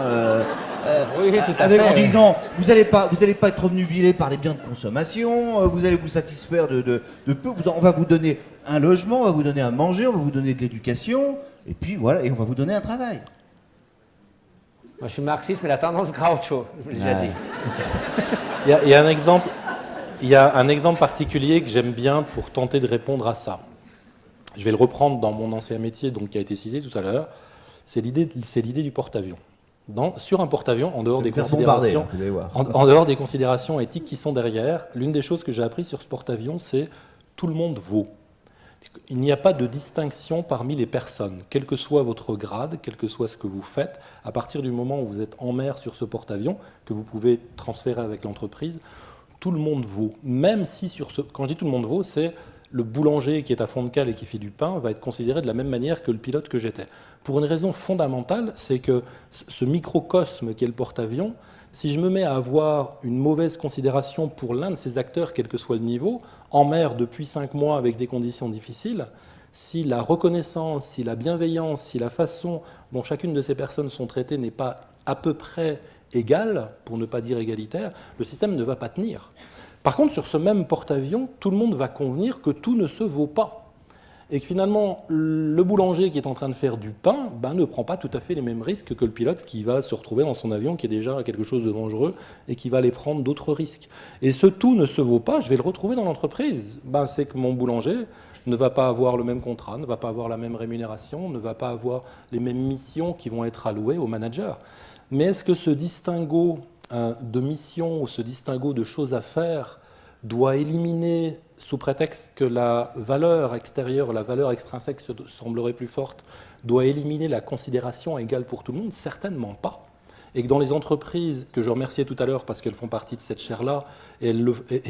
Oui, tout à avec fait. en disant, vous n'allez pas être obnubilé par les biens de consommation, vous allez vous satisfaire de peu. On va vous donner un logement, on va vous donner à manger, on va vous donner de l'éducation, et puis voilà, et on va vous donner un travail. Moi je suis marxiste, mais la tendance Groucho, je l'ai déjà dit. Il y a un exemple particulier que j'aime bien pour tenter de répondre à ça. Je vais le reprendre dans mon ancien métier, donc, qui a été cité tout à l'heure. C'est l'idée du porte-avions. Sur un porte-avions, en dehors des considérations éthiques qui sont derrière, l'une des choses que j'ai appris sur ce porte-avions, c'est tout le monde vaut. Il n'y a pas de distinction parmi les personnes, quel que soit votre grade, quel que soit ce que vous faites. À partir du moment où vous êtes en mer sur ce porte-avions, que vous pouvez transférer avec l'entreprise, tout le monde vaut. Même si quand je dis tout le monde vaut, c'est le boulanger qui est à fond de cale et qui fait du pain va être considéré de la même manière que le pilote que j'étais. Pour une raison fondamentale, c'est que ce microcosme qui est le porte-avions, si je me mets à avoir une mauvaise considération pour l'un de ces acteurs, quel que soit le niveau, en mer depuis 5 mois avec des conditions difficiles, si la reconnaissance, si la bienveillance, si la façon dont chacune de ces personnes sont traitées n'est pas à peu près égale, pour ne pas dire égalitaire, le système ne va pas tenir. Par contre, sur ce même porte-avions, tout le monde va convenir que tout ne se vaut pas. Et que finalement, le boulanger qui est en train de faire du pain ne prend pas tout à fait les mêmes risques que le pilote qui va se retrouver dans son avion qui est déjà quelque chose de dangereux et qui va aller prendre d'autres risques. Et ce tout ne se vaut pas, je vais le retrouver dans l'entreprise. C'est que mon boulanger ne va pas avoir le même contrat, ne va pas avoir la même rémunération, ne va pas avoir les mêmes missions qui vont être allouées au manager. Mais est-ce que ce distinguo de mission ou ce distinguo de choses à faire doit éliminer, sous prétexte que la valeur extérieure, la valeur extrinsèque semblerait plus forte, doit éliminer la considération égale pour tout le monde? Certainement pas. Et que dans les entreprises, que je remerciais tout à l'heure parce qu'elles font partie de cette chaire-là, et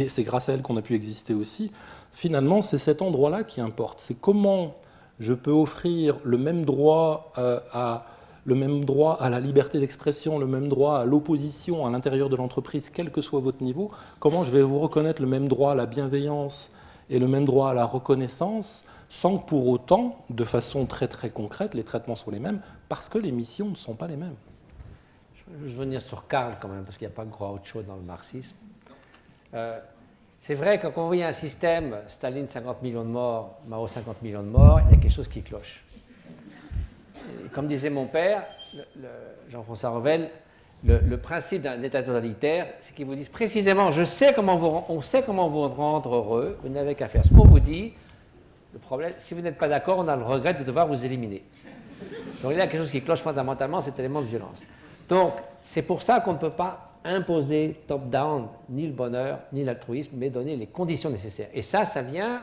c'est grâce à elles qu'on a pu exister aussi, finalement, c'est cet endroit-là qui importe. C'est comment je peux offrir le même droit à la liberté d'expression, le même droit à l'opposition à l'intérieur de l'entreprise, quel que soit votre niveau, comment je vais vous reconnaître le même droit à la bienveillance et le même droit à la reconnaissance, sans que pour autant, de façon très très concrète, les traitements soient les mêmes, parce que les missions ne sont pas les mêmes. Je veux venir sur Karl quand même, parce qu'il n'y a pas Groucho dans le marxisme. C'est vrai que quand on voit un système, Staline 50 millions de morts, Mao 50 millions de morts, il y a quelque chose qui cloche. comme disait mon père, Jean-François Revel, le principe d'un État totalitaire, c'est qu'ils vous disent précisément, on sait comment vous rendre heureux, vous n'avez qu'à faire ce qu'on vous dit. Le problème, si vous n'êtes pas d'accord, on a le regret de devoir vous éliminer. Donc il y a quelque chose qui cloche fondamentalement cet élément de violence. Donc c'est pour ça qu'on ne peut pas imposer top-down ni le bonheur, ni l'altruisme, mais donner les conditions nécessaires. Et ça vient...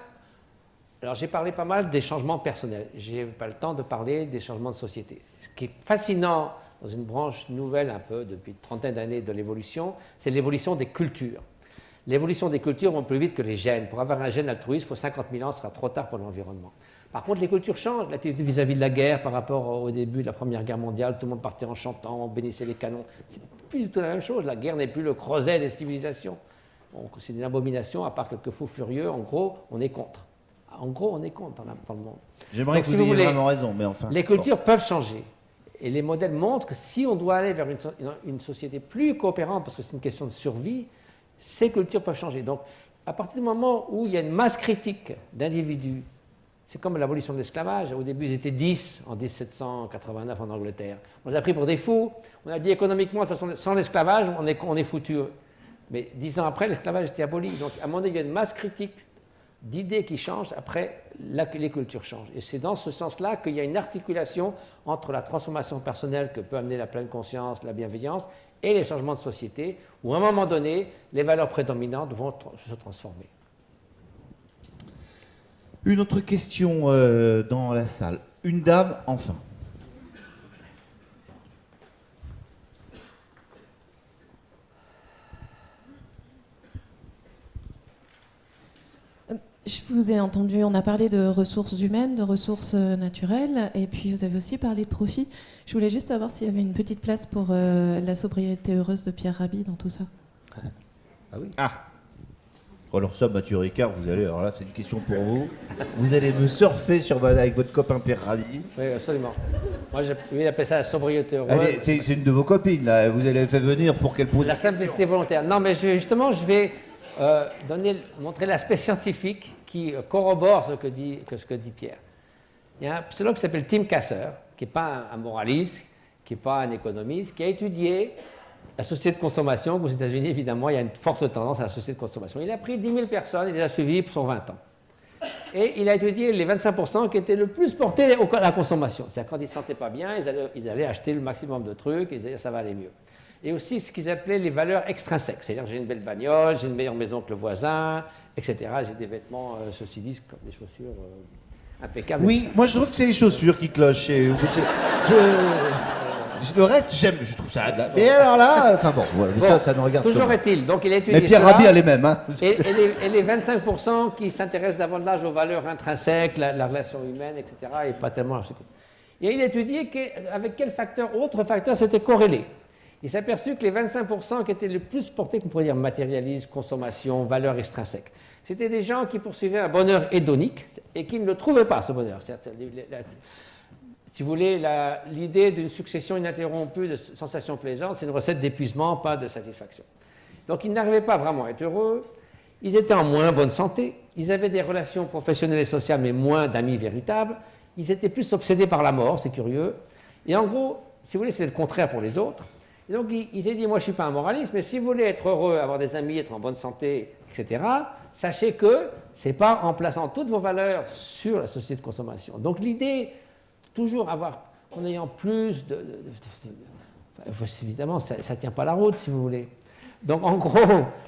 Alors j'ai parlé pas mal des changements personnels. Je n'ai pas le temps de parler des changements de société. Ce qui est fascinant dans une branche nouvelle un peu depuis une trentaine d'années de l'évolution, c'est l'évolution des cultures. L'évolution des cultures vont plus vite que les gènes. Pour avoir un gène altruiste, il faut 50 000 ans, ce sera trop tard pour l'environnement. Par contre, les cultures changent. L'attitude vis-à-vis de la guerre par rapport au début de la Première Guerre mondiale, tout le monde partait en chantant, on bénissait les canons. C'est plus du tout la même chose. La guerre n'est plus le creuset des civilisations. C'est une abomination, à part quelques fous furieux. En gros, on est contre. En gros, on est contre dans le monde. J'aimerais que vous ayez vraiment raison, mais enfin... Les cultures peuvent changer. Et les modèles montrent que si on doit aller vers une société plus coopérante, parce que c'est une question de survie, ces cultures peuvent changer. Donc, à partir du moment où il y a une masse critique d'individus, c'est comme l'abolition de l'esclavage. Au début, ils étaient 10 en 1789 en Angleterre. On les a pris pour des fous. On a dit économiquement, de toute façon, sans l'esclavage, on est foutu. Mais 10 ans après, l'esclavage était aboli. Donc, à un moment donné, il y a une masse critique d'idées qui changent, après les cultures changent. Et c'est dans ce sens-là qu'il y a une articulation entre la transformation personnelle que peut amener la pleine conscience, la bienveillance, et les changements de société, où à un moment donné, les valeurs prédominantes vont se transformer. Une autre question dans la salle. Une dame, enfin. Je vous ai entendu, on a parlé de ressources humaines, de ressources naturelles, et puis vous avez aussi parlé de profit. Je voulais juste savoir s'il y avait une petite place pour la sobriété heureuse de Pierre Rabhi dans tout ça. Ah oui. Ah. Alors ça, Mathieu Ricard, vous allez, alors là, c'est une question pour vous. Vous allez me surfer avec votre copain Pierre Rabhi. Oui, absolument. Moi, il appelle ça la sobriété heureuse. Allez, c'est une de vos copines, là. Vous allez fait venir pour qu'elle pose... La simplicité volontaire. Non, mais je vais montrer l'aspect scientifique qui corrobore ce que dit Pierre. Il y a un psychologue qui s'appelle Tim Kasser, qui n'est pas un moraliste, qui n'est pas un économiste, qui a étudié la société de consommation. Aux États-Unis, évidemment, il y a une forte tendance à la société de consommation. Il a pris 10 000 personnes, il les a suivies pour 20 ans. Et il a étudié les 25% qui étaient le plus portés à la consommation. C'est-à-dire quand ils ne se sentaient pas bien, ils allaient acheter le maximum de trucs, ils disaient ça va aller mieux. Et aussi ce qu'ils appelaient les valeurs extrinsèques. C'est-à-dire j'ai une belle bagnole, j'ai une meilleure maison que le voisin, etc. J'ai des vêtements, ceci dit, comme des chaussures impeccables. Oui, moi je trouve que c'est les chaussures qui clochent. Le reste, j'aime, je trouve ça... Et alors là, enfin bon, voilà, mais ça nous regarde. Toujours est-il, donc il a étudié mais Pierre Rabhi a les mêmes. Hein. Et les 25% qui s'intéressent davantage aux valeurs intrinsèques, la relation humaine, etc., et pas tellement... Et il a étudié avec quel facteur, autre facteur, c'était corrélé. Il s'est aperçu que les 25% qui étaient le plus portés, qu'on pourrait dire matérialisme, consommation, valeurs extrinsèques, c'était des gens qui poursuivaient un bonheur hédonique et qui ne le trouvaient pas, ce bonheur. Si vous voulez, l'idée d'une succession ininterrompue de sensations plaisantes, c'est une recette d'épuisement, pas de satisfaction. Donc ils n'arrivaient pas vraiment à être heureux, ils étaient en moins bonne santé, ils avaient des relations professionnelles et sociales, mais moins d'amis véritables, ils étaient plus obsédés par la mort, c'est curieux, et en gros, si vous voulez, c'est le contraire pour les autres. Et donc il s'est dit, moi je ne suis pas un moraliste, mais si vous voulez être heureux, avoir des amis, être en bonne santé, etc., sachez que ce n'est pas en plaçant toutes vos valeurs sur la société de consommation. Donc l'idée, toujours en ayant plus évidemment, ça ne tient pas la route, si vous voulez. Donc en gros,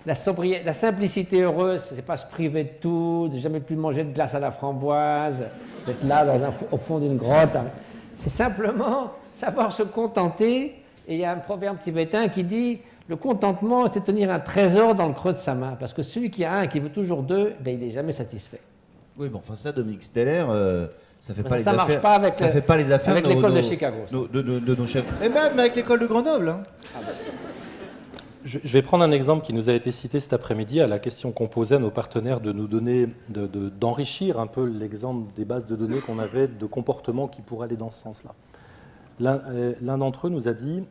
la simplicité heureuse, ce n'est pas se priver de tout, de jamais plus manger de glace à la framboise, d'être là au fond d'une grotte. C'est simplement savoir se contenter. Et il y a un proverbe tibétain qui dit « Le contentement, c'est tenir un trésor dans le creux de sa main. » Parce que celui qui a un et qui veut toujours deux, ben, il n'est jamais satisfait. Oui, bon, enfin ça, Dominique Steller, ça fait pas les ça affaires. Marche pas avec, ça fait pas les affaires avec l'école de Chicago. De nos chefs. Et même avec l'école de Grenoble. Hein. Ah ben. Je vais prendre un exemple qui nous a été cité cet après-midi à la question qu'on posait à nos partenaires de nous donner, d'enrichir un peu l'exemple des bases de données qu'on avait de comportements qui pourraient aller dans ce sens-là. L'un d'entre eux nous a dit,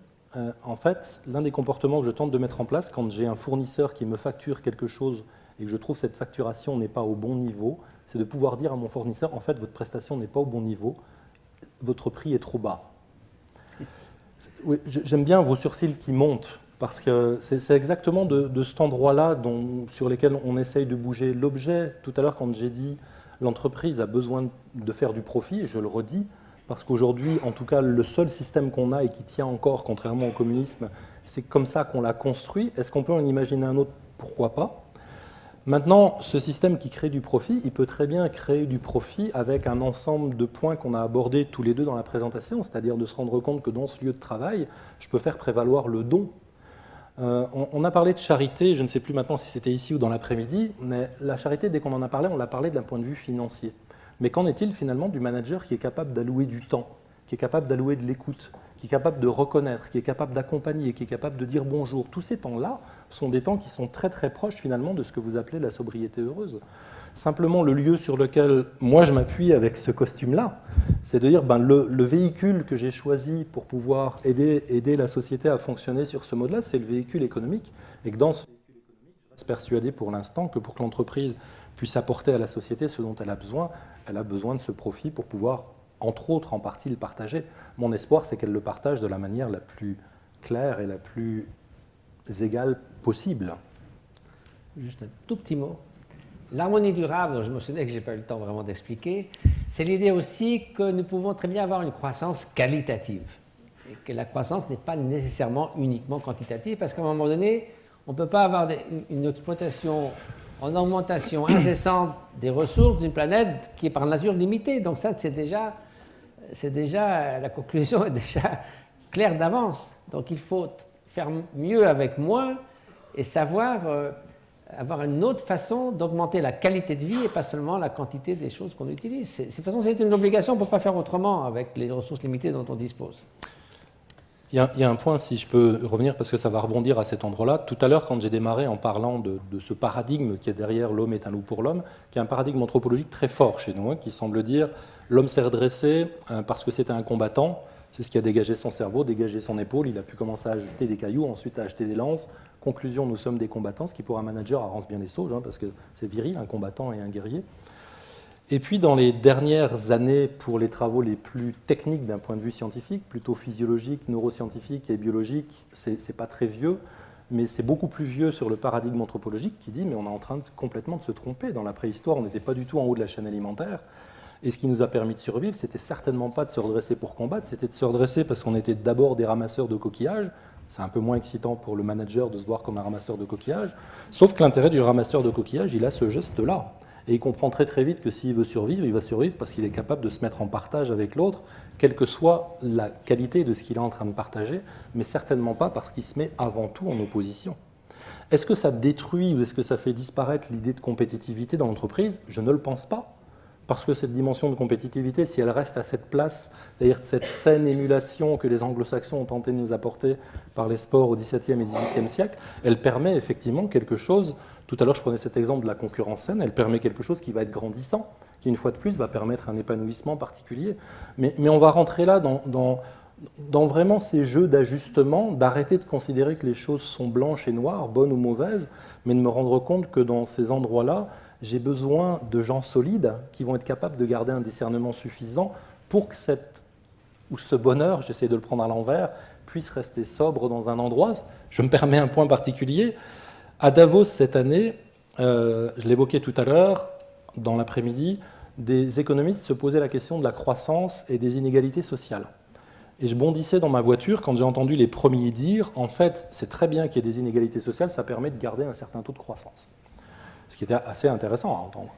en fait, l'un des comportements que je tente de mettre en place quand j'ai un fournisseur qui me facture quelque chose et que je trouve que cette facturation n'est pas au bon niveau, c'est de pouvoir dire à mon fournisseur, en fait, votre prestation n'est pas au bon niveau, votre prix est trop bas. Oui, j'aime bien vos sourcils qui montent, parce que c'est exactement de cet endroit-là sur lequel on essaye de bouger. L'objet, tout à l'heure, quand j'ai dit l'entreprise a besoin de faire du profit, et je le redis, parce qu'aujourd'hui, en tout cas, le seul système qu'on a et qui tient encore, contrairement au communisme, c'est comme ça qu'on l'a construit. Est-ce qu'on peut en imaginer un autre? Pourquoi pas? Maintenant, ce système qui crée du profit, il peut très bien créer du profit avec un ensemble de points qu'on a abordés tous les deux dans la présentation, c'est-à-dire de se rendre compte que dans ce lieu de travail, je peux faire prévaloir le don. On a parlé de charité, je ne sais plus maintenant si c'était ici ou dans l'après-midi, mais la charité, dès qu'on en a parlé, on l'a parlé d'un point de vue financier. Mais qu'en est-il finalement du manager qui est capable d'allouer du temps, qui est capable d'allouer de l'écoute, qui est capable de reconnaître, qui est capable d'accompagner, qui est capable de dire bonjour? Tous ces temps-là sont des temps qui sont très très proches finalement de ce que vous appelez la sobriété heureuse. Simplement, le lieu sur lequel moi je m'appuie avec ce costume-là, c'est de dire le véhicule que j'ai choisi pour pouvoir aider la société à fonctionner sur ce mode-là, c'est le véhicule économique. Et que dans ce véhicule économique, je reste persuadé pour l'instant que pour que l'entreprise puisse apporter à la société ce dont elle a besoin de ce profit pour pouvoir, entre autres, en partie le partager. Mon espoir, c'est qu'elle le partage de la manière la plus claire et la plus égale possible. Juste un tout petit mot. L'harmonie durable, dont je me souviens que je n'ai pas eu le temps vraiment d'expliquer, c'est l'idée aussi que nous pouvons très bien avoir une croissance qualitative. Et que la croissance n'est pas nécessairement uniquement quantitative, parce qu'à un moment donné, on ne peut pas avoir une exploitation en augmentation incessante des ressources d'une planète qui est par nature limitée. Donc ça, c'est déjà la conclusion est déjà claire d'avance. Donc il faut faire mieux avec moins et savoir avoir une autre façon d'augmenter la qualité de vie et pas seulement la quantité des choses qu'on utilise. De toute façon, c'est une obligation, on ne peut pas faire autrement avec les ressources limitées dont on dispose. Il y a un point, si je peux revenir, parce que ça va rebondir à cet endroit-là. Tout à l'heure, quand j'ai démarré en parlant de ce paradigme qui est derrière l'homme est un loup pour l'homme, qui est un paradigme anthropologique très fort chez nous, qui semble dire l'homme s'est redressé parce que c'était un combattant, c'est ce qui a dégagé son cerveau, dégagé son épaule, il a pu commencer à jeter des cailloux, ensuite à acheter des lances. Conclusion, nous sommes des combattants, ce qui pour un manager arrange bien les sauges, parce que c'est viril, un combattant et un guerrier. Et puis dans les dernières années, pour les travaux les plus techniques d'un point de vue scientifique, plutôt physiologique, neuroscientifique et biologique, c'est pas très vieux, mais c'est beaucoup plus vieux sur le paradigme anthropologique qui dit mais on est en train complètement de se tromper. Dans la préhistoire, on n'était pas du tout en haut de la chaîne alimentaire. Et ce qui nous a permis de survivre, c'était certainement pas de se redresser pour combattre, c'était de se redresser parce qu'on était d'abord des ramasseurs de coquillages. C'est un peu moins excitant pour le manager de se voir comme un ramasseur de coquillages. Sauf que l'intérêt du ramasseur de coquillages, il a ce geste-là. Et il comprend très très vite que s'il veut survivre, il va survivre parce qu'il est capable de se mettre en partage avec l'autre, quelle que soit la qualité de ce qu'il est en train de partager, mais certainement pas parce qu'il se met avant tout en opposition. Est-ce que ça détruit ou est-ce que ça fait disparaître l'idée de compétitivité dans l'entreprise? Je ne le pense pas. Parce que cette dimension de compétitivité, si elle reste à cette place, c'est-à-dire cette saine émulation que les anglo-saxons ont tenté de nous apporter par les sports au XVIIe et XVIIIe siècle, elle permet effectivement quelque chose, tout à l'heure je prenais cet exemple de la concurrence saine, elle permet quelque chose qui va être grandissant, qui une fois de plus va permettre un épanouissement particulier. Mais on va rentrer là dans vraiment ces jeux d'ajustement, d'arrêter de considérer que les choses sont blanches et noires, bonnes ou mauvaises, mais de me rendre compte que dans ces endroits-là, j'ai besoin de gens solides qui vont être capables de garder un discernement suffisant pour que ce bonheur, j'essaie de le prendre à l'envers, puisse rester sobre dans un endroit. Je me permets un point particulier. À Davos cette année, je l'évoquais tout à l'heure, dans l'après-midi, des économistes se posaient la question de la croissance et des inégalités sociales. Et je bondissais dans ma voiture quand j'ai entendu les premiers dire, en fait, c'est très bien qu'il y ait des inégalités sociales, ça permet de garder un certain taux de croissance. Ce qui était assez intéressant à entendre.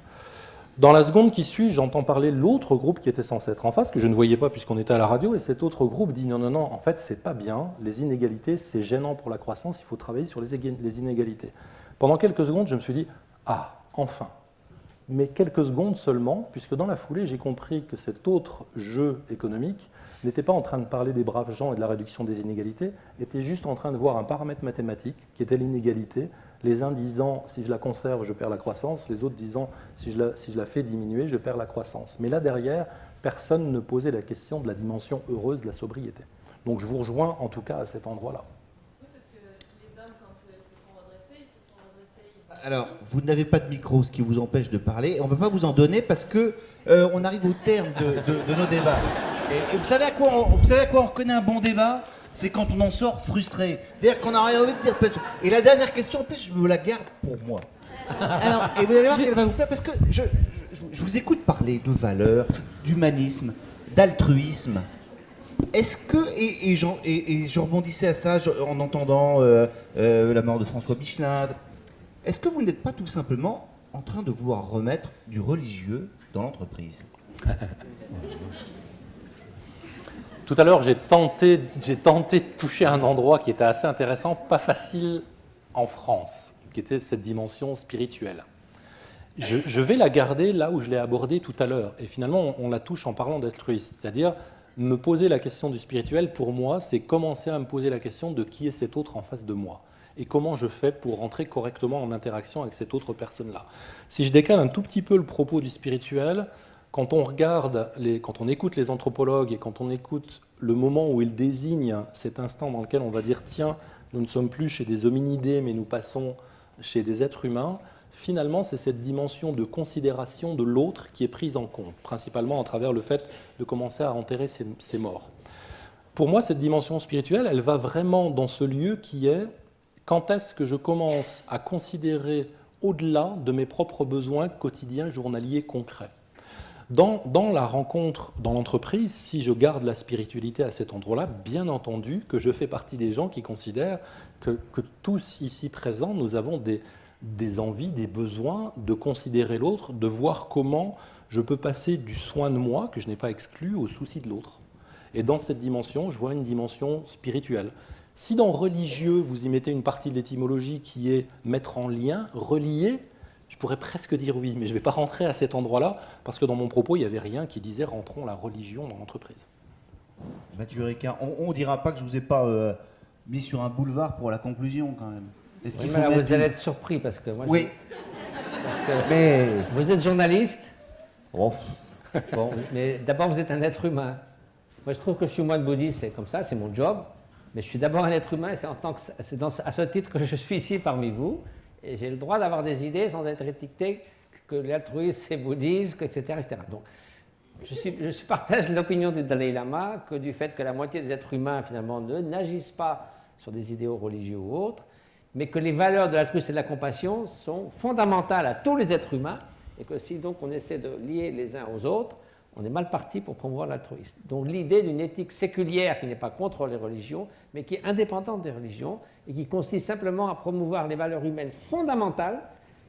Dans la seconde qui suit, j'entends parler l'autre groupe qui était censé être en face, que je ne voyais pas puisqu'on était à la radio, et cet autre groupe dit non, en fait, c'est pas bien, les inégalités, c'est gênant pour la croissance, il faut travailler sur les inégalités. Pendant quelques secondes, je me suis dit, ah, enfin. Mais quelques secondes seulement, puisque dans la foulée, j'ai compris que cet autre jeu économique n'était pas en train de parler des braves gens et de la réduction des inégalités, était juste en train de voir un paramètre mathématique qui était l'inégalité, les uns disant si je la conserve, je perds la croissance, les autres disant si je la fais diminuer, je perds la croissance. Mais là derrière, personne ne posait la question de la dimension heureuse de la sobriété. Donc je vous rejoins en tout cas à cet endroit-là. Oui, parce que les hommes, quand ils se sont redressés, Alors, vous n'avez pas de micro, ce qui vous empêche de parler. On ne va pas vous en donner parce que on arrive au terme de nos débats. Et vous savez à quoi on reconnaît un bon débat? C'est quand on en sort frustré. C'est-à-dire qu'on a rien envie de dire. Et la dernière question, en plus, je me la garde pour moi. Alors, Et vous allez voir qu'elle va vous plaire parce que je vous écoute parler de valeurs, d'humanisme, d'altruisme. Est-ce que, et je rebondissais à ça en entendant la mort de François Michelin, est-ce que vous n'êtes pas tout simplement en train de vouloir remettre du religieux dans l'entreprise? Tout à l'heure, j'ai tenté de toucher un endroit qui était assez intéressant, pas facile en France, qui était cette dimension spirituelle. Je vais la garder là où je l'ai abordée tout à l'heure. Et finalement, on la touche en parlant d'altruisme. C'est-à-dire, me poser la question du spirituel, pour moi, c'est commencer à me poser la question de qui est cet autre en face de moi. Et comment je fais pour rentrer correctement en interaction avec cette autre personne-là. Si je décale un tout petit peu le propos du spirituel, quand on écoute les anthropologues et quand on écoute le moment où ils désignent cet instant dans lequel on va dire « tiens, nous ne sommes plus chez des hominidés, mais nous passons chez des êtres humains », finalement, c'est cette dimension de considération de l'autre qui est prise en compte, principalement à travers le fait de commencer à enterrer ses morts. Pour moi, cette dimension spirituelle, elle va vraiment dans ce lieu qui est quand est-ce que je commence à considérer au-delà de mes propres besoins quotidiens, journaliers, concrets. Dans la rencontre, dans l'entreprise, si je garde la spiritualité à cet endroit-là, bien entendu que je fais partie des gens qui considèrent que tous ici présents, nous avons des envies, des besoins de considérer l'autre, de voir comment je peux passer du soin de moi, que je n'ai pas exclu, au souci de l'autre. Et dans cette dimension, je vois une dimension spirituelle. Si dans religieux, vous y mettez une partie de l'étymologie qui est mettre en lien, relier, je pourrais presque dire oui, mais je ne vais pas rentrer à cet endroit-là, parce que dans mon propos, il n'y avait rien qui disait « rentrons la religion dans l'entreprise ». Mathieu Ricard, on ne dira pas que je ne vous ai pas mis sur un boulevard pour la conclusion, quand même. Est-ce qu'il Oui, faut mais là, mettre vous allez être surpris, parce que moi, Oui, parce que mais... vous êtes journaliste. Oh, Bon, mais d'abord, vous êtes un être humain. Moi, je trouve que je suis moine bouddhiste, c'est comme ça, c'est mon job. Mais je suis d'abord un être humain, et c'est à ce titre que je suis ici parmi vous. Et j'ai le droit d'avoir des idées sans être étiqueté que l'altruisme c'est bouddhisme, etc., etc. Donc, je partage l'opinion du Dalai Lama que du fait que la moitié des êtres humains, finalement, n'agissent pas sur des idéaux religieux ou autres, mais que les valeurs de l'altruisme et de la compassion sont fondamentales à tous les êtres humains, et que si donc on essaie de lier les uns aux autres, on est mal parti pour promouvoir l'altruisme. Donc l'idée d'une éthique séculière qui n'est pas contre les religions, mais qui est indépendante des religions, et qui consiste simplement à promouvoir les valeurs humaines fondamentales,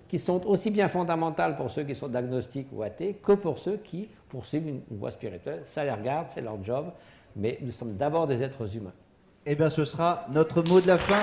qui sont aussi bien fondamentales pour ceux qui sont agnostiques ou athées, que pour ceux qui poursuivent une voie spirituelle. Ça les regarde, c'est leur job, mais nous sommes d'abord des êtres humains. eh bien, ce sera notre mot de la fin.